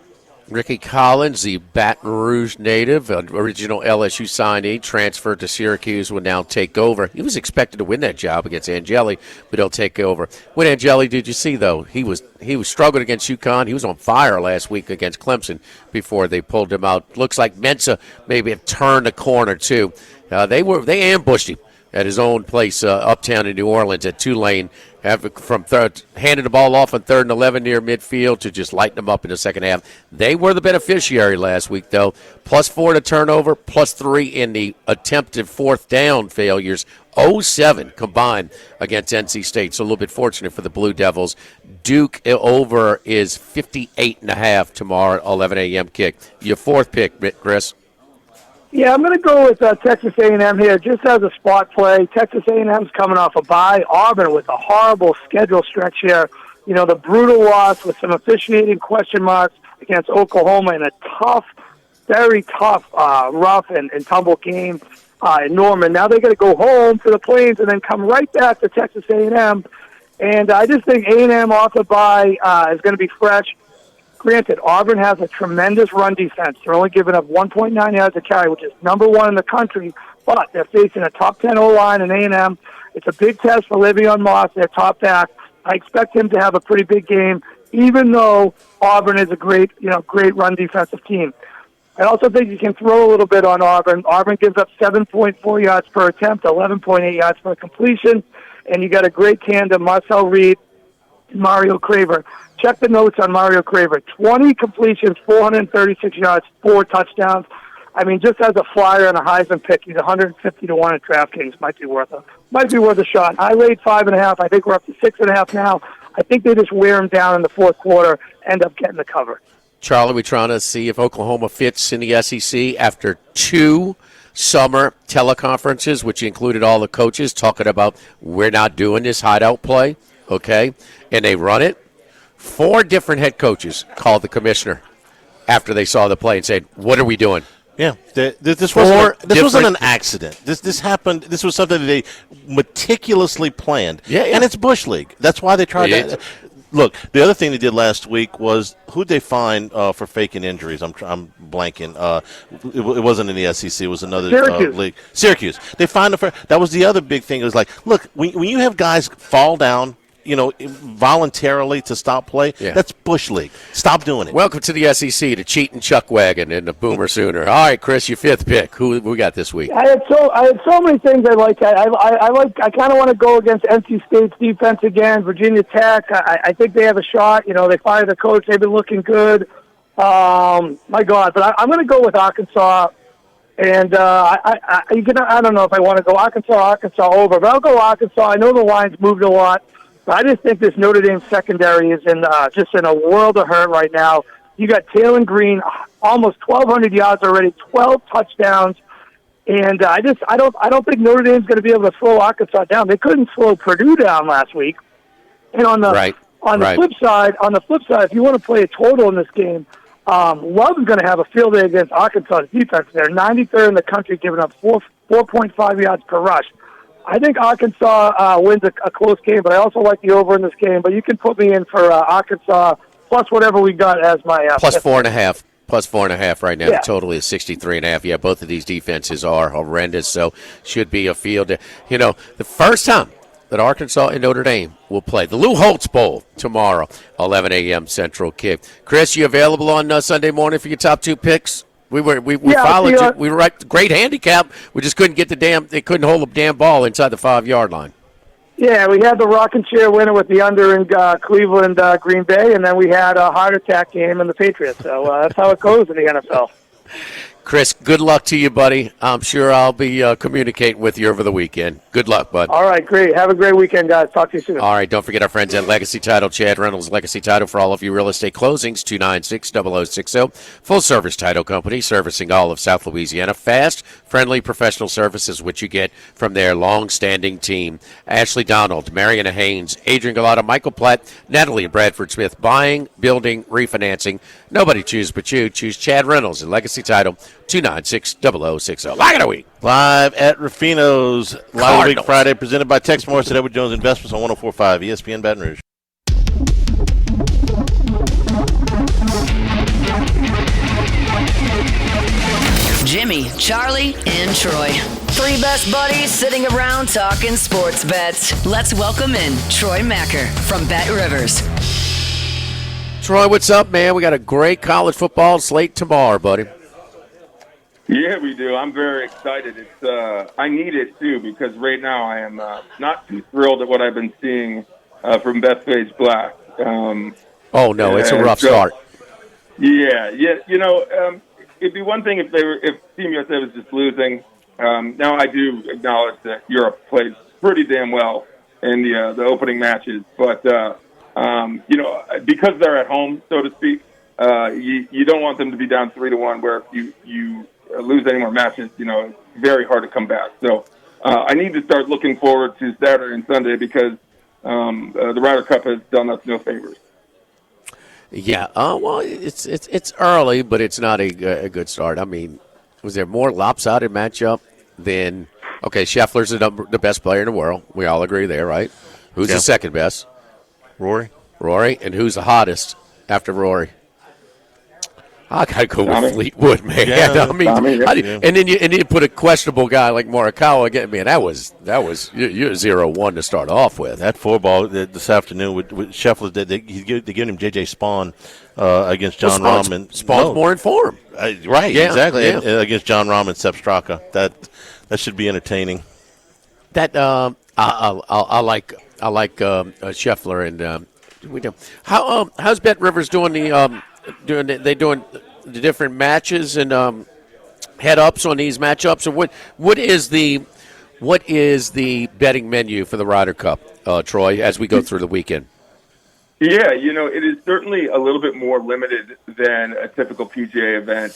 Ricky Collins, the Baton Rouge native, original LSU signee, transferred to Syracuse, will now take over. He was expected to win that job against Angeli, but he'll take over. What Angeli did you see, though? He was struggling against UConn. He was on fire last week against Clemson before they pulled him out. Looks like Mensa maybe have turned the corner, too. They ambushed him at his own place uptown in New Orleans at Tulane, handed the ball off on 3rd and 11 near midfield to just lighten them up in the second half. They were the beneficiary last week, though. +4 to turnover, +3 in the attempted 4th down failures. 0-7 combined against NC State, so a little bit fortunate for the Blue Devils. Duke over is 58.5 tomorrow, 11 a.m. kick. Your 4th pick, Chris. Yeah, I'm going to go with Texas A&M here, just as a spot play. Texas A&M's coming off a bye. Auburn with a horrible schedule stretch here. You know, the brutal loss with some officiating question marks against Oklahoma in a tough, very tough, rough and tumble game in Norman. Now they're going to go home to the Plains and then come right back to Texas A&M. And I just think A&M off the bye is going to be fresh. Granted, Auburn has a tremendous run defense. They're only giving up 1.9 yards a carry, which is number 1 in the country, but they're facing a top 10 O-line in A&M. It's a big test for Le'Veon Moss, their top back. I expect him to have a pretty big game, even though Auburn is a great run defensive team. I also think you can throw a little bit on Auburn. Auburn gives up 7.4 yards per attempt, 11.8 yards per completion, and you got a great tandem, Marcel Reed, Mario Craver. Check the notes on Mario Craver. 20 completions, 436 yards, 4 touchdowns. I mean, just as a flyer and a Heisman pick, he's 150 to 1 at DraftKings. Might be worth a shot. I laid 5.5. I think we're up to 6.5 now. I think they just wear him down in the 4th quarter, end up getting the cover. Charlie, we're trying to see if Oklahoma fits in the SEC after 2 summer teleconferences, which included all the coaches talking about we're not doing this hideout play, okay? And they run it. 4 different head coaches called the commissioner after they saw the play and said, what are we doing? Yeah, this wasn't an accident. This happened. This was something that they meticulously planned. Yeah. And it's Bush League. That's why they tried to. Look, the other thing they did last week was who'd they find for faking injuries? I'm blanking. It wasn't in the SEC. It was another league. Syracuse. They find that was the other big thing. It was like, look, when you have guys fall down, voluntarily to stop play, that's Bush League. Stop doing it. Welcome to the SEC, the cheating chuck wagon and the Boomer Sooner. All right, Chris, your 5th pick. Who we got this week? I had so many things I like. I kind of want to go against NC State's defense again. Virginia Tech. I think they have a shot. They fired the coach. They've been looking good. My God, but I'm going to go with Arkansas. And I don't know if I want to go Arkansas over, but I'll go Arkansas. I know the line's moved a lot. I just think this Notre Dame secondary is just in a world of hurt right now. You got Taylor Green, almost 1,200 yards already, 12 touchdowns, and I don't think Notre Dame's going to be able to slow Arkansas down. They couldn't slow Purdue down last week. And on the flip side, if you want to play a total in this game, Love's going to have a field day against Arkansas's defense. They're 93rd in the country, giving up 4.5 yards per rush. I think Arkansas wins a close game, but I also like the over in this game. But you can put me in for Arkansas plus whatever we got as my plus 4.5. Plus 4.5 right now. Yeah. The total is 63.5. Yeah, both of these defenses are horrendous, so should be a field. The first time that Arkansas and Notre Dame will play the Lou Holtz Bowl tomorrow, 11 a.m. Central kick. Chris, you available on Sunday morning for your top 2 picks? We followed you. We were at great handicap. We just couldn't get they couldn't hold the damn ball inside the 5-yard line. Yeah, we had the rocking chair winner with the under in Cleveland, Green Bay, and then we had a heart attack game in the Patriots. So that's how it goes in the NFL. Chris, good luck to you, buddy. I'm sure I'll be communicating with you over the weekend. Good luck, bud. All right, great. Have a great weekend, guys. Talk to you soon. All right, don't forget our friends at Legacy Title. Chad Reynolds, Legacy Title for all of you real estate closings, 296-0060. Full-service title company servicing all of South Louisiana. Fast, friendly, professional services, which you get from their long-standing team. Ashley Donald, Mariana Haynes, Adrian Galata, Michael Platt, Natalie and Bradford Smith. Buying, building, refinancing. Nobody choose but you. Choose Chad Reynolds and Legacy Title, 296-0060. Lock of the week. Live at Rufino's Live Cardinals. Week Friday, presented by Tex Morris at Edward Jones Investments on 104.5 ESPN Baton Rouge. Jimmy, Charlie, and Troy. Three best buddies sitting around talking sports bets. Let's welcome in Troy Macker from Bet Rivers. Troy, what's up, man? We got a great college football slate tomorrow, buddy. Yeah, we do. I'm very excited. It's I need it too because right now I am not too thrilled at what I've been seeing from Bethpage Black. Oh no, it's a rough start. Yeah. You know, it'd be one thing if Team USA was just losing. Now I do acknowledge that Europe played pretty damn well in the opening matches, but you know, because they're at home, so to speak, you don't want them to be down 3-1. Where if you lose any more matches, you know, it's very hard to come back. So I need to start looking forward to Saturday and Sunday because the Ryder Cup has done us no favors. Yeah, well, it's early, but it's not a good start. I mean, was there more lopsided matchup than Scheffler's the best player in the world. We all agree there, right? Who's the second best? Rory. And who's the hottest after Rory? I gotta go with Fleetwood, man. Yeah, I mean, and then you put a questionable guy like Morikawa again. Man, that was you're 0-1 to start off with. That 4-ball this afternoon with Scheffler, they giving him J.J. Spawn against John Rahm. And Spawn's more in form. Right, Yeah, exactly. yeah. And against John Rahm and Sepp Straka. That should be entertaining. That I like Scheffler and we do. How's Bet Rivers doing doing the different matches and head ups on these matchups, and what is the betting menu for the Ryder Cup, Troy, as we go through the weekend? Yeah, you know, it is certainly a little bit more limited than a typical PGA event,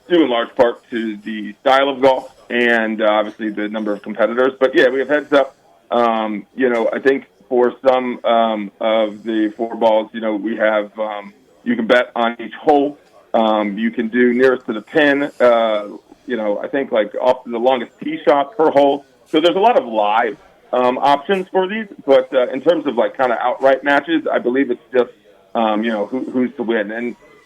due in large part to the style of golf and obviously the number of competitors. But yeah, we have heads up. You know, I think for some of the 4 balls, you know, we have you can bet on each hole. You can do nearest to the pin. You know, I think like off the longest tee shot per hole. So there's a lot of live options for these. But in terms of like kind of outright matches, I believe it's just you know who's to win.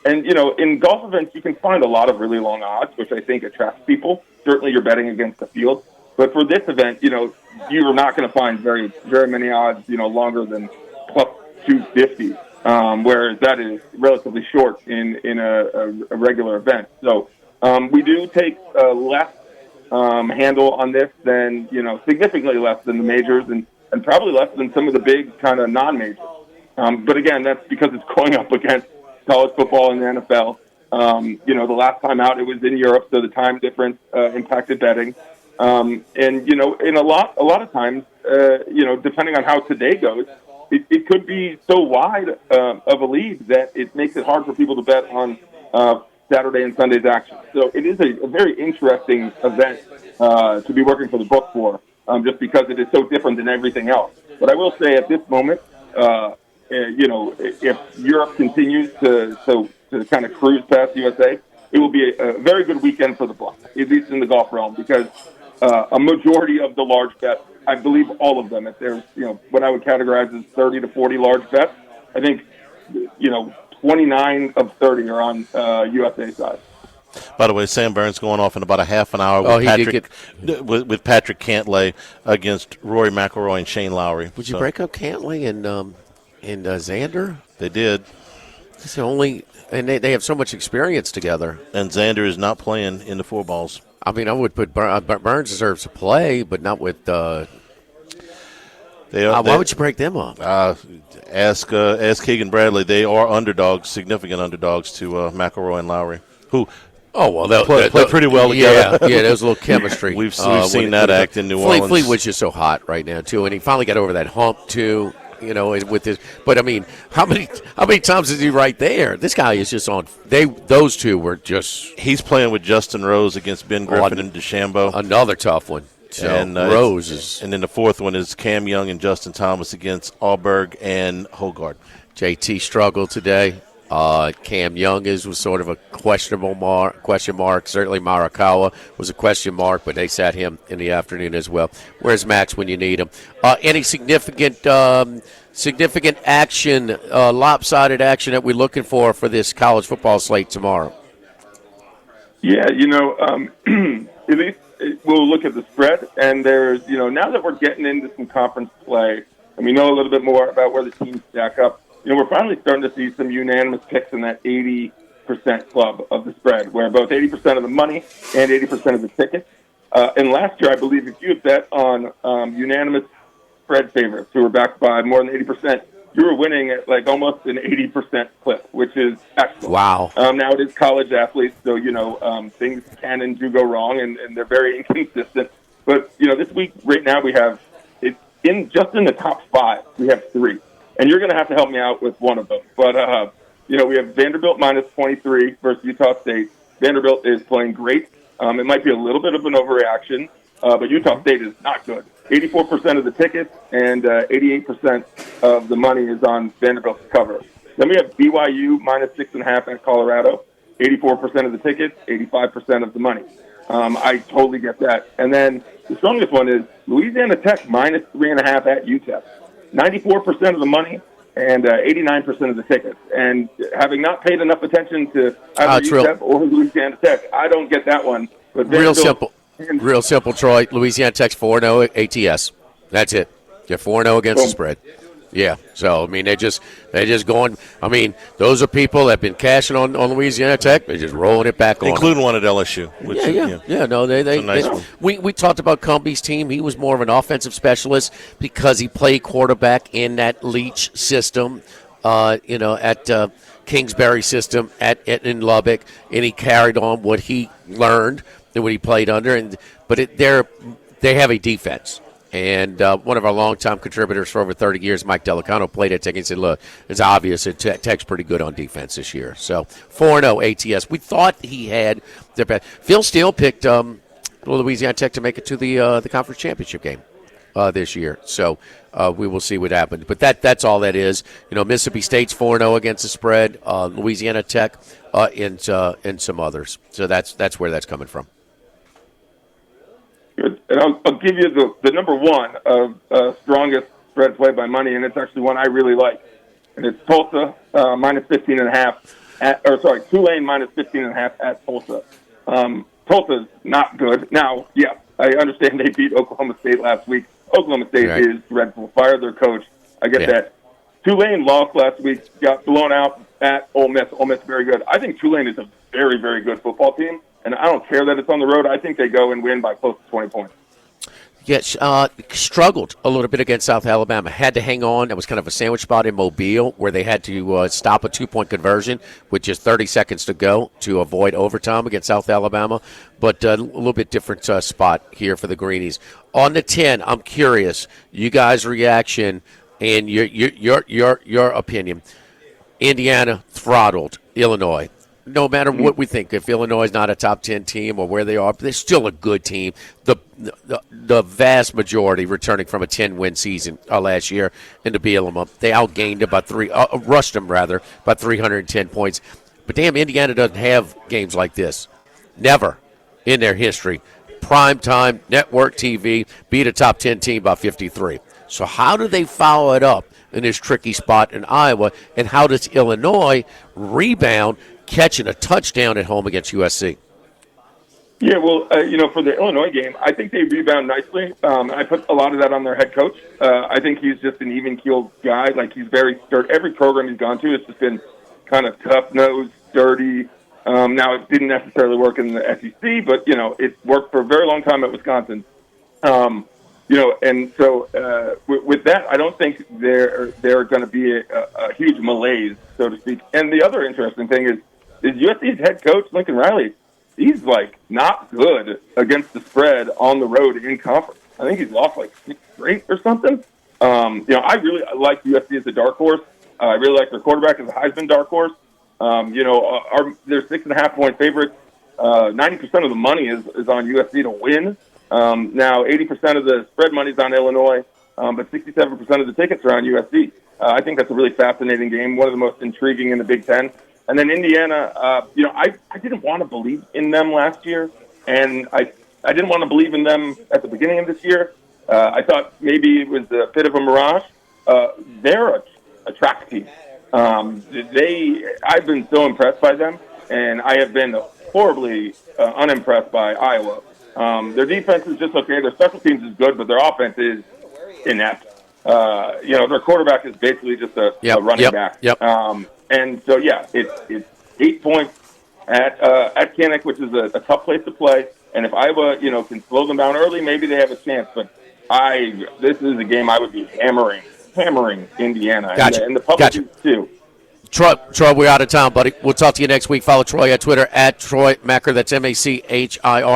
And you know, in golf events, you can find a lot of really long odds, which I think attracts people. Certainly, you're betting against the field. But for this event, you know, you're not going to find very many odds, you know, longer than plus 250. Whereas that is relatively short in a regular event. So we do take less handle on this than, you know, significantly less than the majors and probably less than some of the big kind of non-majors. But again, that's because it's going up against college football and the NFL. You know, the last time out it was in Europe, so the time difference impacted betting. And, you know, in a lot of times, you know, depending on how today goes, it could be so wide of a lead that it makes it hard for people to bet on Saturday and Sunday's action. So it is a very interesting event to be working for the book for, just because it is so different than everything else. But I will say at this moment, you know, if Europe continues to kind of cruise past USA, it will be a very good weekend for the book, at least in the golf realm, because a majority of the large bets, I believe all of them, if there's, you know, what I would categorize as 30 to 40 large bets, I think, you know, 29 of 30 are on USA side. By the way, Sam Burns going off in about a half an hour with Patrick Cantlay against Rory McIlroy and Shane Lowry. Would you break up Cantlay and Xander? They did. It's the only, and they have so much experience together. And Xander is not playing in the 4 balls. I mean, I would put Burns deserves to play, but not with. Why would you break them up? Ask Keegan Bradley. They are underdogs, significant underdogs to McIlroy and Lowry, who Oh, well, they'll play pretty well together. Yeah, there's a little chemistry. We've seen that act in New Orleans. Fleetwood's just so hot right now, too, and he finally got over that hump, too. With this, but I mean, how many times is he right there? This guy is just on. Those two were just. He's playing with Justin Rose against Ben Griffin and DeChambeau. Another tough one. So and Rose is, and then the fourth one is Cam Young and Justin Thomas against Alberg and Hogard. JT struggled today. Cam Young was sort of a question mark. Certainly Morikawa was a question mark, but they sat him in the afternoon as well. Where's Max when you need him? Any significant action, lopsided action that we're looking for this college football slate tomorrow? Yeah, at least we'll look at the spread, and there's, now that we're getting into some conference play, and we know a little bit more about where the teams stack up, we're finally starting to see some unanimous picks in that 80% club of the spread, where both 80% of the money and 80% of the tickets. And last year, I believe if you had bet on unanimous spread favorites who were backed by more than 80%, you were winning at like almost an 80% clip, which is excellent. Wow. Now it is college athletes, so, things can and do go wrong, and they're very inconsistent. But, this week, right now, we have, just in the top 5, we have 3. And you're going to have to help me out with one of them. But, we have Vanderbilt minus 23 versus Utah State. Vanderbilt is playing great. It might be a little bit of an overreaction, but Utah State is not good. 84% of the tickets and 88% of the money is on Vanderbilt's cover. Then we have BYU minus 6.5 at Colorado. 84% of the tickets, 85% of the money. I totally get that. And then the strongest one is Louisiana Tech minus 3.5 at UTEP. 94% of the money and 89% of the tickets. And having not paid enough attention to either UTEP or Louisiana Tech, I don't get that one. But real simple, Troy. Louisiana Tech's 4-0 ATS. That's it. You're 4-0 against the spread. Yeah. So, I mean, they're just going. I mean, those are people that have been cashing on Louisiana Tech. They're just rolling it back on. Including one at LSU. Which No, we talked about Cumbie's team. He was more of an offensive specialist because he played quarterback in that Leach system, at Kingsbury system in Lubbock, and he carried on what he learned and what he played under. But they have a defense. And one of our longtime contributors for over 30 years, Mike Delicano, played at Tech and said, look, it's obvious that Tech's pretty good on defense this year. So 4-0 ATS. We thought he had their best. Phil Steele picked Louisiana Tech to make it to the conference championship game this year. So we will see what happens. But that's all that is. Mississippi State's 4-0 against the spread. Louisiana Tech and some others. So that's where that's coming from. Good. And I'll give you the number one of strongest spread play by money, and it's actually one I really like. And it's Tulsa minus 15.5 Tulane minus 15.5 at Tulsa. Tulsa's not good. Now, yeah, I understand they beat Oklahoma State last week. Oklahoma State is dreadful. Fired their coach. I get that. Tulane lost last week, got blown out at Ole Miss. Ole Miss very good. I think Tulane is a very, very good football team. And I don't care that it's on the road. I think they go and win by close to 20 points. Yes, struggled a little bit against South Alabama. Had to hang on. That was kind of a sandwich spot in Mobile where they had to stop a 2-point conversion with just 30 seconds to go to avoid overtime against South Alabama. But a little bit different spot here for the Greenies. On the 10, I'm curious, you guys' reaction and your opinion. Indiana throttled Illinois. No matter what we think, if Illinois is not a top 10 team or where they are, they're still a good team. The vast majority returning from a 10-win season last year into Bielema. They outgained about rushed them rather, about 310 points. But damn, Indiana doesn't have games like this. Never in their history. Primetime, network TV, beat a top 10 team by 53. So how do they follow it up in this tricky spot in Iowa? And how does Illinois rebound, catching a touchdown at home against USC? Yeah, well, for the Illinois game, I think they rebound nicely. I put a lot of that on their head coach. I think he's just an even-keeled guy. Like, he's very sturdy. Every program he's gone to has just been kind of tough-nosed, sturdy. Now, it didn't necessarily work in the SEC, but, it worked for a very long time at Wisconsin. And so with that, I don't think they're going to be a huge malaise, so to speak. And the other interesting thing is USC's head coach, Lincoln Riley, he's like not good against the spread on the road in conference. I think he's lost like 6 straight or something. I really like USC as a dark horse. I really like their quarterback as a Heisman dark horse. They're 6.5-point favorites. 90% of the money is on USC to win. Now 80% of the spread money is on Illinois, but 67% of the tickets are on USC. I think that's a really fascinating game, one of the most intriguing in the Big Ten. And then Indiana, I didn't want to believe in them last year, and I didn't want to believe in them at the beginning of this year. I thought maybe it was a bit of a mirage. They're a track team. I've been so impressed by them, and I have been horribly unimpressed by Iowa. Their defense is just okay. Their special teams is good, but their offense is inept. Their quarterback is basically just a running back. Yep. And so, it's 8 points at Kinnick, which is a tough place to play. And if Iowa, can slow them down early, maybe they have a chance. But this is a game I would be hammering Indiana. Gotcha. And the public is too. Troy, we're out of time, buddy. We'll talk to you next week. Follow Troy at Twitter at Troy Macker. That's Machir.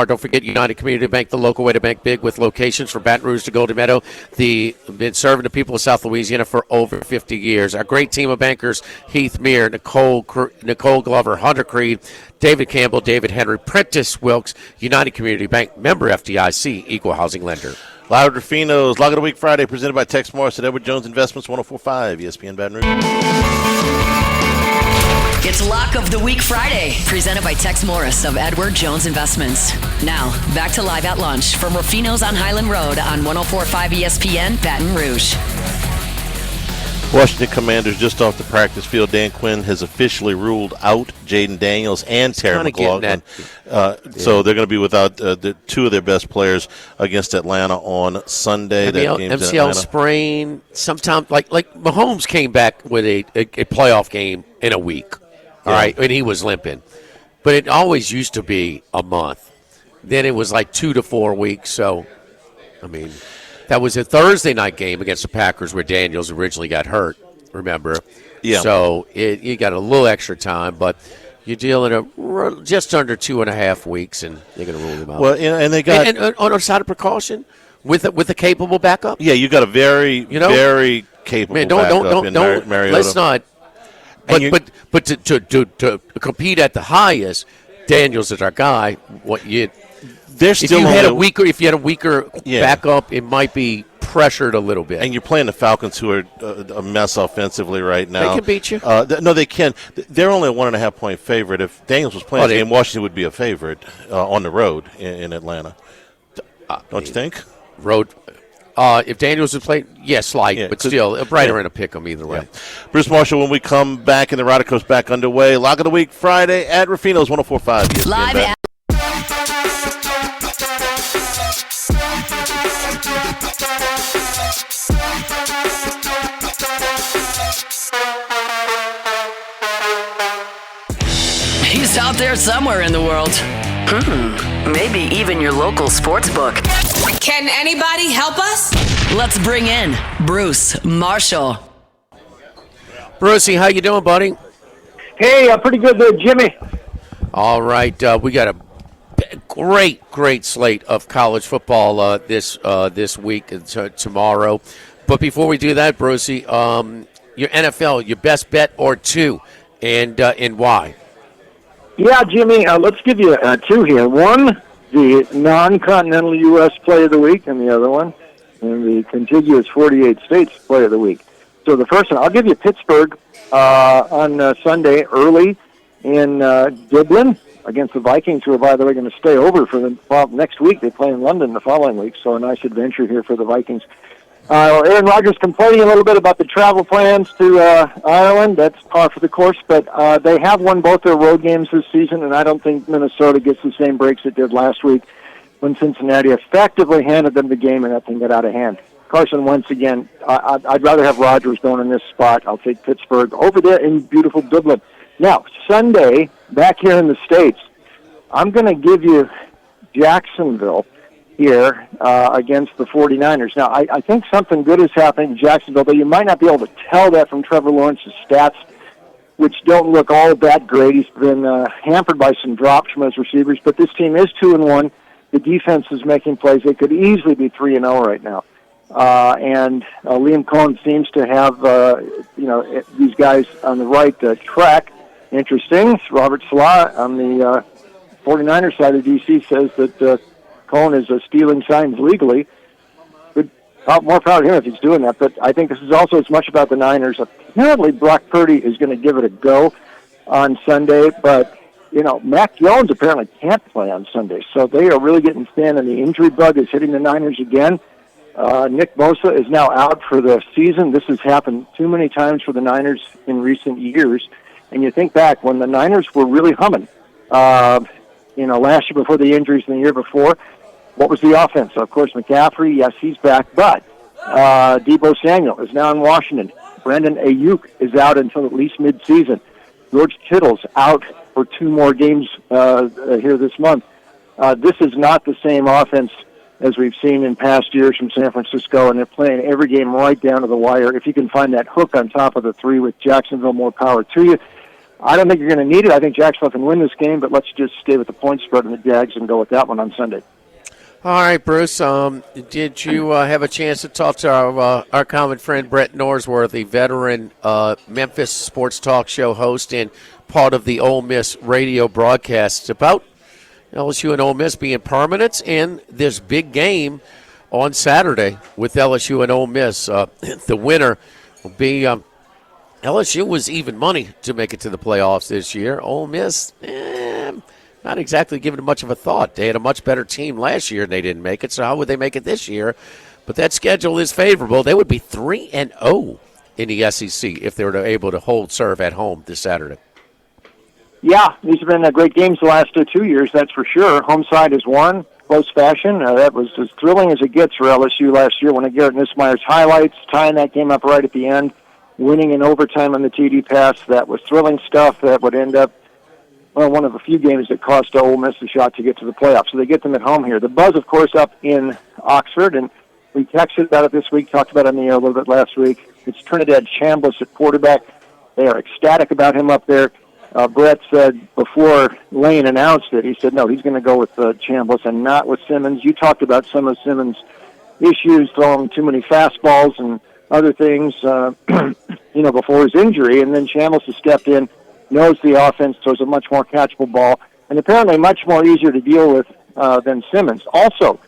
Don't forget United Community Bank, the local way to bank big, with locations from Baton Rouge to Golden Meadow. Been serving the people of South Louisiana for over 50 years. Our great team of bankers: Heath Meir, Nicole Glover, Hunter Creed, David Campbell, David Henry, Prentice Wilkes. United Community Bank, member FDIC, equal housing lender. Live at Rufino's Lock of the Week Friday, presented by Tex Morris at Edward Jones Investments, 104.5 ESPN Baton Rouge. It's Lock of the Week Friday, presented by Tex Morris of Edward Jones Investments. Now, back to Live at Lunch from Rufino's on Highland Road on 104.5 ESPN Baton Rouge. Washington Commanders just off the practice field. Dan Quinn has officially ruled out Jaden Daniels and Terry McLaughlin. So they're going to be without two of their best players against Atlanta on Sunday. MCL sprain. Sometimes, like Mahomes came back with a playoff game in a week. All right, and he was limping. But it always used to be a month. Then it was like 2 to 4 weeks. So, that was a Thursday night game against the Packers where Daniels originally got hurt, remember? Yeah. So you got a little extra time, but you're dealing just under 2.5 weeks, and they're going to rule him out. Well, and they got... And on a side of precaution, with a capable backup? Yeah, you got a very capable backup in Mariota. Let's not... But to compete at the highest, Daniels is our guy. If you had a weaker backup, it might be pressured a little bit. And you're playing the Falcons, who are a mess offensively right now. They can beat you. No, they can. They're only a 1.5-point favorite. If Daniels was playing the game, Washington would be a favorite on the road in Atlanta. Don't you think? Road. If Daniels was playing, slight, but still, right around a pick 'em either way. Yeah. Bruce Marshall, when we come back and the Ryder Cups back underway, Lock of the Week Friday at Rufino's 104.5 ESPN. Live at He's out there somewhere in the world. Maybe even your local sports book. Can anybody help us? Let's bring in Bruce Marshall. Brucey, how you doing, buddy? Hey, pretty good there, Jimmy. All right, we got a great slate of college football this week and tomorrow. But before we do that, Brucey, your NFL, your best bet or two, and why? Yeah, Jimmy, let's give you two here. One, the non-continental U.S. play of the week, and the other one, and the contiguous 48 states play of the week. So the first one, I'll give you Pittsburgh on Sunday early in Dublin against the Vikings, who are, by the way, going to stay over for the next week. They play in London the following week, so a nice adventure here for the Vikings. Aaron Rodgers complaining a little bit about the travel plans to Ireland. That's par for the course, but they have won both their road games this season, and I don't think Minnesota gets the same breaks it did last week when Cincinnati effectively handed them the game and that thing got out of hand. Carson, once again, I'd rather have Rodgers going in this spot. I'll take Pittsburgh over there in beautiful Dublin. Now, Sunday, back here in the States, I'm going to give you Jacksonville here against the 49ers. Now, I think something good is happening in Jacksonville, but you might not be able to tell that from Trevor Lawrence's stats. which don't look all that great. He's been hampered by some drops from his receivers, but this team is 2-1. The defense is making plays. They could easily be 3-0 right now. And Liam Cohen seems to have, these guys on the right track. Interesting. Robert Salah on the 49ers side of D.C. says that Cohen is stealing signs legally. More proud of him if he's doing that, but I think this is also as much about the Niners. Apparently, Brock Purdy is going to give it a go on Sunday, but, Mac Jones apparently can't play on Sunday, so they are really getting thin, and the injury bug is hitting the Niners again. Nick Bosa is now out for the season. This has happened too many times for the Niners in recent years, and you think back when the Niners were really humming, last year before the injuries and the year before. What was the offense? Of course, McCaffrey, yes, he's back, but Deebo Samuel is now in Washington. Brandon Ayuk is out until at least midseason. George Kittle's out for 2 more games here this month. This is not the same offense as we've seen in past years from San Francisco, and they're playing every game right down to the wire. If you can find that hook on top of the 3 with Jacksonville, more power to you. I don't think you're going to need it. I think Jacksonville can win this game, but let's just stay with the point spread and the Jags and go with that one on Sunday. All right, Bruce. Did you have a chance to talk to our common friend Brett Norsworthy, veteran Memphis sports talk show host and part of the Ole Miss radio broadcasts, about LSU and Ole Miss being permanent and this big game on Saturday with LSU and Ole Miss? The winner will be LSU was even money to make it to the playoffs this year. Ole Miss, not exactly given it much of a thought. They had a much better team last year and they didn't make it, so how would they make it this year? But that schedule is favorable. They would be 3-0 in the SEC if they were able to hold serve at home this Saturday. Yeah, these have been great games the last 2 years, that's for sure. Home side has won, close fashion. That was as thrilling as it gets for LSU last year. One of Garrett Nussmeier's highlights, tying that game up right at the end, winning in overtime on the TD pass. That was thrilling stuff that would end up one of a few games that cost Ole Miss a shot to get to the playoffs. So they get them at home here. The buzz, of course, up in Oxford, and we texted about it this week, talked about it on the air a little bit last week. It's Trinidad Chambliss at quarterback. They are ecstatic about him up there. Brett said before Lane announced it, he said, no, he's going to go with Chambliss and not with Simmons. You talked about some of Simmons' issues, throwing too many fastballs and other things, before his injury, and then Chambliss has stepped in, knows the offense, throws a much more catchable ball, and apparently much more easier to deal with than Simmons. Also,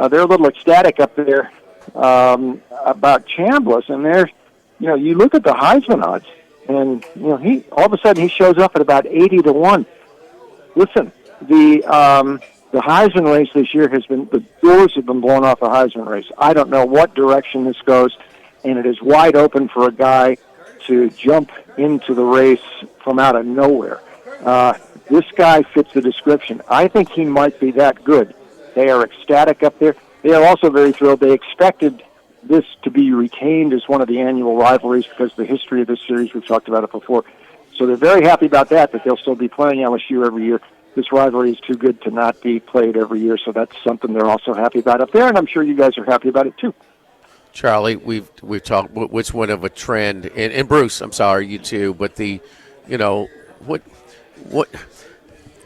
they're a little ecstatic up there about Chambliss, and they're, you look at the Heisman odds, and he all of a sudden he shows up at about 80-1. Listen, the Heisman race this year the doors have been blown off the Heisman race. I don't know what direction this goes, and it is wide open for a guy to jump into the race from out of nowhere. This guy fits the description. I think he might be that good. They are ecstatic up there. They are also very thrilled. They expected this to be retained as one of the annual rivalries because of the history of this series. We've talked about it before. So they're very happy about that they'll still be playing LSU every year. This rivalry is too good to not be played every year, so that's something they're also happy about up there, and I'm sure you guys are happy about it too. Charlie, we've talked which one of a trend, and Bruce, I'm sorry, you too, but what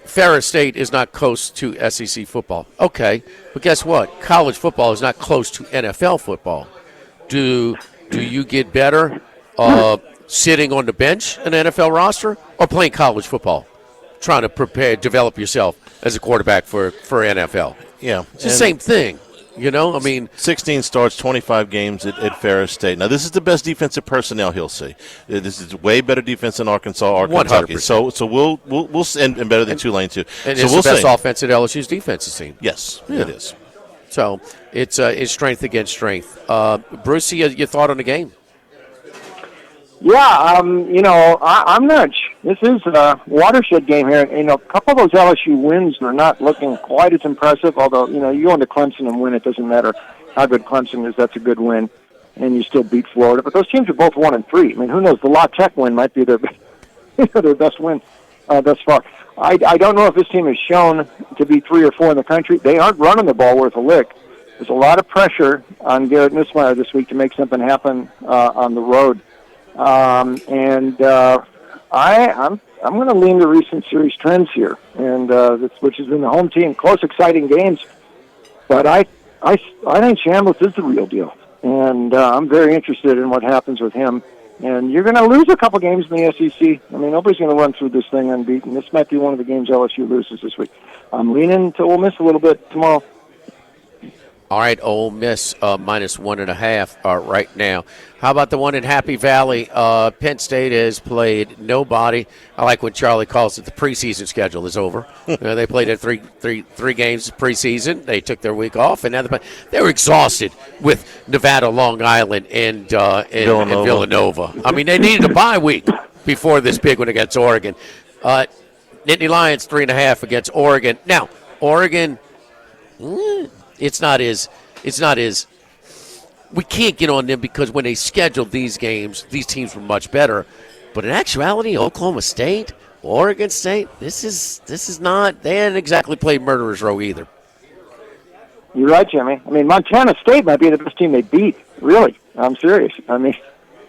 Ferris State is not close to SEC football. Okay, but guess what? College football is not close to NFL football. Do you get better sitting on the bench in an NFL roster or playing college football, trying to develop yourself as a quarterback for NFL? Yeah, it's the same thing. 16 starts, 25 games at Ferris State. Now, this is the best defensive personnel he'll see. This is way better defense than Arkansas or Kentucky. 100%. So we'll and better than Tulane too. And so it's we'll the best see. offense at LSU's defensive team. Yes, yeah. It is. So it's strength against strength. Bruce, your thought on the game? Yeah, I'm not. This is a watershed game here. A couple of those LSU wins are not looking quite as impressive. Although you go into Clemson and win, it doesn't matter how good Clemson is. That's a good win, and you still beat Florida. But those teams are both 1-3. I mean, who knows? The La Tech win might be their their best win thus far. I don't know if this team is shown to be 3 or 4 in the country. They aren't running the ball worth a lick. There's a lot of pressure on Garrett Nussmeier this week to make something happen on the road. I'm going to lean to recent series trends here, and which has been the home team, close, exciting games. But I think Chambliss is the real deal, and I'm very interested in what happens with him. And you're going to lose a couple games in the SEC. I mean, nobody's going to run through this thing unbeaten. This might be one of the games LSU loses this week. I'm leaning to Ole Miss a little bit tomorrow. All right, Ole Miss -1.5 right now. How about the one in Happy Valley? Penn State has played nobody. I like when Charlie calls it the preseason schedule is over. They played at three games preseason. They took their week off, and now they were exhausted with Nevada, Long Island, and Villanova. I mean, they needed a bye week before this big one against Oregon. Nittany Lions 3.5 against Oregon. Now, Oregon. It's not as we can't get on them because when they scheduled these games, these teams were much better. But in actuality, Oklahoma State, Oregon State, this is not. They hadn't exactly played murderer's row either. You're right, Jimmy. I mean, Montana State might be the best team they beat. Really, I'm serious. I mean,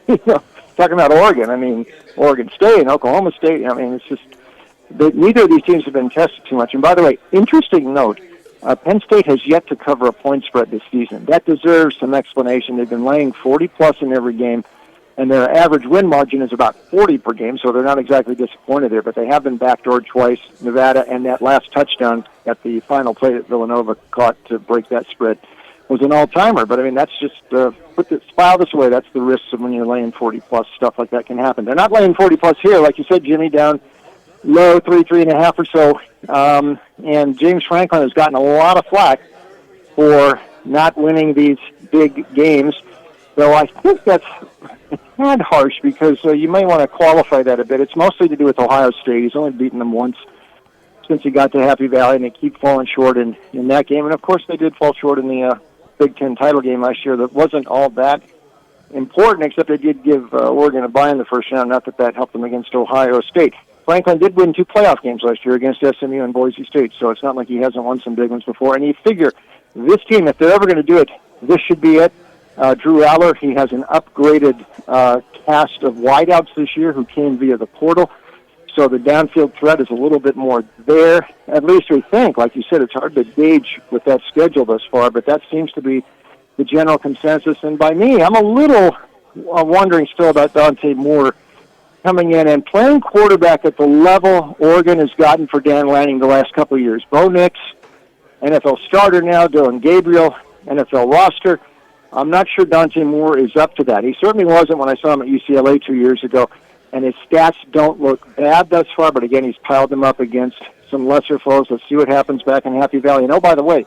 talking about Oregon. I mean, Oregon State and Oklahoma State. I mean, it's just neither of these teams have been tested too much. And by the way, interesting note. Penn State has yet to cover a point spread this season. That deserves some explanation. They've been laying 40-plus in every game, and their average win margin is about 40 per game, so they're not exactly disappointed there, but they have been backdoored twice. Nevada, and that last touchdown at the final play that Villanova caught to break that spread was an all-timer. But, I mean, that's just file this away. That's the risks of when you're laying 40-plus. Stuff like that can happen. They're not laying 40-plus here. Like you said, Jimmy, down low 3.5 or so. And James Franklin has gotten a lot of flack for not winning these big games, though I think that's a tad harsh because you may want to qualify that a bit. It's mostly to do with Ohio State. He's only beaten them once since he got to Happy Valley, and they keep falling short in that game. And, of course, they did fall short in the Big Ten title game last year. That wasn't all that important, except they did give Oregon a bye in the first round, not that helped them against Ohio State. Franklin did win 2 playoff games last year against SMU and Boise State, so it's not like he hasn't won some big ones before. And you figure this team, if they're ever going to do it, this should be it. Drew Aller, he has an upgraded cast of wideouts this year who came via the portal, so the downfield threat is a little bit more there. At least we think. Like you said, it's hard to gauge with that schedule thus far, but that seems to be the general consensus. And by me, I'm a little wondering still about Dante Moore coming in and playing quarterback at the level Oregon has gotten for Dan Lanning the last couple of years. Bo Nix, NFL starter now, Dylan Gabriel, NFL roster. I'm not sure Dante Moore is up to that. He certainly wasn't when I saw him at UCLA 2 years ago, and his stats don't look bad thus far, but again, he's piled them up against some lesser foes. Let's see what happens back in Happy Valley. And, oh, by the way,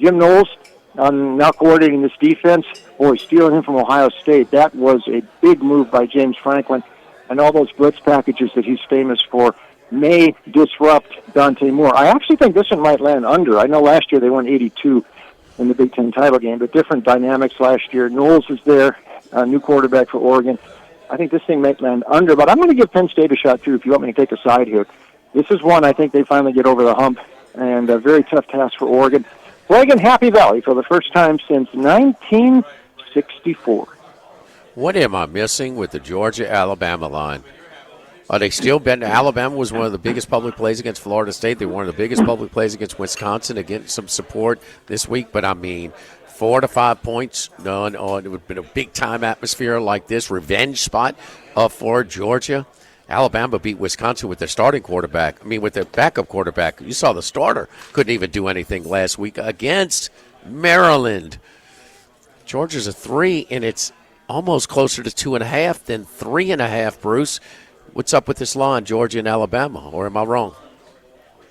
Jim Knowles, now coordinating this defense, boy, stealing him from Ohio State, that was a big move by James Franklin. And all those blitz packages that he's famous for may disrupt Dante Moore. I actually think this one might land under. I know last year they won 82 in the Big Ten title game, but different dynamics last year. Knowles is there, a new quarterback for Oregon. I think this thing might land under, but I'm going to give Penn State a shot, too, if you want me to take a side here. This is one I think they finally get over the hump, and a very tough task for Oregon. Oregon Happy Valley for the first time since 1964. What am I missing with the Georgia-Alabama line? Are they still betting? Alabama was one of the biggest public plays against Florida State. They were one of the biggest public plays against Wisconsin, against some support this week. But, I mean, 4 to 5 points. No, it would have been a big-time atmosphere like this. Revenge spot for Georgia. Alabama beat Wisconsin with their starting quarterback. I mean, with their backup quarterback. You saw the starter couldn't even do anything last week against Maryland. Georgia's a 3, and it's almost closer to 2.5 than 3.5, Bruce. What's up with this line, Georgia and Alabama, or am I wrong?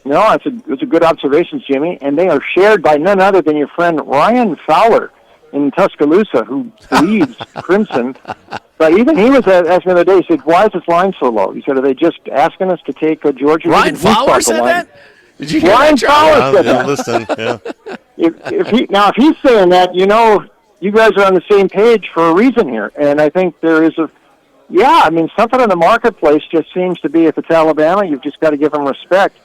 No, it's a good observation, Jimmy, and they are shared by none other than your friend Ryan Fowler in Tuscaloosa, who leads Crimson. But even he was asking the other day, he said, why is this line so low? He said, are they just asking us to take Georgia? Ryan Fowler said that? Did you hear Ryan that, Fowler said that. Listen, yeah. If he's saying that, you guys are on the same page for a reason here. And I think there is something in the marketplace just seems to be, if it's Alabama, you've just got to give them respect.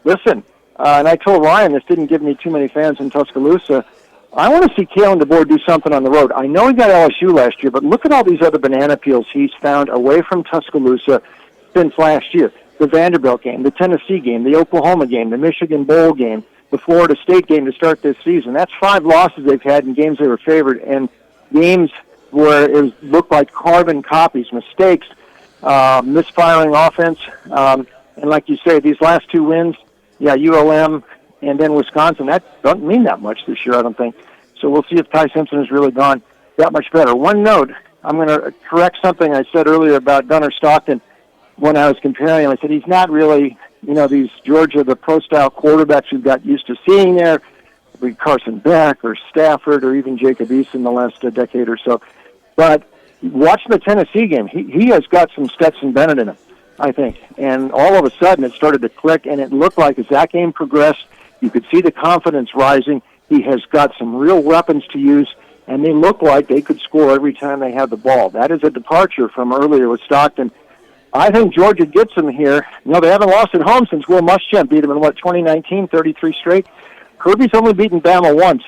Listen, and I told Ryan this didn't give me too many fans in Tuscaloosa. I want to see Kalen DeBoer do something on the road. I know he got LSU last year, but look at all these other banana peels he's found away from Tuscaloosa since last year. The Vanderbilt game, the Tennessee game, the Oklahoma game, the Michigan Bowl game, the Florida State game to start this season. That's 5 losses they've had in games they were favored, and games where it looked like carbon copies, mistakes, misfiring offense. And like you say, these last 2 wins, ULM and then Wisconsin, that doesn't mean that much this year, I don't think. So we'll see if Ty Simpson has really gone that much better. One note, I'm going to correct something I said earlier about Gunnar Stockton when I was comparing him. I said he's not really, these Georgia, the pro-style quarterbacks we've got used to seeing there, like Carson Beck or Stafford or even Jacob Eason the last decade or so. But watching the Tennessee game, he has got some Stetson Bennett in him, I think. And all of a sudden it started to click, and it looked like as that game progressed, you could see the confidence rising. He has got some real weapons to use, and they look like they could score every time they have the ball. That is a departure from earlier with Stockton. I think Georgia gets them here. They haven't lost at home since Will Muschamp beat them in, 2019, 33 straight. Kirby's only beaten Bama once,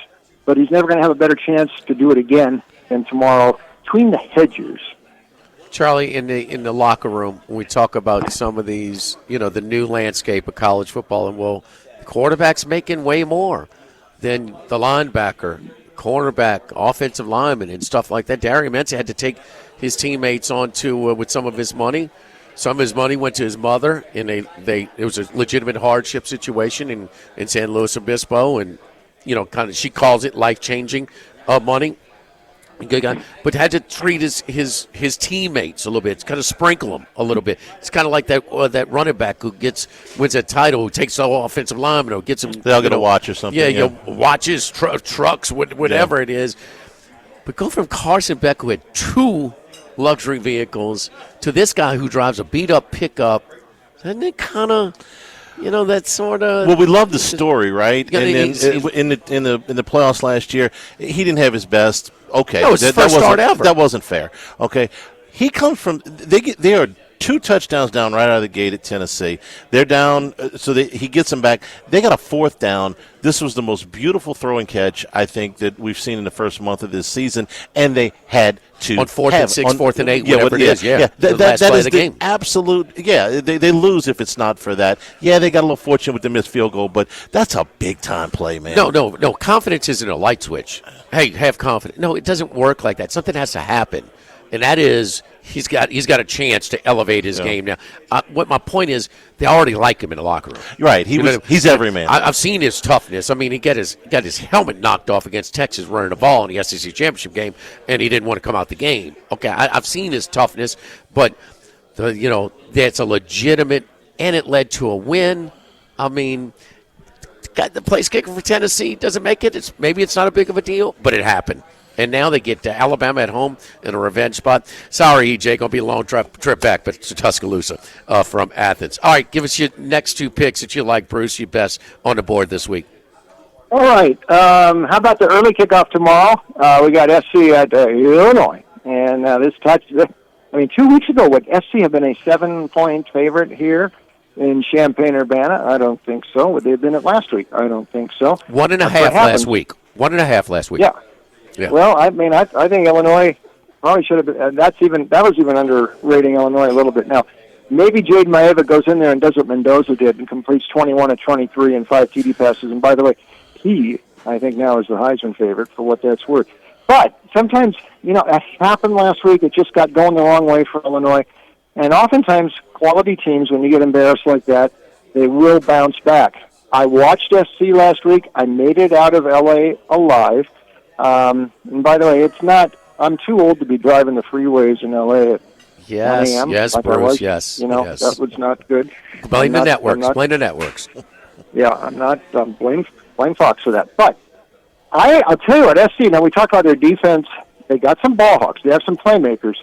but he's never going to have a better chance to do it again than tomorrow between the hedges. Charlie, in the locker room, when we talk about some of these, the new landscape of college football, and the quarterback's making way more than the linebacker, cornerback, offensive lineman, and stuff like that. Darian Mensah had to take his teammates on to with some of his money. Some of his money went to his mother, and it was a legitimate hardship situation in San Luis Obispo, and she calls it life-changing money. Good guy, but had to treat his teammates a little bit, kind of sprinkle them a little bit. It's kind of like that running back who wins a title, who takes the offensive lineman, or gets him. They'll get a watch or something. Yeah, watches, trucks, whatever it is. But go from Carson Beck, who had 2 luxury vehicles, to this guy who drives a beat-up pickup. Isn't it kind of, that sort of? Well, we love the story, right? And then in the playoffs last year, he didn't have his best. Okay, that was his first start ever. That wasn't fair. Okay, he comes from they are 2 touchdowns down right out of the gate at Tennessee. They're down, so he gets them back. They got a 4th down. This was the most beautiful throwing catch, I think, that we've seen in the first month of this season, and they had to on 4th and 6, 4th and 8, whatever it is. Yeah, that is the game. Absolute. Yeah, they lose if it's not for that. Yeah, they got a little fortunate with the missed field goal, but that's a big time play, man. No. Confidence isn't a light switch. Hey, have confidence. No, it doesn't work like that. Something has to happen, and that is. He's got a chance to elevate his game now. What my point is, they already like him in the locker room. Right, he's every man. I've seen his toughness. I mean, he got his helmet knocked off against Texas running the ball in the SEC championship game, and he didn't want to come out the game. Okay, I've seen his toughness, but that's a legitimate, and it led to a win. I mean, got the place kicker for Tennessee doesn't make it. Maybe it's not a big of a deal, but it happened. And now they get to Alabama at home in a revenge spot. Sorry, EJ, going to be a long trip back, but to Tuscaloosa from Athens. All right, give us your next 2 picks that you like, Bruce, your best on the board this week. All right. How about the early kickoff tomorrow? We got SC at Illinois. And 2 weeks ago, would SC have been a 7-point favorite here in Champaign-Urbana? I don't think so. Would they have been it last week? I don't think so. 1.5 last week. 1.5 last week. Yeah. Well, I think Illinois probably should have been. That was even underrating Illinois a little bit. Now, maybe Jade Maeva goes in there and does what Mendoza did and completes 21 of 23 and 5 TD passes. And by the way, he, I think now is the Heisman favorite for what that's worth. But sometimes, it happened last week. It just got going the wrong way for Illinois. And oftentimes, quality teams, when you get embarrassed like that, they will bounce back. I watched SC last week. I made it out of L.A. alive. And by the way, it's not. I'm too old to be driving the freeways in L.A. at 1 a.m. Yes, like Bruce. Yes, that was not good. Blame the networks. Blame the networks. Yeah, I'm not. Blame Fox for that. But I'll tell you what, SC. Now we talk about their defense. They got some ball hawks. They have some playmakers,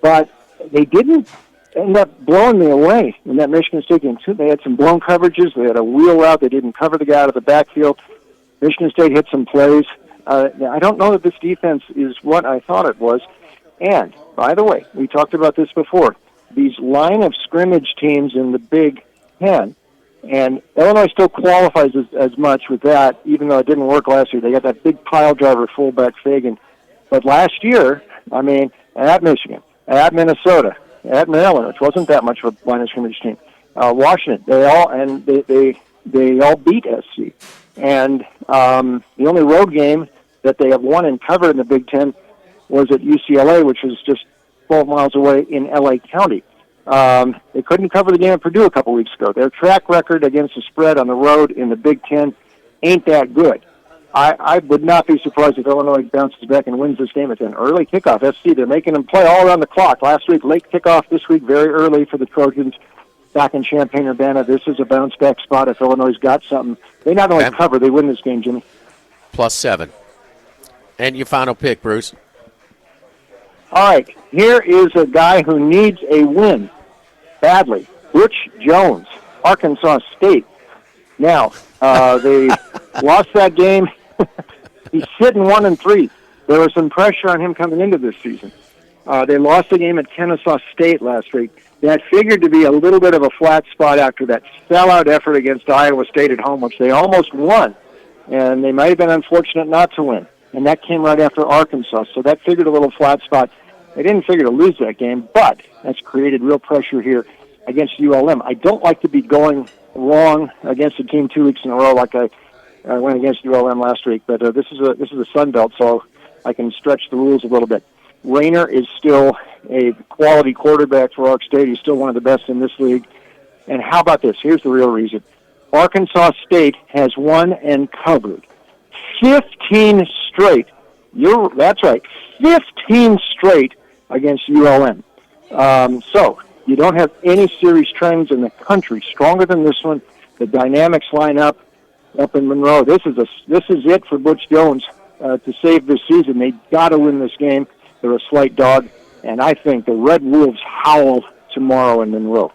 but they didn't end up blowing me away in that Michigan State game too. They had some blown coverages. They had a wheel route. They didn't cover the guy out of the backfield. Michigan State hit some plays. I don't know that this defense is what I thought it was. And, by the way, we talked about this before. These line of scrimmage teams in the Big Ten, and Illinois still qualifies as much with that, even though it didn't work last year. They got that big pile driver fullback Fagan. But last year, at Michigan, at Minnesota, at Maryland, which wasn't that much of a line of scrimmage team. Washington, they all beat SC. And the only road game that they have won and covered in the Big Ten was at UCLA, which was just 12 miles away in L.A. County. They couldn't cover the game at Purdue a couple weeks ago. Their track record against the spread on the road in the Big Ten ain't that good. I would not be surprised if Illinois bounces back and wins this game. It's an early kickoff. SC, they're making them play all around the clock. Last week, late kickoff. This week, very early for the Trojans back in Champaign-Urbana. This is a bounce-back spot if Illinois got something. They not only cover, they win this game, Jimmy. +7. And your final pick, Bruce. All right, here is a guy who needs a win badly. Butch Jones, Arkansas State. Now, they lost that game. He's sitting 1-3. There was some pressure on him coming into this season. They lost the game at Kennesaw State last week. That figured to be a little bit of a flat spot after that sellout effort against Iowa State at home, which they almost won. And they might have been unfortunate not to win. And that came right after Arkansas. So that figured a little flat spot. They didn't figure to lose that game, but that's created real pressure here against ULM. I don't like to be going wrong against a team 2 weeks in a row like I went against ULM last week. But this is a Sun Belt, so I can stretch the rules a little bit. Rayner is still a quality quarterback for Ark State. He's still one of the best in this league. And how about this? Here's the real reason. Arkansas State has won and covered 15 straight. That's right, 15 straight against ULM. So you don't have any series trends in the country stronger than this one. The dynamics line up in Monroe. This is it for Butch Jones to save this season. They got to win this game. They're a slight dog, and I think the Red Wolves howl tomorrow in Monroe.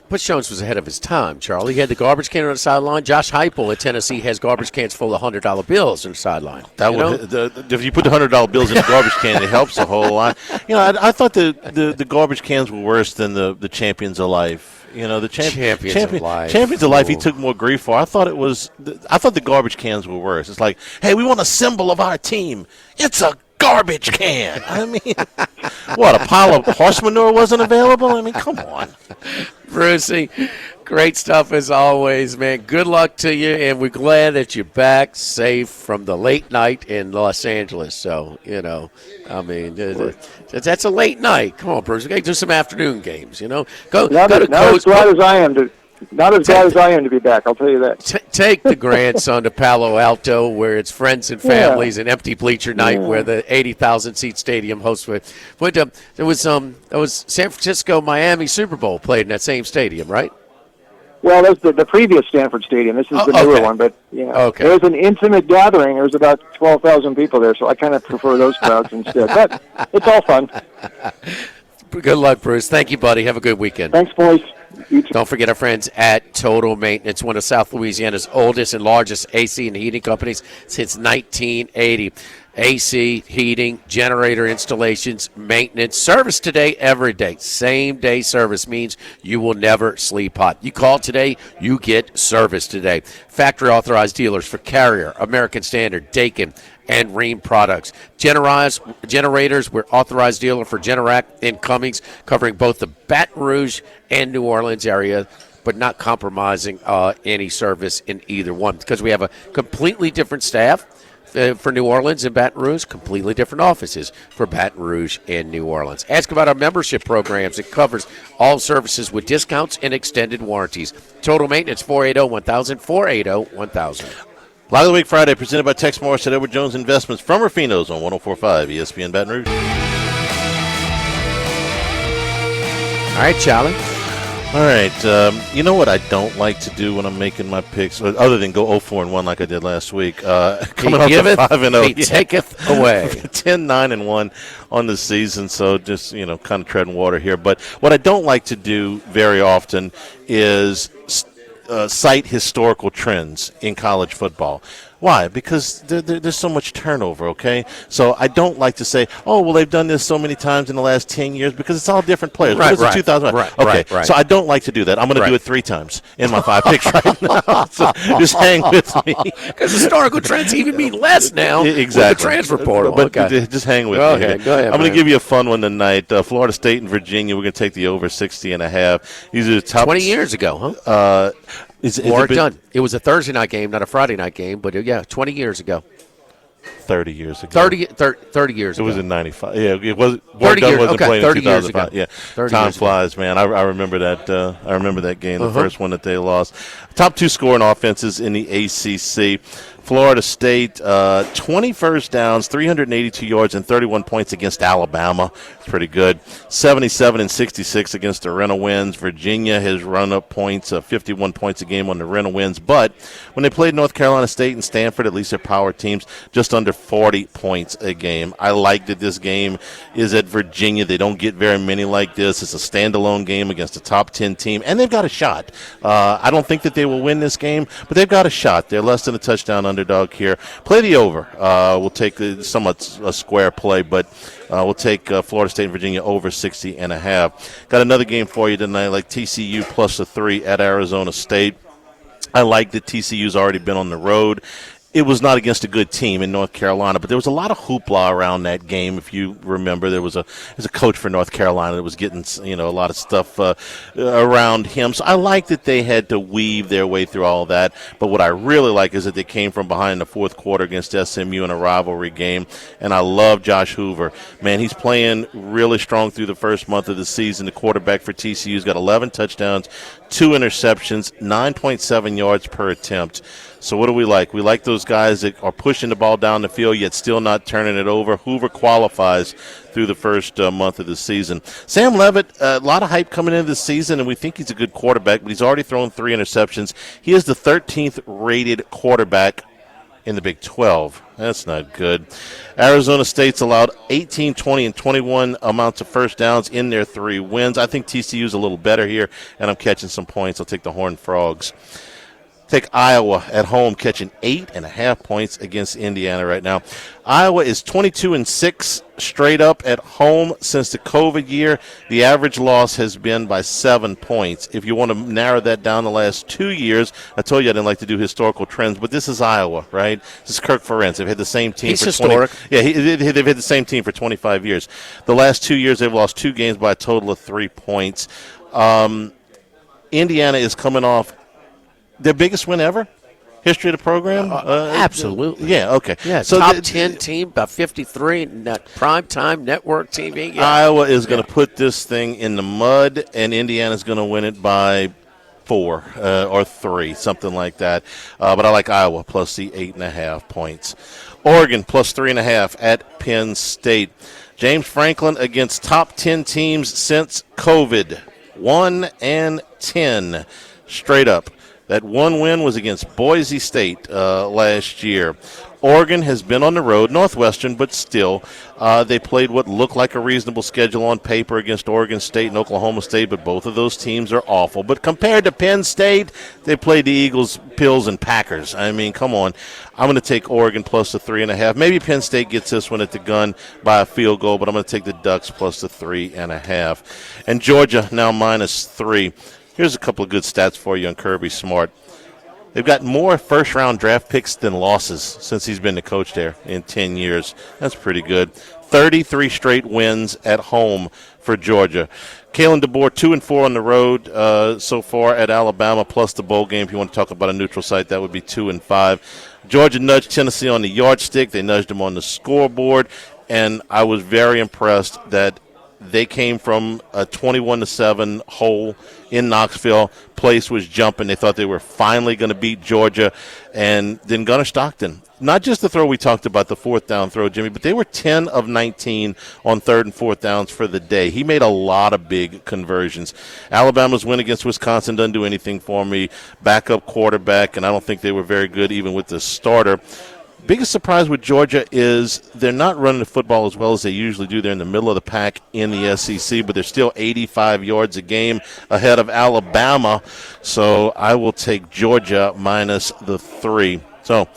Butch Jones was ahead of his time, Charlie. He had the garbage can on the sideline. Josh Heupel at Tennessee has garbage cans full of $100 bills on the sideline. If you put the $100 bills in the garbage can, it helps a whole lot. I thought the garbage cans were worse than the Champions of Life. The Champions of Life. Champions of Life. He took more grief for. I thought the garbage cans were worse. It's like, hey, we want a symbol of our team. It's a garbage can. I mean, what, a pile of horse manure wasn't available? I mean, come on. Brucey, great stuff as always, man. Good luck to you, and we're glad that you're back safe from the late night in Los Angeles. So, that's a late night. Come on, Bruce. We got to do some afternoon games, Not as glad as I am to be back, I'll tell you that. Take the grandson to Palo Alto, where it's friends and families, and empty bleacher night, where the 80,000-seat stadium hosts. There was San Francisco-Miami Super Bowl played in that same stadium, right? Well, that's the previous Stanford Stadium. This is the newer one, but okay. It was an intimate gathering. There was about 12,000 people there, so I kind of prefer those crowds instead. But it's all fun. Good luck, Bruce. Thank you, buddy. Have a good weekend. Thanks, boys. Don't forget our friends at Total Maintenance, one of South Louisiana's oldest and largest AC and heating companies since 1980. AC, heating, generator installations, maintenance, service today, every day. Same-day service means you will never sleep hot. You call today, you get service today. Factory-authorized dealers for Carrier, American Standard, Daikin, and Rheem products. Generators, we're authorized dealer for Generac and Cummings, covering both the Baton Rouge and New Orleans area, but not compromising any service in either one, because we have a completely different staff for New Orleans and Baton Rouge, completely different offices for Baton Rouge and New Orleans. Ask about our membership programs. It covers all services with discounts and extended warranties. Total Maintenance, 480-1000, 480-1000. Live of the Week Friday, presented by Tex Morris at Edward Jones Investments from Rufino's on 104.5 ESPN Baton Rouge. All right, Charlie. All right. You know what I don't like to do when I'm making my picks, other than go 0-4-1 like I did last week? Coming up to 5-0. He taketh away. 10-9-1 on the season, so just, kind of treading water here. But what I don't like to do very often is cite historical trends in college football. Why? Because there's so much turnover, okay? So I don't like to say, oh, well, they've done this so many times in the last 10 years because it's all different players. Right, what was it, 2005? Okay, so I don't like to do that. I'm going to do it 3 times in my 5 picks right now. So just hang with me. Because historical trends even mean less now exactly. with the transfer portal. But just hang with me. Go ahead. I'm going to give you a fun one tonight. Florida State and Virginia, we're going to take the over 60.5. These are the top 20 years ago, huh? Done. It was a Thursday night game, not a Friday night game, but 20 years ago. 30 years ago. 30 years ago. It was in 95. Yeah, it was. 30 years, wasn't playing 30 in years 2005. ago. Yeah, 30 time years flies, man. I remember that. I remember that game, the first one that they lost. Top 2 scoring offenses in the ACC. Florida State, 20 first downs, 382 yards, and 31 points against Alabama. It's pretty good. 77 and 66 against the rental wins. Virginia has run up points, 51 points a game on the rental wins. But when they played North Carolina State and Stanford, at least their power teams, just under 40 points a game. I like that this game is at Virginia. They don't get very many like this. It's a standalone game against a top 10 team, and they've got a shot. I don't think that they will win this game, but they've got a shot. They're less than a touchdown underdog here. Play the over. We'll take somewhat a square play, but we'll take Florida State and Virginia over 60.5. Got another game for you tonight, like TCU plus a 3 at Arizona State. I like that TCU's already been on the road. It was not against a good team in North Carolina, but there was a lot of hoopla around that game. If you remember, there was a coach for North Carolina that was getting a lot of stuff around him. So I like that they had to weave their way through all of that. But what I really like is that they came from behind in the fourth quarter against SMU in a rivalry game. And I love Josh Hoover. Man, he's playing really strong through the first month of the season. The quarterback for TCU's got 11 touchdowns, 2 interceptions, 9.7 yards per attempt. So what do we like? We like those guys that are pushing the ball down the field yet still not turning it over. Hoover qualifies through the first month of the season. Sam Levitt, a lot of hype coming into the season, and we think he's a good quarterback, but he's already thrown 3 interceptions. He is the 13th rated quarterback in the Big 12. That's not good. Arizona State's allowed 18, 20, and 21 amounts of first downs in their 3 wins. I think TCU's a little better here, and I'm catching some points. I'll take the Horned Frogs. Take Iowa at home, catching 8.5 points against Indiana right now. Iowa is 22-6 straight up at home since the COVID year. The average loss has been by 7 points. If you want to narrow that down the last 2 years, I told you I didn't like to do historical trends, but this is Iowa, right? This is Kirk Ferentz. They've had the same team He's for historic. 20. Yeah, they've had the same team for 25 years. The last 2 years, they've lost 2 games by a total of 3 points. Indiana is coming off their biggest win ever? History of the program? Absolutely. Yeah, okay. Yeah, so top 10 team, about 53, primetime network TV. Yeah. Iowa is going to put this thing in the mud, and Indiana's going to win it by 4 or 3, something like that. But I like Iowa plus the 8.5 points. Oregon plus 3.5 at Penn State. James Franklin against top 10 teams since COVID. 1-10 straight up. That one win was against Boise State last year. Oregon has been on the road, Northwestern, but still, they played what looked like a reasonable schedule on paper against Oregon State and Oklahoma State, but both of those teams are awful. But compared to Penn State, they played the Eagles, Pills, and Packers. I mean, come on. I'm going to take Oregon plus the 3.5. Maybe Penn State gets this one at the gun by a field goal, but I'm going to take the Ducks plus the 3.5. And Georgia now minus 3. Here's a couple of good stats for you on Kirby Smart. They've got more first-round draft picks than losses since he's been the coach there in 10 years. That's pretty good. 33 straight wins at home for Georgia. Kalen DeBoer, 2-4 on the road so far at Alabama, plus the bowl game. If you want to talk about a neutral site, that would be 2-5. Georgia nudged Tennessee on the yardstick. They nudged them on the scoreboard. And I was very impressed that they came from a 21-7 hole in Knoxville. Place was jumping. They thought they were finally going to beat Georgia. And then Gunnar Stockton, not just the throw we talked about, the 4th down throw, Jimmy, but they were 10 of 19 on 3rd and 4th downs for the day. He made a lot of big conversions. Alabama's win against Wisconsin doesn't do anything for me. Backup quarterback, and I don't think they were very good even with the starter. Biggest surprise with Georgia is they're not running the football as well as they usually do. They're in the middle of the pack in the SEC, but they're still 85 yards a game ahead of Alabama. So I will take Georgia minus the 3. So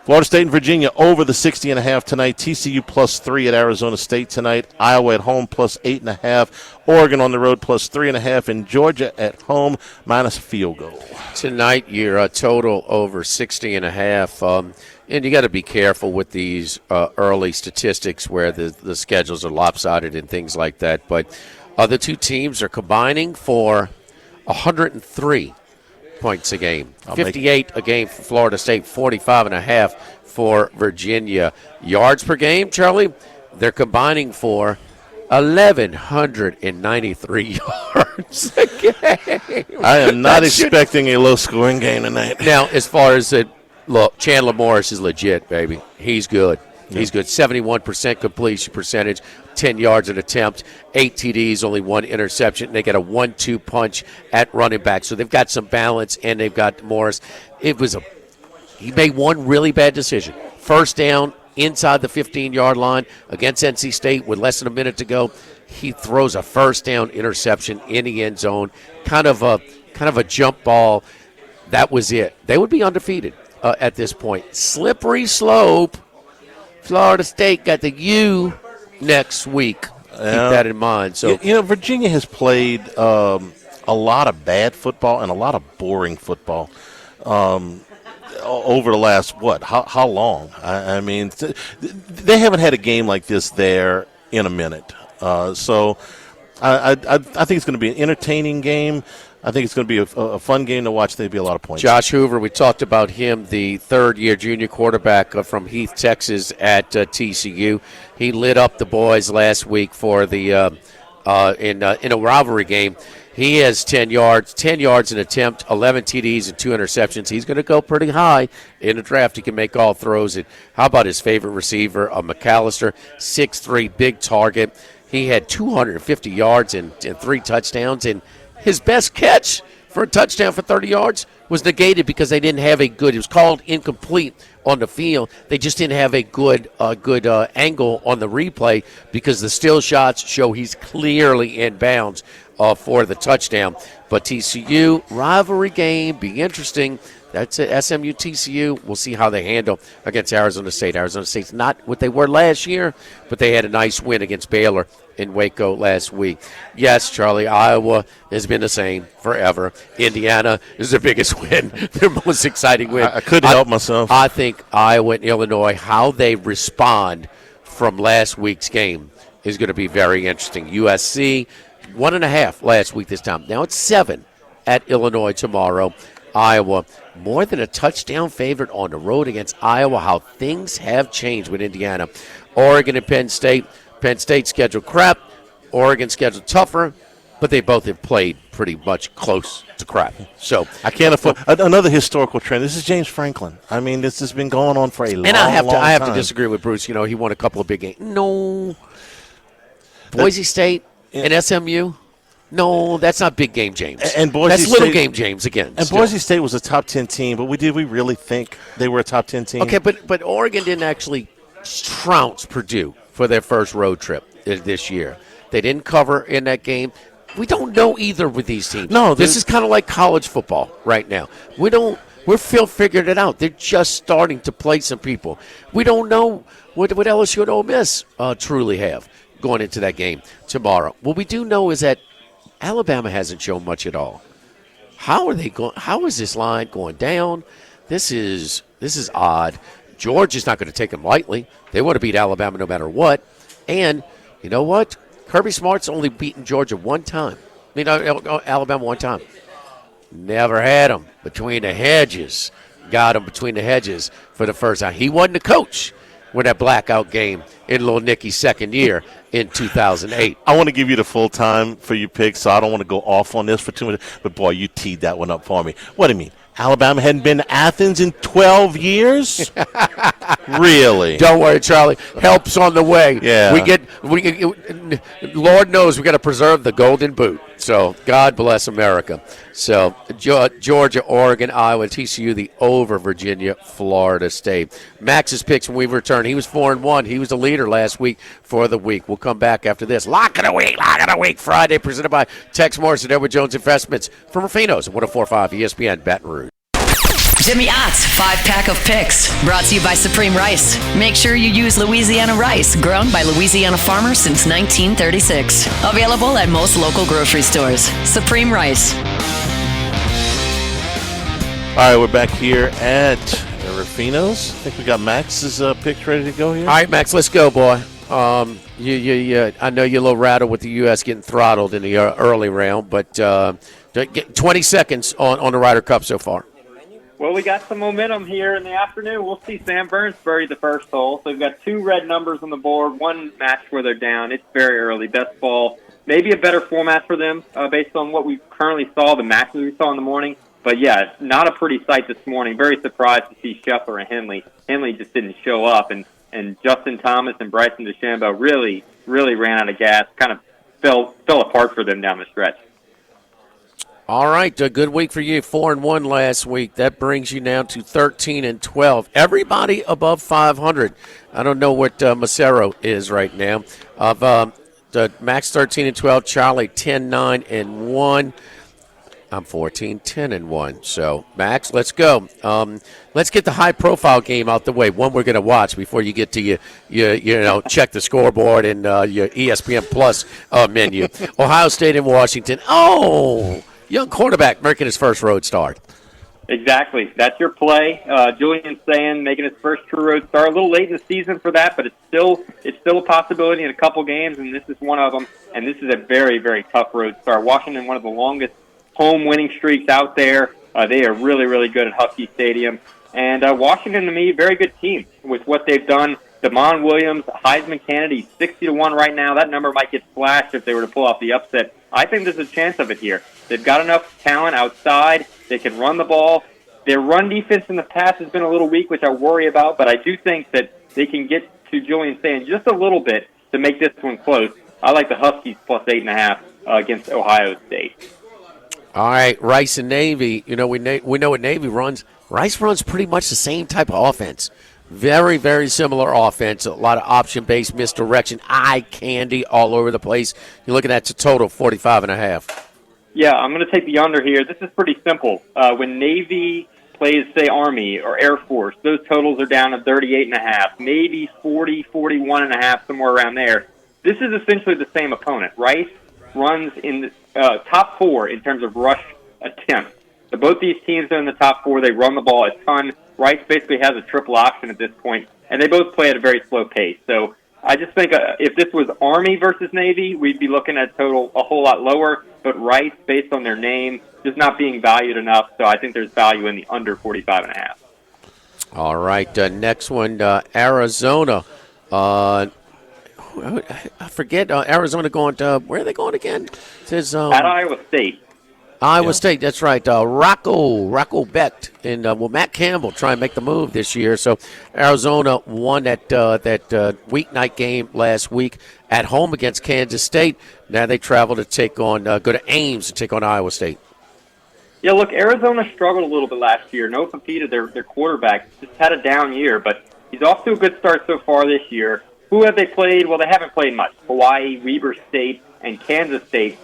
Florida State and Virginia over the 60.5 tonight. TCU +3 at Arizona State tonight. Iowa at home +8.5. Oregon on the road +3.5. And Georgia at home minus a field goal. Tonight, you're total over 60.5. And you got to be careful with these early statistics where the schedules are lopsided and things like that. But the two teams are combining for 103 points a game. 58 a game for Florida State, 45.5 for Virginia. Yards per game, Charlie, they're combining for 1,193 yards a game. I am not expecting a low-scoring game tonight. Now, as far as look, Chandler Morris is legit, baby. He's good. He's good. 71% completion percentage, 10 yards an attempt, 8 TDs, only 1 interception. They got a 1-2 punch at running back. So they've got some balance, and they've got Morris. He made one really bad decision. First down inside the 15-yard line against NC State with less than a minute to go. He throws a first down interception in the end zone. Kind of a jump ball. That was it. They would be undefeated at this point. Slippery slope. Florida State got the U next week. Keep that in mind. So Virginia has played a lot of bad football and a lot of boring football over the last how long? I mean, they haven't had a game like this there in a minute. So I think it's going to be an entertaining game. I think it's going to be a fun game to watch. There'll be a lot of points. Josh Hoover, we talked about him, the third-year junior quarterback from Heath, Texas at TCU. He lit up the boys last week for the in a rivalry game. He has 10 yards an attempt, 11 TDs, and 2 interceptions. He's going to go pretty high in the draft. He can make all throws. And how about his favorite receiver, McAllister, 6'3", big target. He had 250 yards and 3 touchdowns, and his best catch for a touchdown for 30 yards was negated because they didn't have it was called incomplete on the field. They just didn't have a good angle on the replay because the still shots show he's clearly in bounds for the touchdown. But TCU, rivalry game, be interesting. That's it, SMU, TCU. We'll see how they handle against Arizona State. Arizona State's not what they were last year, but they had a nice win against Baylor in Waco last week. Yes, Charlie, Iowa has been the same forever. Indiana is their biggest win, their most exciting win. I couldn't help myself. I think Iowa and Illinois, how they respond from last week's game is going to be very interesting. USC, 1.5 last week this time. Now it's 7 at Illinois tomorrow. Iowa, more than a touchdown favorite on the road against Iowa. How things have changed with Indiana. Oregon and Penn State. Penn State schedule crap. Oregon schedule tougher, but they both have played pretty much close to crap. So I can't afford another historical trend. This is James Franklin. I mean, this has been going on for a long time. And I have to disagree with Bruce. He won a couple of big games. No. Boise State and SMU. No, that's not big game James. And Boise that's State, little game James again. And still. Boise State was a top 10 team, but did we really think they were a top 10 team? Okay, but Oregon didn't actually trounce Purdue for their first road trip this year. They didn't cover in that game. We don't know either with these teams. No, this is kind of like college football right now. We're figured it out. They're just starting to play some people. We don't know what LSU and Ole Miss truly have going into that game tomorrow. What we do know is that Alabama hasn't shown much at all. How are they going? How is this line going down? This is odd. Georgia's not going to take them lightly. They want to beat Alabama no matter what. And you know what? Kirby Smart's only beaten Georgia one time. Alabama one time. Never had them between the hedges. Got them between the hedges for the first time. He wasn't the coach when that blackout game in Little Nicky's second year in 2008. I want to give you the full time for your picks, so I don't want to go off on this for too much. But, boy, you teed that one up for me. What do you mean? Alabama hadn't been to Athens in 12 years? Really? Don't worry, Charlie. Help's on the way. Yeah. Lord knows we got to preserve the golden boot. So God bless America. So Georgia, Oregon, Iowa, TCU, the over Virginia, Florida State. Max's picks when we return. He was 4-1. He was the leader last week for the week. We'll come back after this. Lock of the week, Friday, presented by Tex Morris and Edward Jones Investments from Rufino's at 104.5 ESPN Baton Rouge. Jimmy Ott's 5-pack of picks, brought to you by Supreme Rice. Make sure you use Louisiana rice, grown by Louisiana farmers since 1936. Available at most local grocery stores. Supreme Rice. All right, we're back here at Rufino's. I think we got Max's picks ready to go here. All right, Max, let's go, boy. I know you're a little rattled with the U.S. getting throttled in the early round, but get 20 seconds on the Ryder Cup so far. Well, we got some momentum here in the afternoon. We'll see Sam Burns bury the first hole. So we've got 2 red numbers on the board, 1 match where they're down. It's very early. Best ball. Maybe a better format for them based on what we currently saw, the matches we saw in the morning. But, yeah, not a pretty sight this morning. Very surprised to see Scheffler and Henley. Henley just didn't show up. And Justin Thomas and Bryson DeChambeau really ran out of gas, kind of fell apart for them down the stretch. All right, a good week for you. 4-1 last week. That brings you now to 13-12. Everybody above 500. I don't know what Macero is right now. Of the Max 13-12, Charlie 10-9-1. I'm 14-10-1. So Max, let's go. Let's get the high-profile game out the way. One we're going to watch before you get to your check the scoreboard and your ESPN Plus menu. Ohio State and Washington. Oh. Young quarterback making his first road start. Exactly. That's your play. Julian Sand making his first true road start. A little late in the season for that, but it's still a possibility in a couple games, and this is one of them. And this is a very, very tough road start. Washington, one of the longest home winning streaks out there. They are really, really good at Husky Stadium. And Washington, to me, very good team with what they've done. Damon Williams, Heisman candidate, 60-1 right now. That number might get flashed if they were to pull off the upset. I think there's a chance of it here. They've got enough talent outside. They can run the ball. Their run defense in the past has been a little weak, which I worry about, but I do think that they can get to Julian Sand just a little bit to make this one close. I like the Huskies plus 8.5 against Ohio State. All right, Rice and Navy. We know what Navy runs. Rice runs pretty much the same type of offense. Very, very similar offense. A lot of option-based misdirection, eye candy all over the place. You're looking at a total of 45.5. Yeah, I'm going to take the under here. This is pretty simple. When Navy plays, say, Army or Air Force, those totals are down to 38.5, maybe 40, 41.5, somewhere around there. This is essentially the same opponent. Rice runs in the top 4 in terms of rush attempts. So both these teams are in the top 4. They run the ball a ton. Rice basically has a triple option at this point, and they both play at a very slow pace. So I just think if this was Army versus Navy, we'd be looking at total a whole lot lower. But Rice, based on their name, just not being valued enough. So I think there's value in the under 45.5. All right, next one, Arizona. I forget, Arizona going to, where are they going again? It says, at Iowa State. Iowa State, that's right. Rocco Becht and Matt Campbell try and make the move this year. So Arizona won that weeknight game last week at home against Kansas State. Now they travel to go to Ames to take on Iowa State. Yeah, look, Arizona struggled a little bit last year. Noah Fifita, their quarterback, just had a down year, but he's off to a good start so far this year. Who have they played? Well, they haven't played much. Hawaii, Weber State, and Kansas State.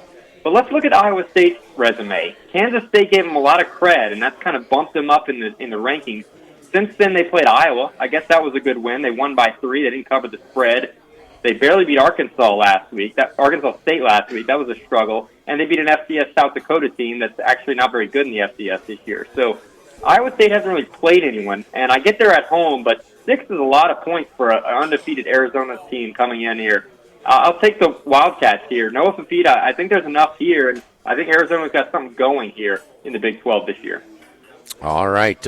But let's look at Iowa State's resume. Kansas State gave them a lot of cred, and that's kind of bumped them up in the rankings. Since then, they played Iowa. I guess that was a good win. They won by 3. They didn't cover the spread. They barely beat Arkansas State last week. That was a struggle. And they beat an FCS South Dakota team that's actually not very good in the FCS this year. So Iowa State hasn't really played anyone, and I get they're at home, but 6 is a lot of points for an undefeated Arizona team coming in here. I'll take the Wildcats here. Noah Fifita, I think there's enough here, and I think Arizona's got something going here in the Big 12 this year. All right,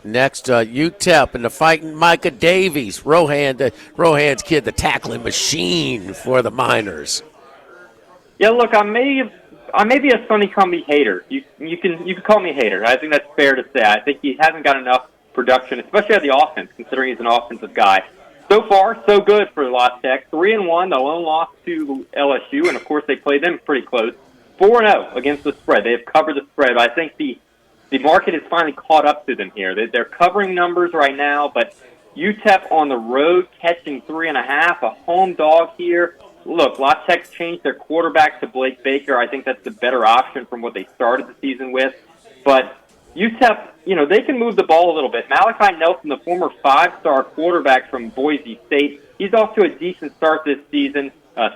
next, UTEP and the fighting Micah Davies. Rohan's kid, the tackling machine for the Miners. Yeah, look, I may be a Sonny Cumbie hater. You can call me a hater. I think that's fair to say. I think he hasn't got enough production, especially at the offense, considering he's an offensive guy. So far, so good for La Tech. 3-1, the lone loss to LSU, and of course they played them pretty close. 4-0 against the spread. They have covered the spread, but I think the market has finally caught up to them here. They're covering numbers right now, but UTEP on the road catching 3.5, a home dog here. Look, La Tech's changed their quarterback to Blake Baker. I think that's the better option from what they started the season with. But UTEP, they can move the ball a little bit. Malachi Nelson, the former 5-star quarterback from Boise State, he's off to a decent start this season.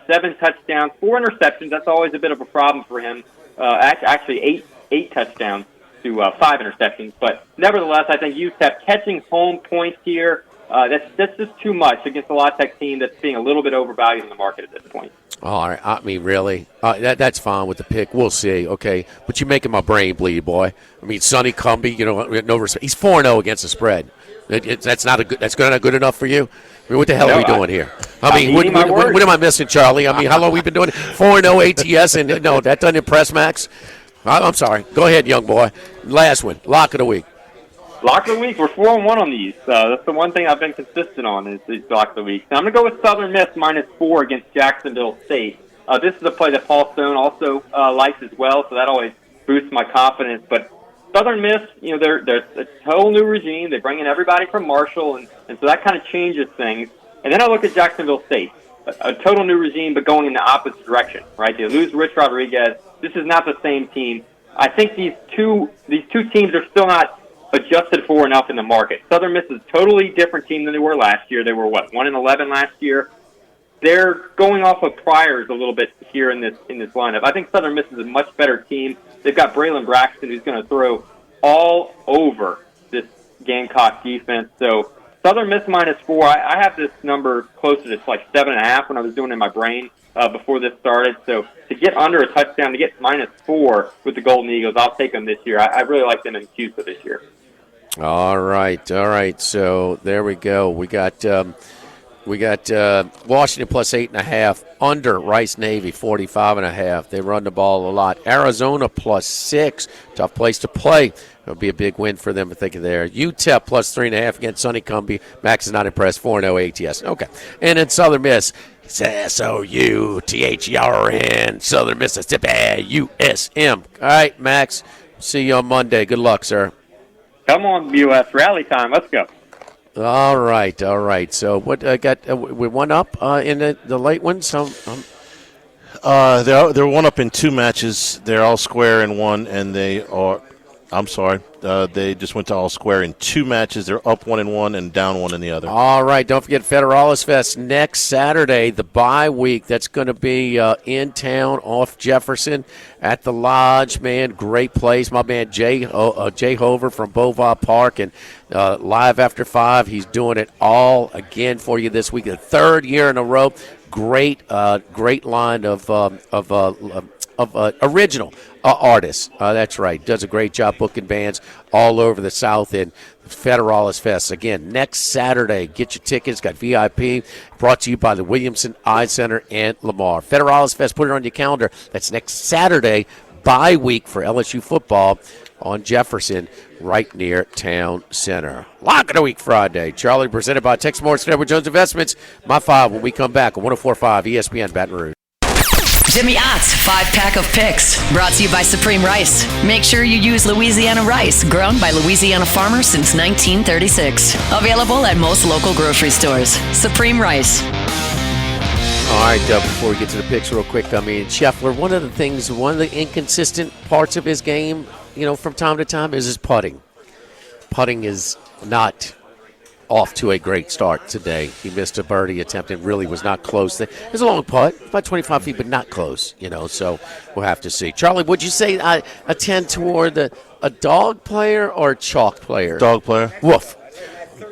7 touchdowns, 4 interceptions. That's always a bit of a problem for him. Actually, eight touchdowns to 5 interceptions. But nevertheless, I think UTEP catching home points here, that's just too much against a La Tech team that's being a little bit overvalued in the market at this point. All right. I mean, really? That's fine with the pick. We'll see. Okay. But you're making my brain bleed, boy. I mean, Sonny Cumbie, no respect. He's 4-0 against the spread. That's not good enough for you? I mean, what the hell are we doing here? I mean, what am I missing, Charlie? I mean, how long have we been doing it? 4-0 ATS, and no, that doesn't impress Max? I'm sorry. Go ahead, young boy. Last one. Lock of the week. Lock of the week, we're 4-1 on these. That's the one thing I've been consistent on is these lock of the week. Now, I'm going to go with Southern Miss -4 against Jacksonville State. This is a play that Paul Stone also likes as well, so that always boosts my confidence. But Southern Miss, they're a whole new regime. They bring in everybody from Marshall, and so that kind of changes things. And then I look at Jacksonville State, a total new regime, but going in the opposite direction, right? They lose Rich Rodriguez. This is not the same team. I think these two teams are still not adjusted for enough in the market. Southern Miss is a totally different team than they were last year. They were, 1-11 last year? They're going off of priors a little bit here in this lineup. I think Southern Miss is a much better team. They've got Braylon Braxton, who's going to throw all over this Gamecock defense. So Southern Miss -4. I have this number closer to like 7.5 when I was doing it in my brain before this started. So to get under a touchdown, to get -4 with the Golden Eagles, I'll take them this year. I really like them in CUSA this year. All right. So there we go. We got Washington +8.5 under Rice Navy 45.5. They run the ball a lot. Arizona +6, tough place to play. It'll be a big win for them if they get there. UTEP +3.5 against Sonny Cumbie. Max is not impressed. 4-0 ATS. Okay, and then Southern Miss. It's SOUTHERN, Southern Mississippi, USM. All right, Max. See you on Monday. Good luck, sir. Come on, US. Rally time. Let's go. All right. So what we one up in the late ones? They're one up in 2 matches. They're all square in one, and they are. I'm sorry. They just went to all square in 2 matches. They're up 1 in one and down 1 in the other. All right. Don't forget Federalis Fest next Saturday, the bye week. That's going to be in town off Jefferson at the Lodge. Man, great place. My man Jay Hover from Beauvoir Park and Live After 5. He's doing it all again for you this week. The 3rd year in a row. Great line of original artists. That's right. Does a great job booking bands all over the South End. Federalis Fest. Again, next Saturday. Get your tickets. Got VIP. Brought to you by the Williamson Eye Center and Lamar. Federalis Fest. Put it on your calendar. That's next Saturday. Bye week for LSU football on Jefferson, right near Town Center. Lock of the Week Friday. Charlie, presented by Tex Morris and Edward Jones Investments. My 5 when we come back on 104.5 ESPN Baton Rouge. Jimmy Ott's 5-pack of picks, brought to you by Supreme Rice. Make sure you use Louisiana rice, grown by Louisiana farmers since 1936. Available at most local grocery stores. Supreme Rice. All right, before we get to the picks real quick, I mean, Scheffler, one of the inconsistent parts of his game, from time to time is his putting. Putting is not off to a great start today. He missed a birdie attempt and really was not close. It was a long putt, about 25 feet, but not close, so we'll have to see. Charlie, would you say I tend toward a dog player or a chalk player? Dog player. Woof.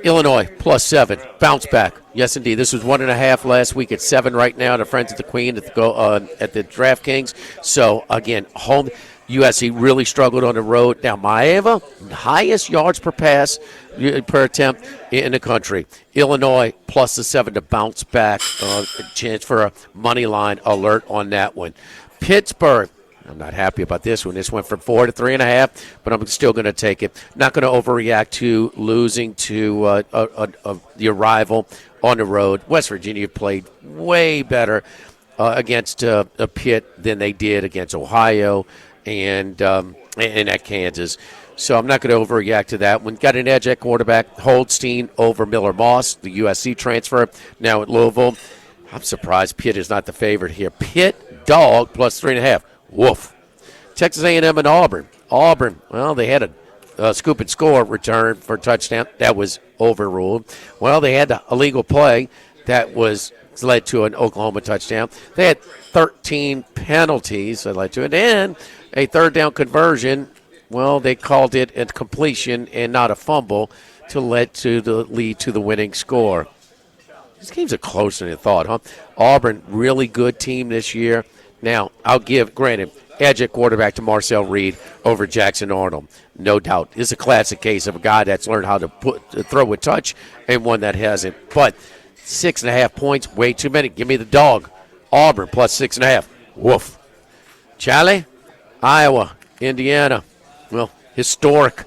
Illinois, +7. Bounce back. Yes, indeed. This was 1.5 last week at 7 right now. The Friends of the Queen at the DraftKings. So, again, home. USC really struggled on the road. Now, Maeva, highest yards per pass per attempt in the country. Illinois, +7 to bounce back. Chance for a money line alert on that one. Pittsburgh. I'm not happy about this one. This went from 4 to 3.5, but I'm still going to take it. Not going to overreact to losing to the arrival on the road. West Virginia played way better against Pitt than they did against Ohio and at Kansas. So I'm not going to overreact to that one. Got an edge at quarterback. Holdstein over Miller Moss, the USC transfer, now at Louisville. I'm surprised Pitt is not the favorite here. Pitt, dog, +3.5. Woof. Texas A&M and Auburn. Well, they had a scoop and score return for a touchdown. That was overruled. Well, they had the illegal play that led to an Oklahoma touchdown. They had 13 penalties that led to it. And a third down conversion, well, they called it a completion and not a fumble to lead to the winning score. These games are closer than you thought, huh? Auburn, really good team this year. Now, I'll give, granted, edge at quarterback to Marcel Reed over Jackson Arnold. No doubt. This is a classic case of a guy that's learned how to throw with touch and one that hasn't. But 6.5 points, way too many. Give me the dog. Auburn plus 6.5. Woof. Charlie, Iowa, Indiana. Well, historic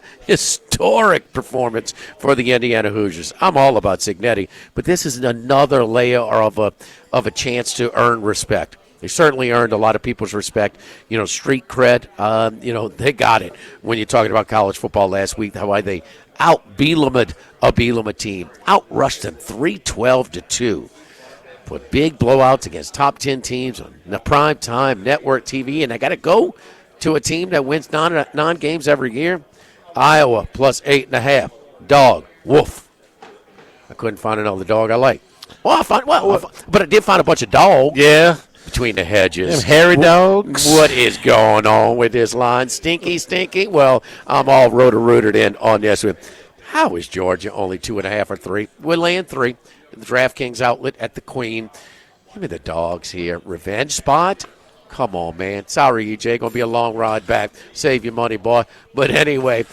performance for the Indiana Hoosiers. I'm all about Signetti, but this is another layer of a chance to earn respect. They certainly earned a lot of people's respect. Street cred, they got it when you're talking about college football last week, how they out-Bielema'd a Bielema team, outrushed them 3-12-2. Put big blowouts against top 10 teams on the prime time network TV, and I got to go to a team that wins nine games every year. Iowa plus 8.5. Dog. Woof. I couldn't find another dog I like. But I did find a bunch of dogs. Yeah. Between the hedges. Them hairy dogs. What is going on with this line? Stinky? Well, I'm all rotor-rooted in on this one. How is Georgia only 2.5 or 3? We're laying 3. The DraftKings outlet at the Queen. Give me the dogs here. Revenge spot? Come on, man. Sorry, EJ. Going to be a long ride back. Save your money, boy. But anyway,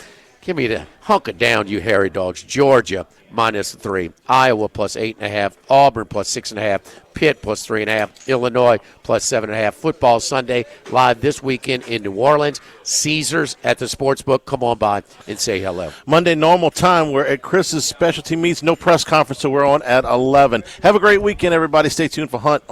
give me the hunker down, you hairy dogs. Georgia minus 3. Iowa plus 8.5. Auburn plus 6.5. Pitt plus 3.5. Illinois plus 7.5. Football Sunday live this weekend in New Orleans. Caesars at the Sportsbook. Come on by and say hello. Monday normal time. We're at Chris's specialty meets. No press conference, so we're on at 11. Have a great weekend, everybody. Stay tuned for Hunt on